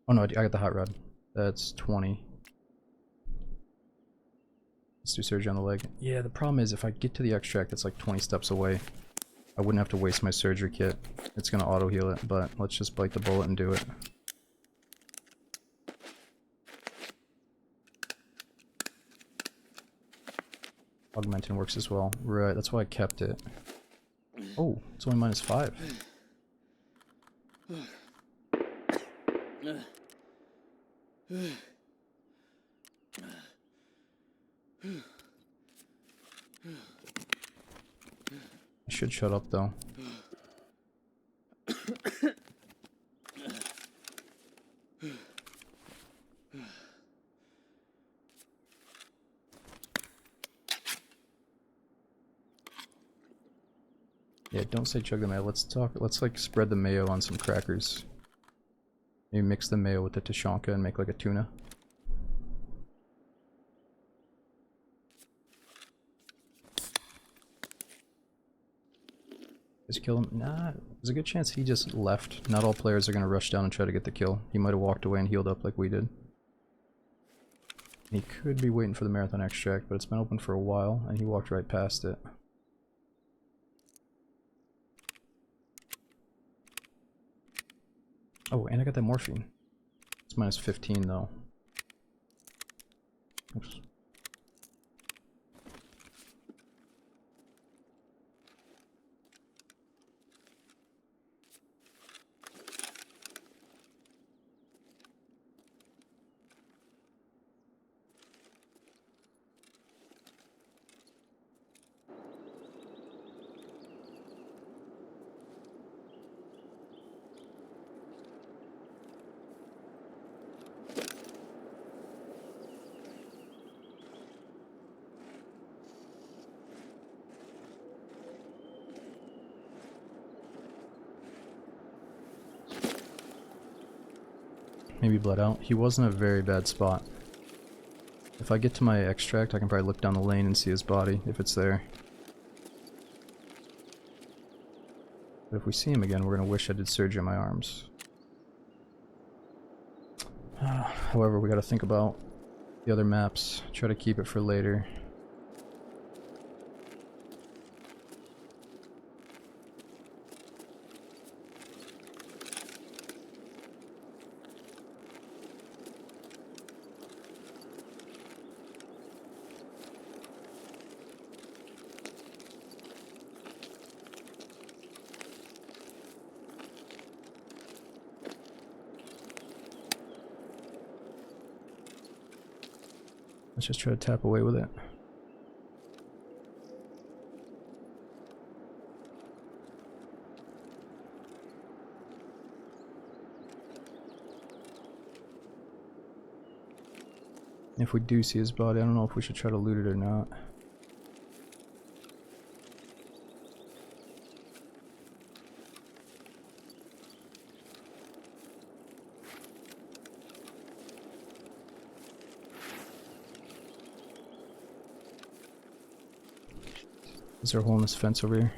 Oh no, I got the hot rod. That's 20. Let's do surgery on the leg. Yeah, the problem is if I get to the extract that's like 20 steps away, I wouldn't have to waste my surgery kit. It's gonna auto heal it, but let's just bite the bullet and do it. Augmenting works as well. Right, that's why I kept it. Oh, it's only minus 5. I should shut up though. Yeah, don't say chug the mayo. Let's like spread the mayo on some crackers. Maybe mix the mayo with the Tashanka and make like a tuna. Just kill him? Nah, there's a good chance he just left. Not all players are gonna rush down and try to get the kill. He might have walked away and healed up like we did. He could be waiting for the marathon extract, but it's been open for a while and he walked right past it. Oh, and I got that morphine. It's minus 15 though. Oops. Maybe bled out. He was in a very bad spot. If I get to my extract, I can probably look down the lane and see his body, if it's there. But if we see him again, we're gonna wish I did surgery on my arms. However, we gotta think about the other maps. Try to keep it for later. Let's just try to tap away with it. If we do see his body, I don't know if we should try to loot it or not. Is there a hole in this fence over here?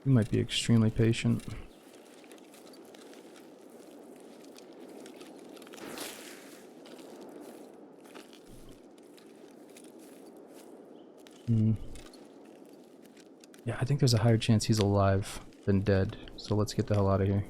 You might be extremely patient. Yeah, I think there's a higher chance he's alive than dead, so let's get the hell out of here.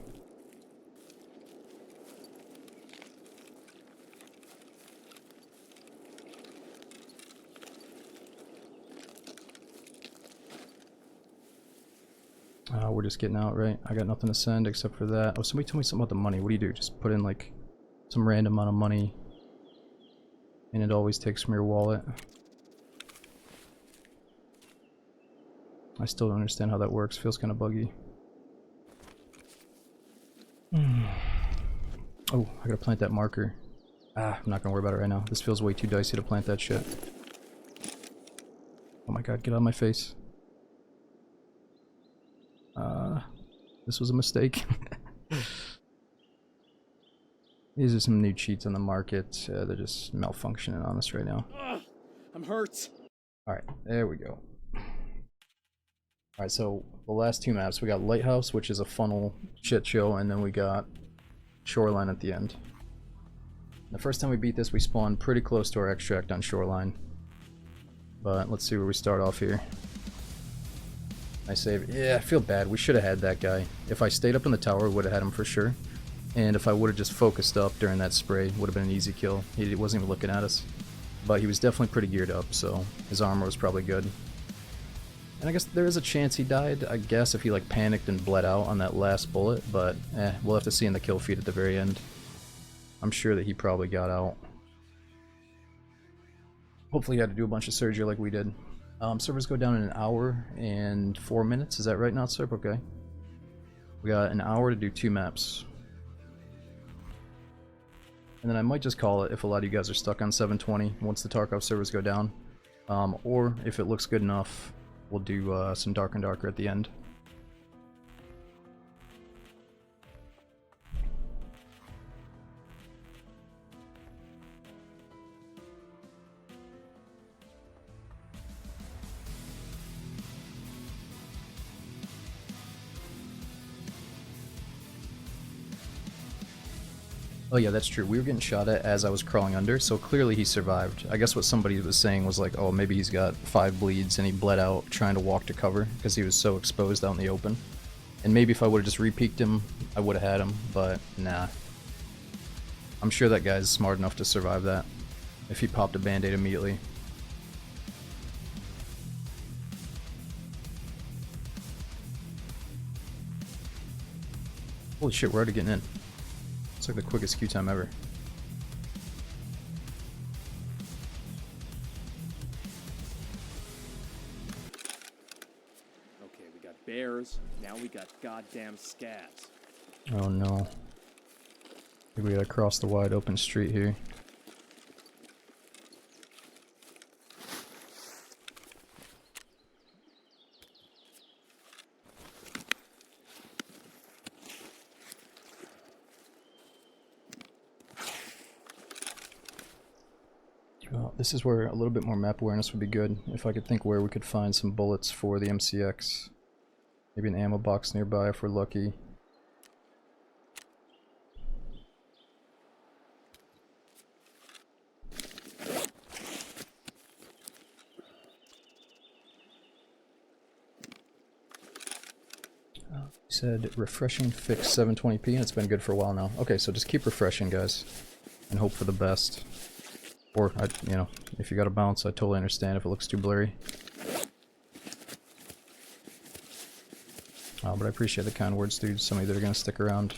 We're just getting out, right? I got nothing to send except for that. Oh, somebody told me something about the money. What do you do? Just put in like some random amount of money and it always takes from your wallet. I still don't understand how that works. Feels kind of buggy. Oh, I gotta plant that marker. I'm not gonna worry about it right now. This feels way too dicey to plant that shit. Oh my god, get out of my face. This was a mistake. These are some new cheats on the market. They're just malfunctioning on us right now. I'm hurt. Alright, there we go. Alright, so the last two maps, we got Lighthouse, which is a funnel shit show, and then we got Shoreline at the end. The first time we beat this, we spawned pretty close to our extract on Shoreline. But let's see where we start off here. Nice save. Yeah, I feel bad. We should have had that guy. If I stayed up in the tower, we would have had him for sure. And if I would have just focused up during that spray, would have been an easy kill. He wasn't even looking at us. But he was definitely pretty geared up, so his armor was probably good. And I guess there is a chance he died, I guess, if he like panicked and bled out on that last bullet, but we'll have to see in the kill feed at the very end. I'm sure that he probably got out. Hopefully he had to do a bunch of surgery like we did. Servers go down in an hour and 4 minutes, is that right now, Serp? Okay. We got an hour to do 2 maps. And then I might just call it if a lot of you guys are stuck on 720 once the Tarkov servers go down. Or if it looks good enough, we'll do some Dark and Darker at the end. Oh yeah, that's true. We were getting shot at as I was crawling under, so clearly he survived. I guess what somebody was saying was like, oh, maybe he's got 5 bleeds and he bled out trying to walk to cover because he was so exposed out in the open. And maybe if I would have just re-peeked him, I would have had him, but nah. I'm sure that guy's smart enough to survive that if he popped a band-aid immediately. Holy shit, we're already getting in. It's like the quickest queue time ever. Okay, we got bears. Now we got goddamn scabs. Oh no. I think we gotta cross the wide open street here. This is where a little bit more map awareness would be good. If I could think where we could find some bullets for the MCX. Maybe an ammo box nearby if we're lucky. He said refreshing fix 720p and it's been good for a while now. Okay, so just keep refreshing, guys, and hope for the best. Or, you know, if you gotta bounce, I totally understand if it looks too blurry. But I appreciate the kind words, dude. Some of you that are gonna stick around.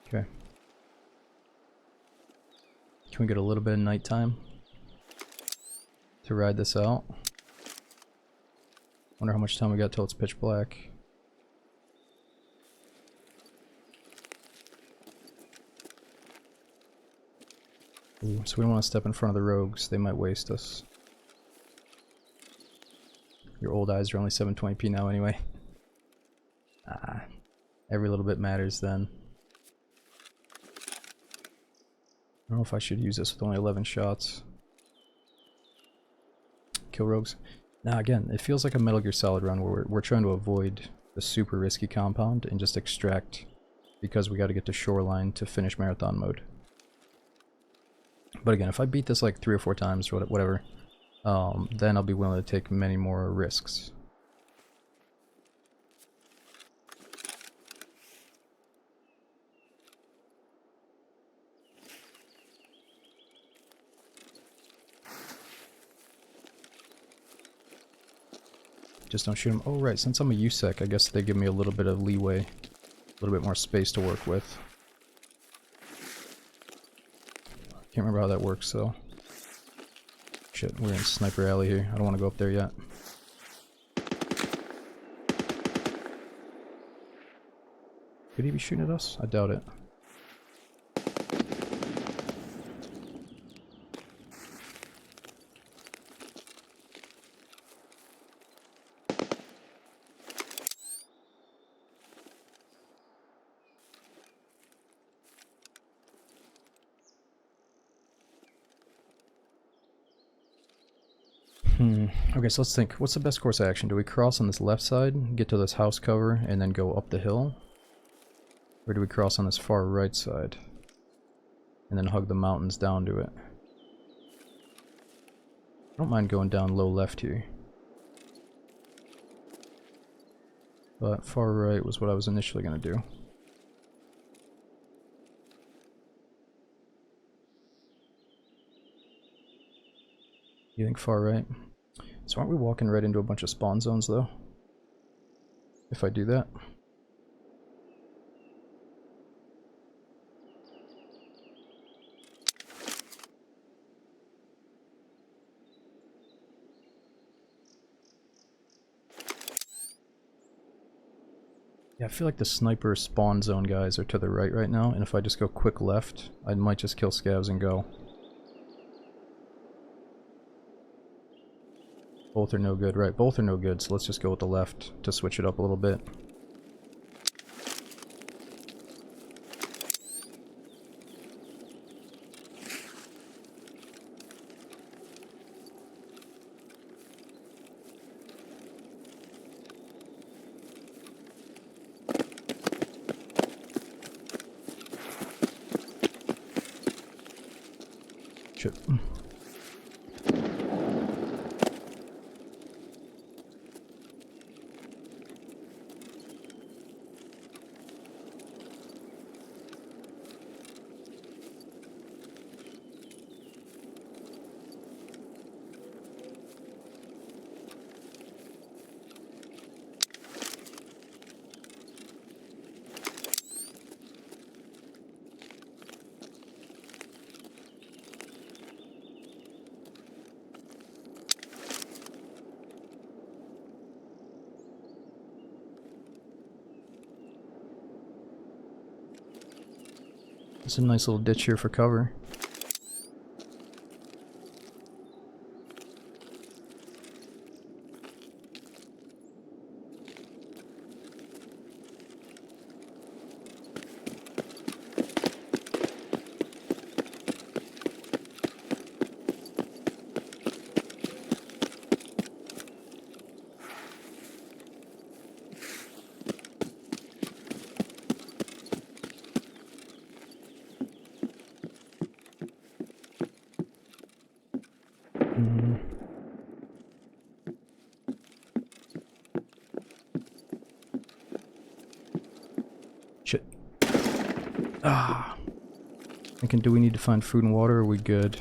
Okay. Can we get a little bit of nighttime to ride this out? Wonder how much time we got till it's pitch black. Ooh, so we don't want to step in front of the rogues, they might waste us. Your old eyes are only 720p now anyway. Ah, every little bit matters then. I don't know if I should use this with only 11 shots. Kill rogues. Now again, it feels like a Metal Gear Solid run where we're trying to avoid the super risky compound and just extract because we got to get to shoreline to finish marathon mode. But again, if I beat this like 3 or 4 times or whatever, then I'll be willing to take many more risks. Just don't shoot him. Oh right, since I'm a USEC, I guess they give me a little bit of leeway, a little bit more space to work with. Can't remember how that works though. Shit, we're in Sniper Alley here. I don't want to go up there yet. Could he be shooting at us? I doubt it. Okay, so let's think. What's the best course of action? Do we cross on this left side, get to this house cover, and then go up the hill? Or do we cross on this far right side, and then hug the mountains down to it? I don't mind going down low left here. But far right was what I was initially going to do. You think far right? So aren't we walking right into a bunch of spawn zones though? If I do that? Yeah, I feel like the sniper spawn zone guys are to the right now, and if I just go quick left, I might just kill scavs and go. Both are no good, right? Both are no good, so let's just go with the left to switch it up a little bit. Shit. It's a nice little ditch here for cover. Ah. Thinking, do we need to find food and water, or are we good?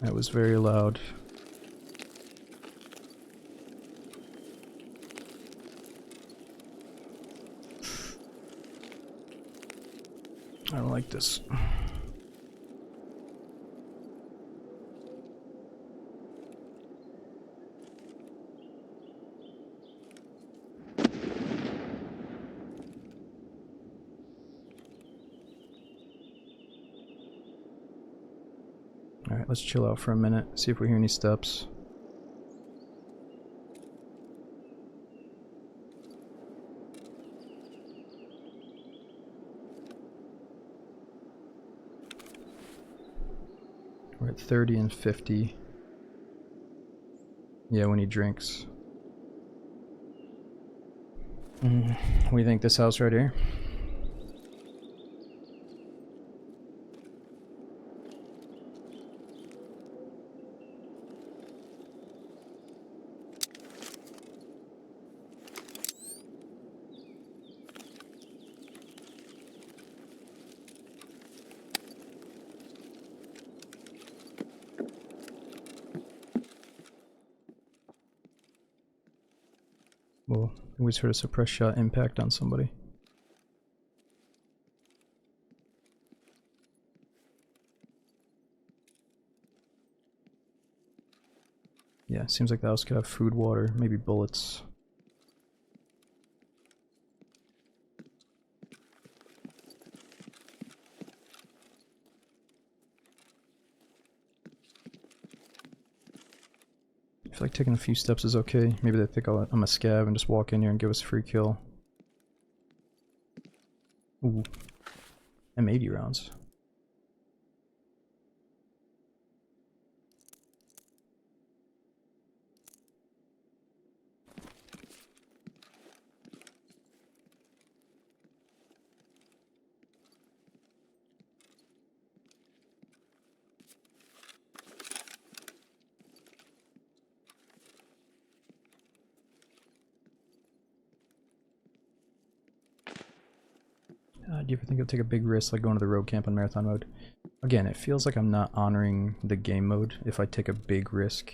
That was very loud. I don't like this. Alright, let's chill out for a minute, see if we hear any steps. We're at 30 and 50. Yeah, we need drinks. What do you think, this house right here? Well, we sort of suppress shot impact on somebody. Yeah, seems like the house could have food, water, maybe bullets. I feel like taking a few steps is okay. Maybe they think I'm a scav and just walk in here and give us a free kill. Ooh. M80 rounds. Do you ever think I'll take a big risk like going to the road camp on marathon mode? Again, it feels like I'm not honoring the game mode if I take a big risk.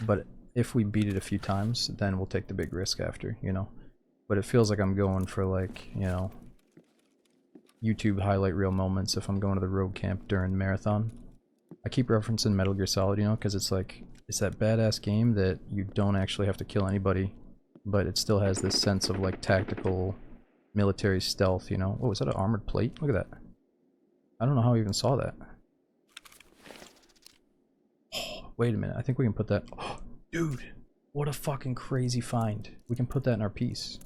But if we beat it a few times, then we'll take the big risk after, you know? But it feels like I'm going for, like, you know, YouTube highlight reel moments if I'm going to the road camp during marathon. I keep referencing Metal Gear Solid, you know, because it's like, it's that badass game that you don't actually have to kill anybody, but it still has this sense of, like, tactical military stealth, you know? Oh, is that an armored plate? Look at that. I don't know how I even saw that. Oh, wait a minute, I think we can put that... Oh, dude! What a fucking crazy find. We can put that in our piece.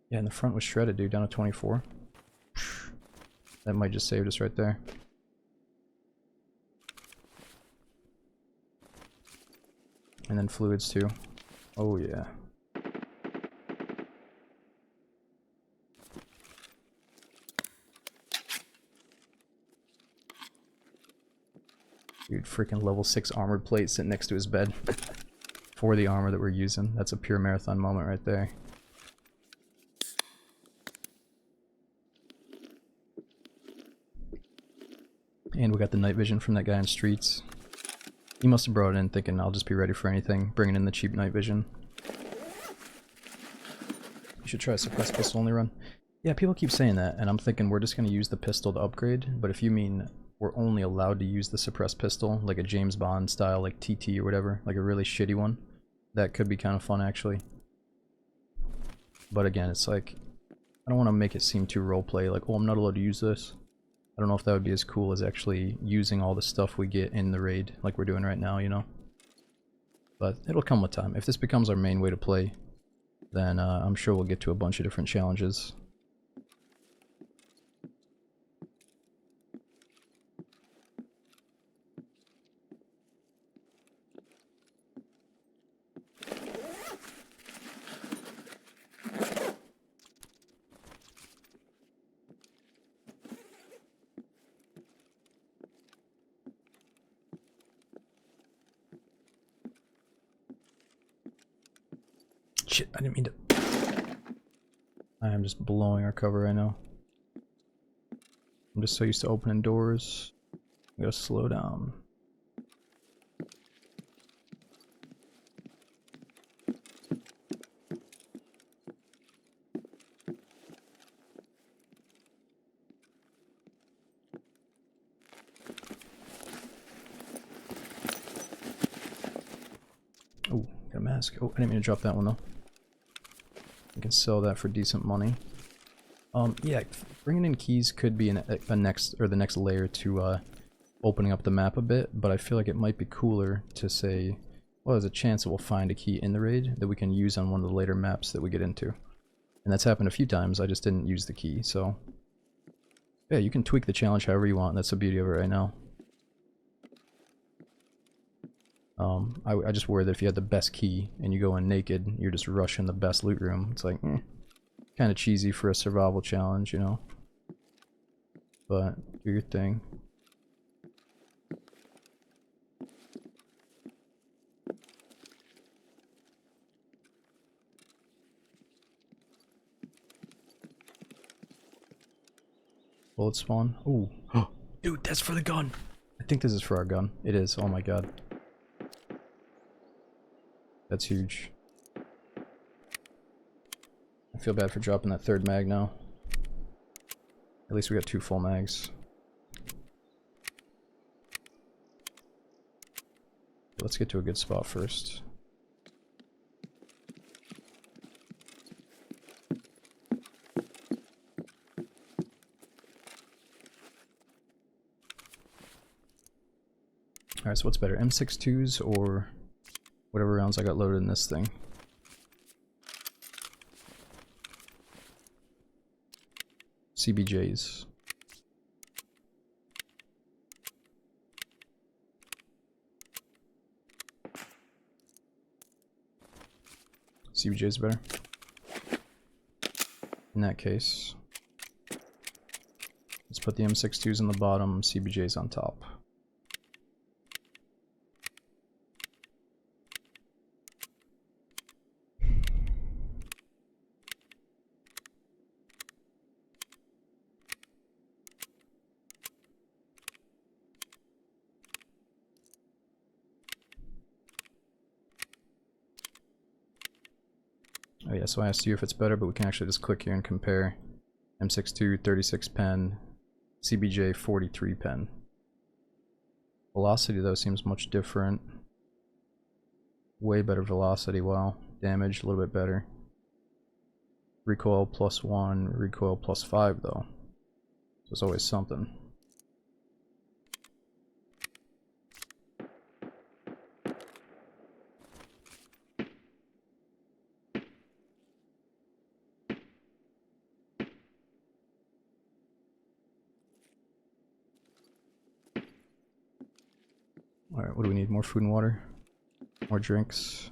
Yeah, and the front was shredded, dude, down to 24. That might just saved us right there. And then fluids too. Oh yeah. Dude, freaking level 6 armored plate sitting next to his bed. For the armor that we're using. That's a pure marathon moment right there. And we got the night vision from that guy in streets. He must have brought it in thinking I'll just be ready for anything, bringing in the cheap night vision. You should try a suppressed pistol only run. Yeah, people keep saying that, and I'm thinking we're just going to use the pistol to upgrade, but if you mean we're only allowed to use the suppressed pistol, like a James Bond style, like TT or whatever, like a really shitty one, that could be kind of fun actually. But again, it's like, I don't want to make it seem too roleplay, like, oh, I'm not allowed to use this. I don't know if that would be as cool as actually using all the stuff we get in the raid, like we're doing right now, you know? But it'll come with time. If this becomes our main way to play, then I'm sure we'll get to a bunch of different challenges. shit, I didn't mean to. I am just blowing our cover right now. I'm just so used to opening doors. I gotta slow down. Oh, got a mask. Oh, I didn't mean to drop that one though. I can sell that for decent money. Yeah, bringing in keys could be the next layer to opening up the map a bit, but I feel like it might be cooler to say, well, there's a chance that we'll find a key in the raid that we can use on one of the later maps that we get into. And that's happened a few times, I just didn't use the key, so... Yeah, you can tweak the challenge however you want, that's the beauty of it right now. I just worry that if you had the best key and you go in naked, you're just rushing the best loot room. It's like, kind of cheesy for a survival challenge, you know? But, do your thing. Bullet spawn. Ooh. Dude, that's for the gun! I think this is for our gun. It is, oh my god. That's huge. I feel bad for dropping that third mag now. At least we got 2 full mags. Let's get to a good spot first. Alright, so what's better, M62s or whatever rounds I got loaded in this thing? CBJs. CBJ's better. In that case, let's put the M62s on the bottom, CBJs on top. Oh yeah, so I asked you if it's better, but we can actually just click here and compare. M62 36 pen, CBJ 43 pen. Velocity though seems much different. Way better velocity, wow. Damage a little bit better. Recoil +1, recoil +5 though. So it's always something. Alright, what do we need? More food and water? More drinks?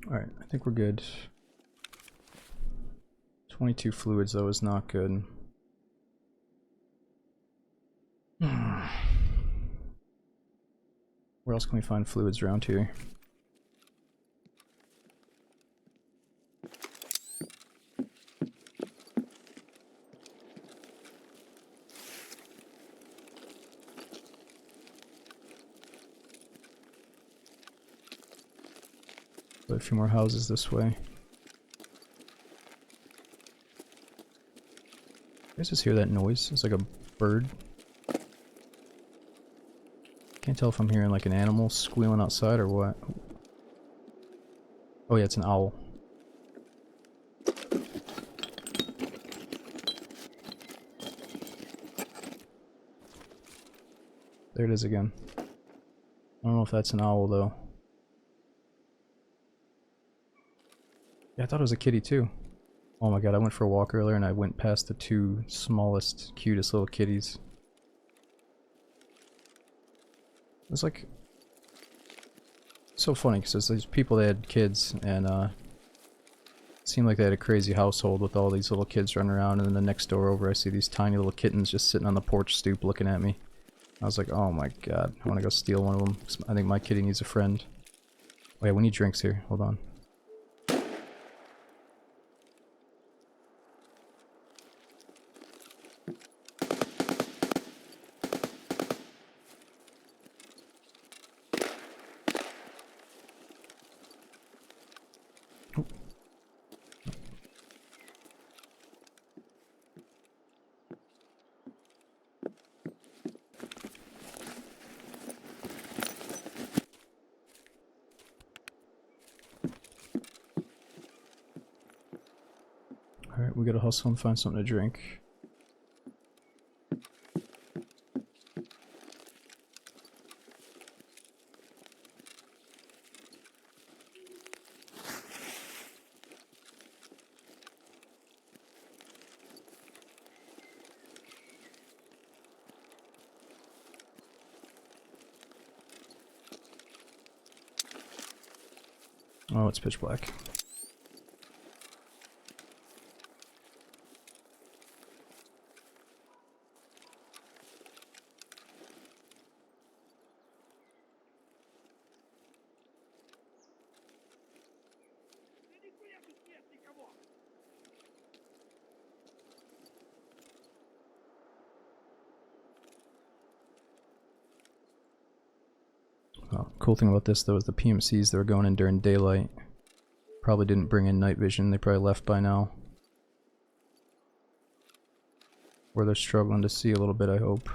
Alright, I think we're good. 22 fluids though is not good. Where else can we find fluids around here? A few more houses this way. You guys just hear that noise? It's like a bird. Can't tell if I'm hearing like an animal squealing outside or what. Oh yeah, it's an owl. There it is again. I don't know if that's an owl though. Yeah, I thought it was a kitty too. Oh my god, I went for a walk earlier and I went past the two smallest, cutest little kitties. It was like so funny because there's these people that had kids and it seemed like they had a crazy household with all these little kids running around, and then the next door over I see these tiny little kittens just sitting on the porch stoop looking at me. I was like, oh my god, I want to go steal one of them. I think my kitty needs a friend. Oh yeah, we need drinks here. Hold on. Alright, we gotta hustle and find something to drink. Oh, it's pitch black. Cool thing about this though is the PMCs that were going in during daylight probably didn't bring in night vision. They probably left by now. Or they're struggling to see a little bit, I hope.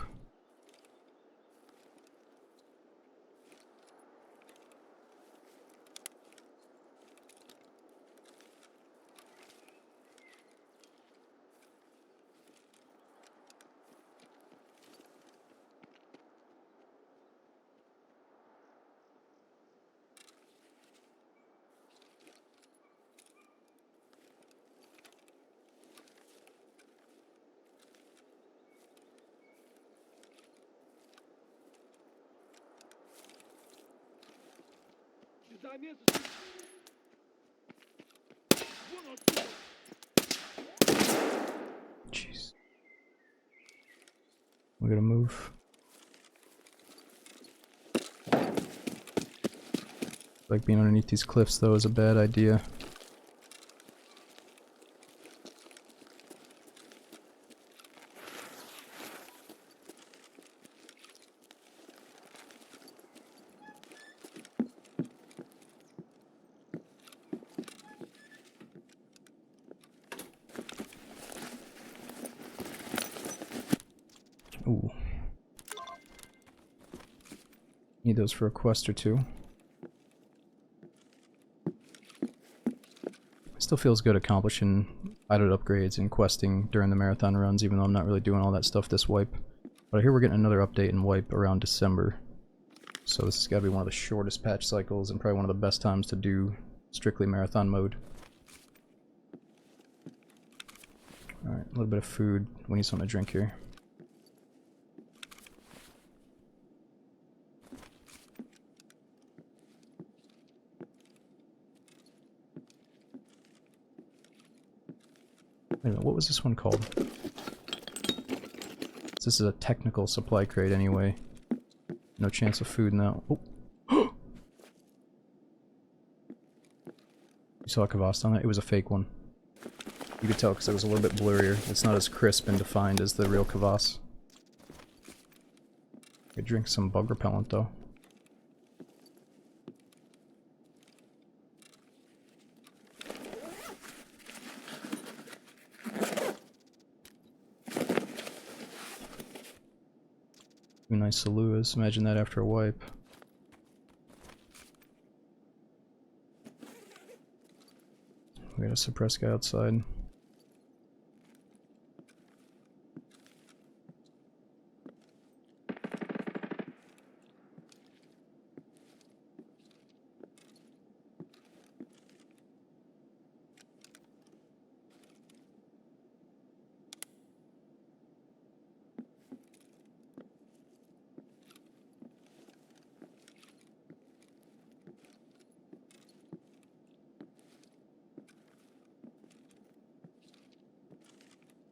Jeez. We gotta move. Like being underneath these cliffs though is a bad idea. Ooh. Need those for a quest or two. Still feels good accomplishing idle upgrades and questing during the marathon runs, even though I'm not really doing all that stuff this wipe. But I hear we're getting another update in wipe around December. So this has got to be one of the shortest patch cycles and probably one of the best times to do strictly marathon mode. Alright, a little bit of food. We need something to drink here. Wait a minute, what was this one called? This is a technical supply crate anyway. No chance of food in that. Oh. You saw a kvass on it? It was a fake one. You could tell because it was a little bit blurrier. It's not as crisp and defined as the real kvass. Could drink some bug repellent though. Two nice saluas. Imagine that after a wipe. We got a suppress guy outside.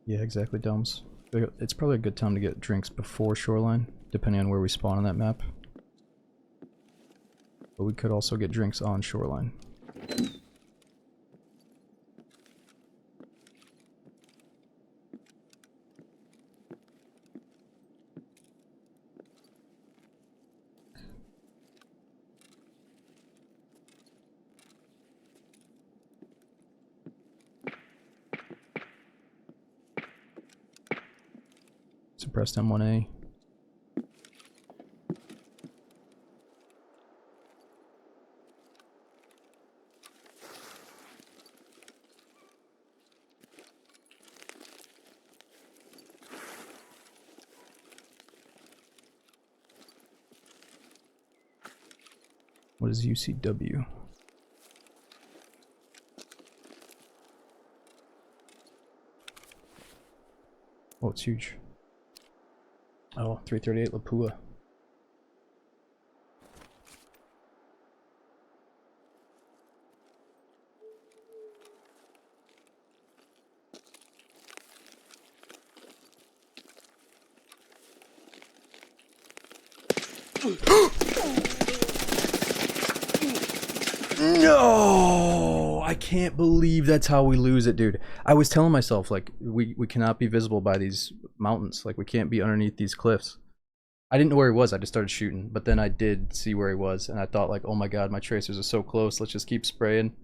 Yeah, exactly, Domes. It's probably a good time to get drinks before shoreline, depending on where we spawn on that map. But we could also get drinks on shoreline. Suppressed M1A. What is UCW? Oh, it's huge. Oh, 338 Lapua. No! I can't believe that's how we lose it, dude. I was telling myself, like, we cannot be visible by these mountains. Like, we can't be underneath these cliffs. I didn't know where he was, I just started shooting. But then I did see where he was, and I thought, like, oh my god, my tracers are so close, let's just keep spraying.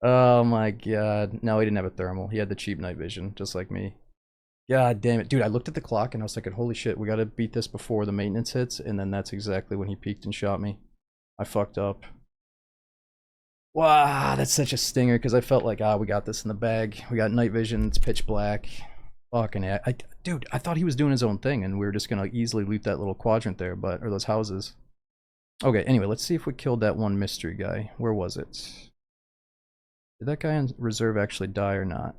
Oh my god. No, he didn't have a thermal. He had the cheap night vision, just like me. God damn it. Dude, I looked at the clock, and I was thinking, holy shit, we gotta beat this before the maintenance hits, and then that's exactly when he peeked and shot me. I fucked up. Wow, that's such a stinger, because I felt like, we got this in the bag. We got night vision, it's pitch black. Fucking dude, I thought he was doing his own thing, and we were just gonna easily loot that little quadrant there, or those houses. Okay, anyway, let's see if we killed that one mystery guy. Where was it? Did that guy in reserve actually die or not?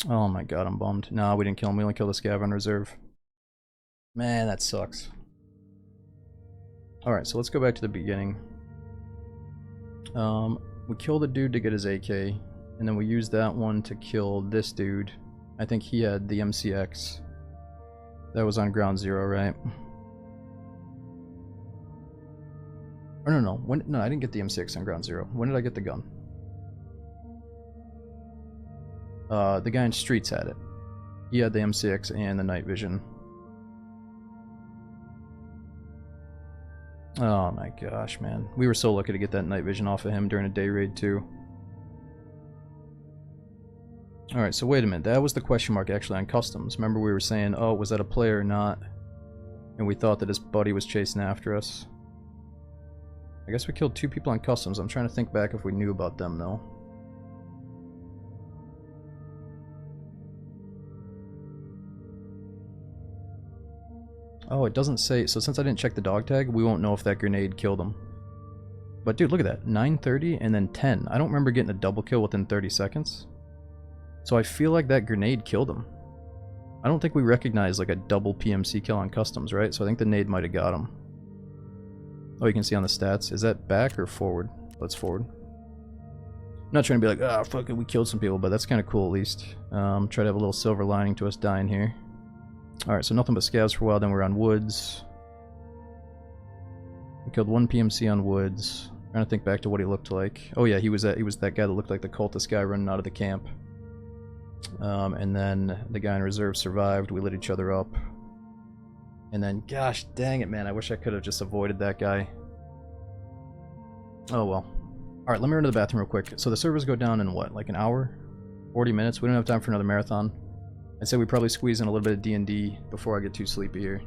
Oh my god, I'm bummed. No, we didn't kill him. We only killed the scav on reserve. Man, that sucks. Alright, so let's go back to the beginning. We killed a dude to get his AK, and then we used that one to kill this dude. I think he had the MCX. That was on ground zero, right? Or no, no, I didn't get the MCX on ground zero. When did I get the gun? The guy in streets had it. He had the MCX and the night vision. Oh my gosh, man. We were so lucky to get that night vision off of him during a day raid too. Alright, so wait a minute. That was the question mark actually on customs. Remember we were saying, oh, was that a player or not? And we thought that his buddy was chasing after us. I guess we killed 2 people on customs. I'm trying to think back if we knew about them though. Oh, it doesn't say. So since I didn't check the dog tag, we won't know if that grenade killed him. But dude, look at that. 9:30 and then 10. I don't remember getting a double kill within 30 seconds. So I feel like that grenade killed him. I don't think we recognized like a double PMC kill on customs, right? So I think the nade might have got him. Oh, you can see on the stats. Is that back or forward? Let's forward. I'm not trying to be like, ah, fuck it, we killed some people, but that's kind of cool at least. Try to have a little silver lining to us dying here. Alright, so nothing but scavs for a while, then we're on woods. We killed 1 PMC on woods. Trying to think back to what he looked like. Oh yeah, he was that guy that looked like the cultist guy running out of the camp. And then the guy in reserve survived, we lit each other up. And then, gosh dang it man, I wish I could have just avoided that guy. Oh well. Alright, let me run to the bathroom real quick. So the servers go down in what, like an hour? 40 minutes? We don't have time for another marathon. I'd say we probably squeeze in a little bit of D&D before I get too sleepy here.